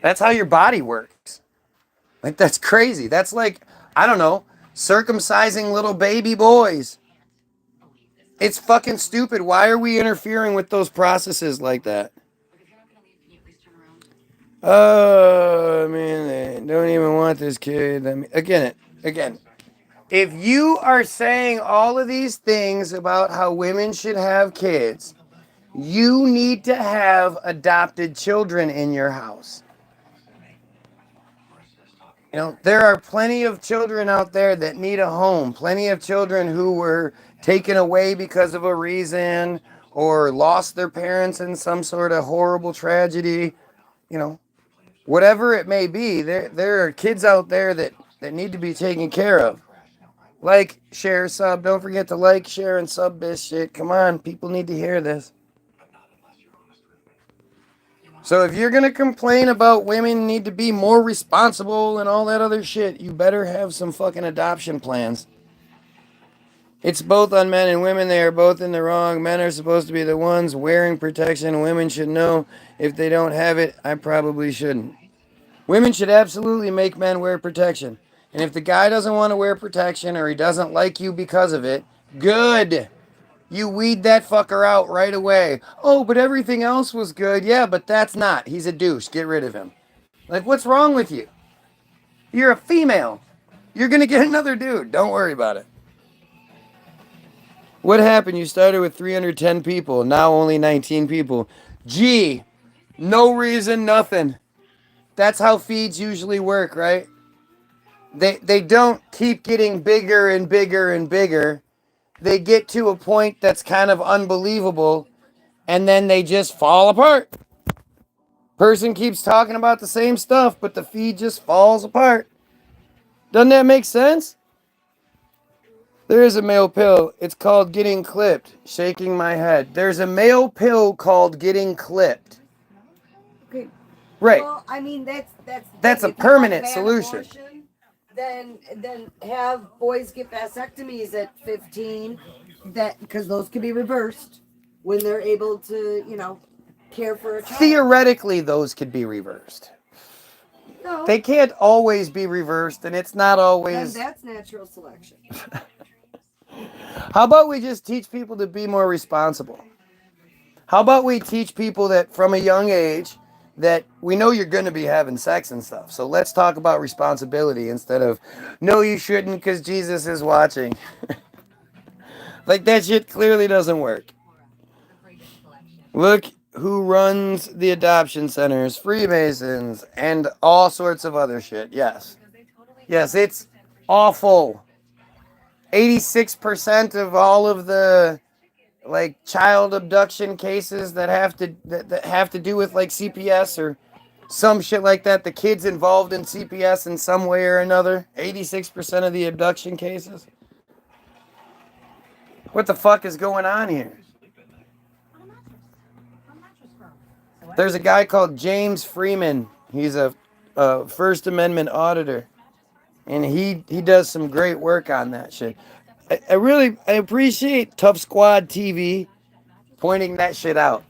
That's how your body works. Like, that's crazy. That's like, I don't know, circumcising little baby boys. It's fucking stupid. Why are we interfering with those processes like that? Oh, man, they don't even want this kid. I mean, again, if you are saying all of these things about how women should have kids, you need to have adopted children in your house. You know, there are plenty of children out there that need a home. Plenty of children who were taken away because of a reason or lost their parents in some sort of horrible tragedy. You know, whatever it may be, there are kids out there that need to be taken care of. Like, share, sub. Don't forget to like, share, and sub this shit. Come on, people need to hear this. So if you're going to complain about women need to be more responsible and all that other shit, you better have some fucking adoption plans. It's both on men and women. They are both in the wrong. Men are supposed to be the ones wearing protection. Women should know if they don't have it. I probably shouldn't. Women should absolutely make men wear protection. And if the guy doesn't want to wear protection or he doesn't like you because of it, good. You weed that fucker out right away. Oh, but everything else was good. Yeah, but that's not. He's a douche. Get rid of him. Like, what's wrong with you? You're a female. You're going to get another dude. Don't worry about it. What happened? You started with 310 people. Now only 19 people. Gee, no reason, nothing. That's how feeds usually work, right? They don't keep getting bigger and bigger and bigger. They get to a point that's kind of unbelievable, and then they just fall apart. Person keeps talking about the same stuff, but the feed just falls apart. Doesn't that make sense? There is a male pill. It's called getting clipped. Shaking my head. There's a male pill called getting clipped. Okay. Right. Well, I mean, That's a if you permanent want a ban solution. Abortion, then have boys get vasectomies at 15, that because those can be reversed when they're able to, you know, care for a child. Theoretically, those could be reversed. No, They can't always be reversed, and it's not then always... that's natural selection. How about we just teach people to be more responsible? How about we teach people that from a young age that we know you're going to be having sex and stuff. So let's talk about responsibility instead of, no, you shouldn't because Jesus is watching. Like, that shit clearly doesn't work. Look who runs the adoption centers, Freemasons, and all sorts of other shit. Yes. Yes, it's awful. 86% of all of the like child abduction cases that have to do with like CPS or some shit like that, the kids involved in CPS in some way or another. 86% of the abduction cases. What the fuck is going on here? There's a guy called James Freeman. He's a First Amendment auditor, and he does some great work on that shit. I appreciate Tough Squad TV pointing that shit out.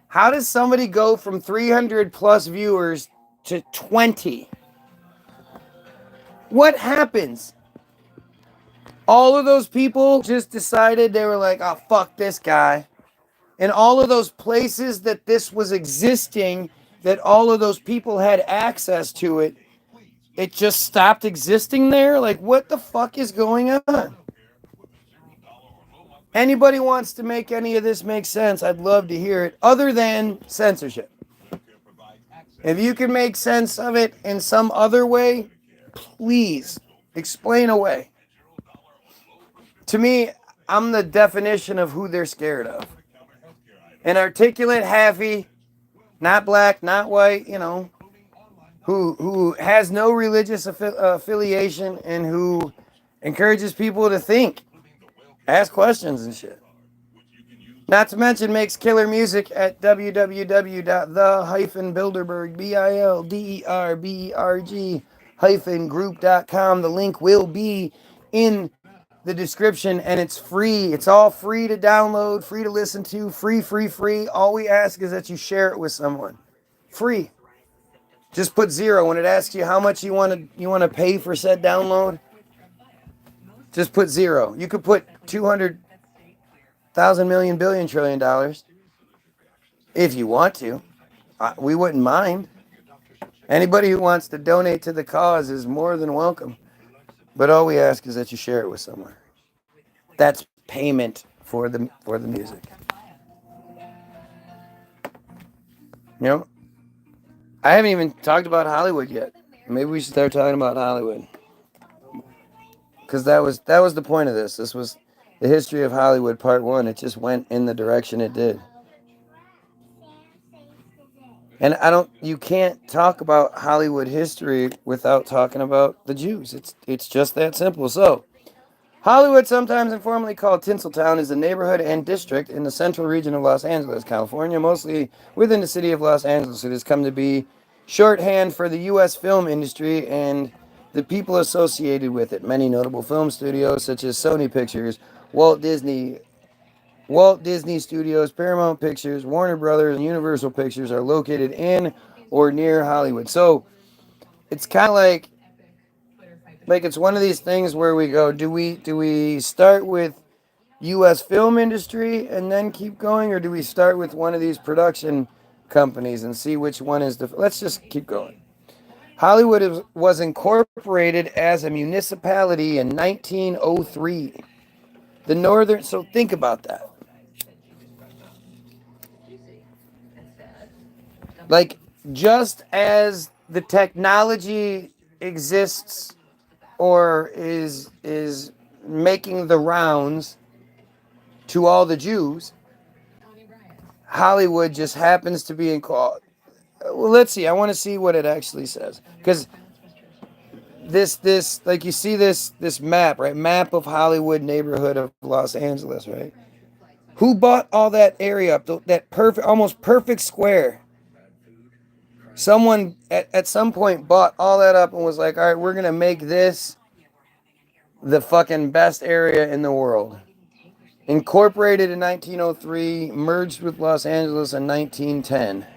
How does somebody go from 300 plus viewers to 20? What happens? All of those people just decided they were like, oh, fuck this guy. And all of those places that this was existing, that all of those people had access to it, it just stopped existing there? Like, what the fuck is going on? Anybody wants to make any of this make sense, I'd love to hear it, other than censorship. If you can make sense of it in some other way, please explain away. To me, I'm the definition of who they're scared of. An articulate, happy, not black, not white, you know, who has no religious affiliation and who encourages people to think, ask questions and shit. Not to mention makes killer music at www.the-bilderberg-group.com. The link will be in the description, and it's free. It's all free to download, free to listen to, free. All we ask is that you share it with someone. Free. Just put 0 when it asks you how much you want to pay for said download. Just put 0. You could put 200,000 million billion trillion dollars if you want to. We wouldn't mind. Anybody who wants to donate to the cause is more than welcome. But all we ask is that you share it with someone. That's payment for the music. You know, I haven't even talked about Hollywood yet. Maybe we should start talking about Hollywood, because that was the point of this. This was the history of Hollywood, part 1. It just went in the direction it did. And you can't talk about Hollywood history without talking about the Jews. It's just that simple. So, Hollywood, sometimes informally called Tinseltown, is a neighborhood and district in the central region of Los Angeles, California, mostly within the city of Los Angeles. It has come to be shorthand for the U.S. film industry and the people associated with it. Many notable film studios, such as Sony Pictures, Walt Disney Studios, Paramount Pictures, Warner Brothers, and Universal Pictures, are located in or near Hollywood. So it's kind of like it's one of these things where we go, do we start with U.S. film industry and then keep going, or do we start with one of these production companies and see which one is let's just keep going. Hollywood was incorporated as a municipality in 1903. So think about that. Like, just as the technology exists or is making the rounds to all the Jews, Hollywood just happens to be in call. Well, let's see. I want to see what it actually says, because this like, you see this map, right? Map of Hollywood neighborhood of Los Angeles, right? Who bought all that area up? That perfect, almost perfect square. Someone at some point bought all that up and was like, all right, we're going to make this the fucking best area in the world. Incorporated in 1903, merged with Los Angeles in 1910.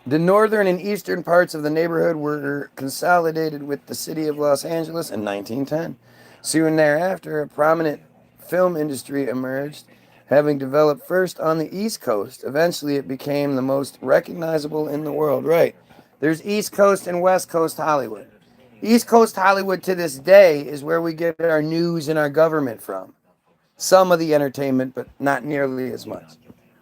The northern and eastern parts of the neighborhood were consolidated with the city of Los Angeles in 1910. Soon thereafter, a prominent film industry emerged, having developed first on the East Coast. Eventually, it became the most recognizable in the world. Right. There's East Coast and West Coast Hollywood. East Coast Hollywood to this day is where we get our news and our government from. Some of the entertainment, but not nearly as much.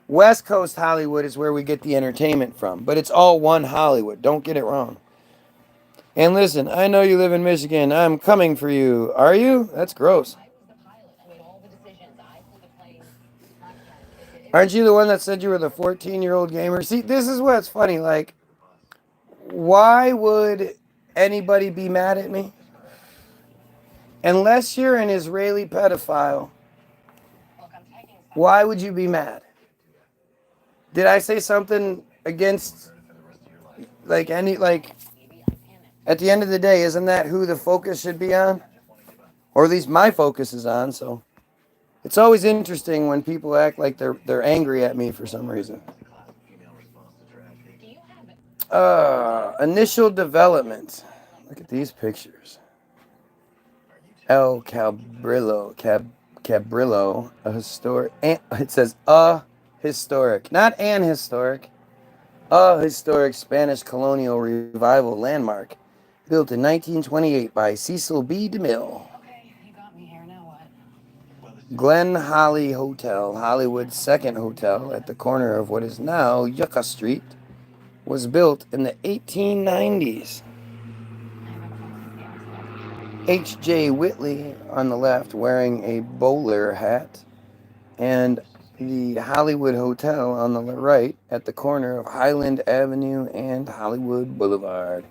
West Coast Hollywood is where we get the entertainment from, but it's all one Hollywood. Don't get it wrong. And listen, I know you live in Michigan. I'm coming for you. Are you? That's gross. Aren't you the one that said you were the 14-year-old gamer? See, this is what's funny. Like, why would anybody be mad at me? Unless you're an Israeli pedophile, why would you be mad? Did I say something against, like, at the end of the day, isn't that who the focus should be on? Or at least my focus is on, so. It's always interesting when people act like they're angry at me for some reason. Initial development. Look at these pictures. El Cabrillo, a historic. It says a historic, not an historic. A historic Spanish colonial revival landmark, built in 1928 by Cecil B. DeMille. Okay, you got me here. Now what? Glen Holly Hotel, Hollywood's second hotel at the corner of what is now Yucca Street, was built in the 1890s. H.J. Whitley on the left wearing a bowler hat, and the Hollywood Hotel on the right at the corner of Highland Avenue and Hollywood Boulevard.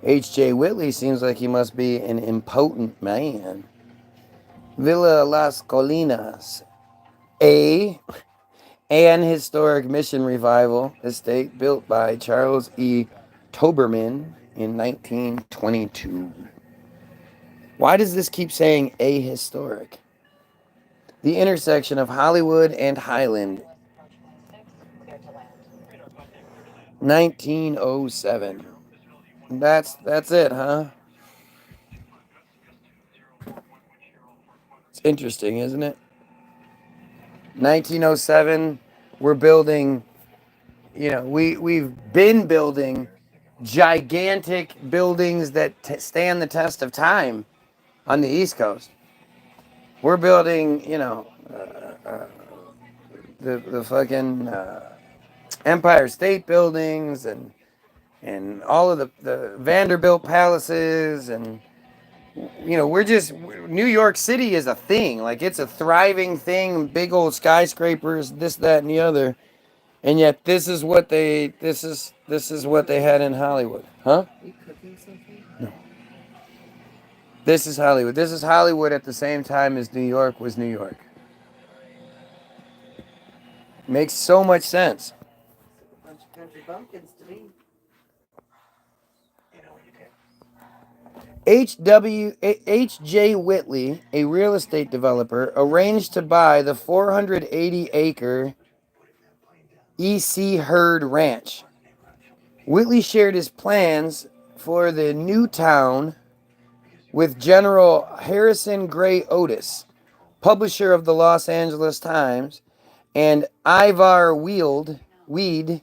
H.J. Whitley seems like he must be an impotent man. Villa Las Colinas, an historic mission revival estate built by Charles E. Toberman in 1922. Why does this keep saying ahistoric? The intersection of Hollywood and Highland. 1907. That's it, huh? It's interesting, isn't it? 1907, we're building, we've been building gigantic buildings that stand the test of time on the East Coast. We're building, the fucking Empire State Buildings and all of the Vanderbilt palaces, and New York City is a thing. Like, it's a thriving thing, big old skyscrapers, this, that, and the other. And yet this is what they had in Hollywood. Huh? You cooking something? No. This is Hollywood. This is Hollywood at the same time as New York was New York. Makes so much sense. A bunch of country bumpkins to me. H.J. Whitley, a real estate developer, arranged to buy the 480-acre E.C. Hurd Ranch. Whitley shared his plans for the new town with General Harrison Gray Otis, publisher of the Los Angeles Times, and Ivar Weed,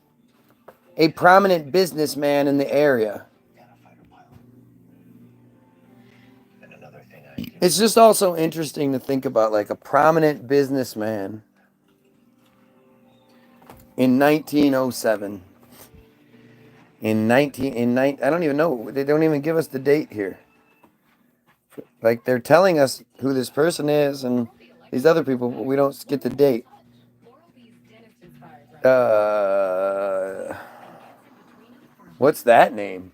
a prominent businessman in the area. It's just also interesting to think about, like, a prominent businessman in 1907. I don't even know. They don't even give us the date here. Like, they're telling us who this person is and these other people, but we don't get the date. What's that name?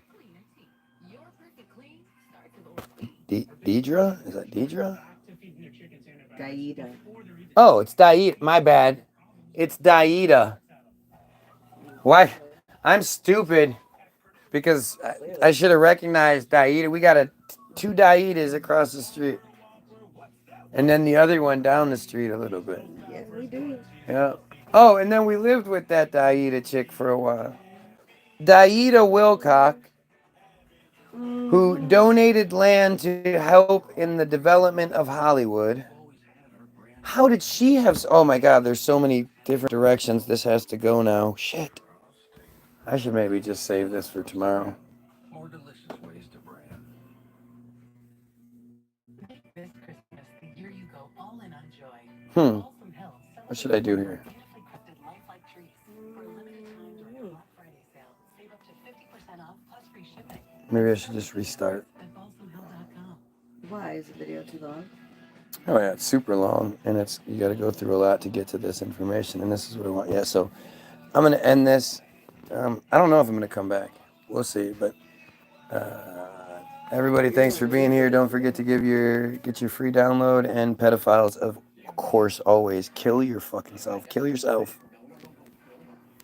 Deidre? Is that Deidre? Gaida. Oh, it's Daida. My bad. It's Daida. Why? I'm stupid because I should have recognized Daida. We got two Daidas across the street. And then the other one down the street a little bit. Yes, we do. Yeah. Oh, and then we lived with that Daida chick for a while. Daida Wilcock, who donated land to help in the development of Hollywood. How did she have... Oh my God, there's so many different directions this has to go now. Shit. I should maybe just save this for tomorrow. What should I do here? Maybe I should just restart. Why is the video too long? Oh yeah, it's super long, and you got to go through a lot to get to this information, and this is what I want. Yeah, so I'm gonna end this. I don't know if I'm gonna come back. We'll see, but everybody, thanks for being here. Don't forget to get your free download, and pedophiles, of course, always kill your fucking self. Kill yourself.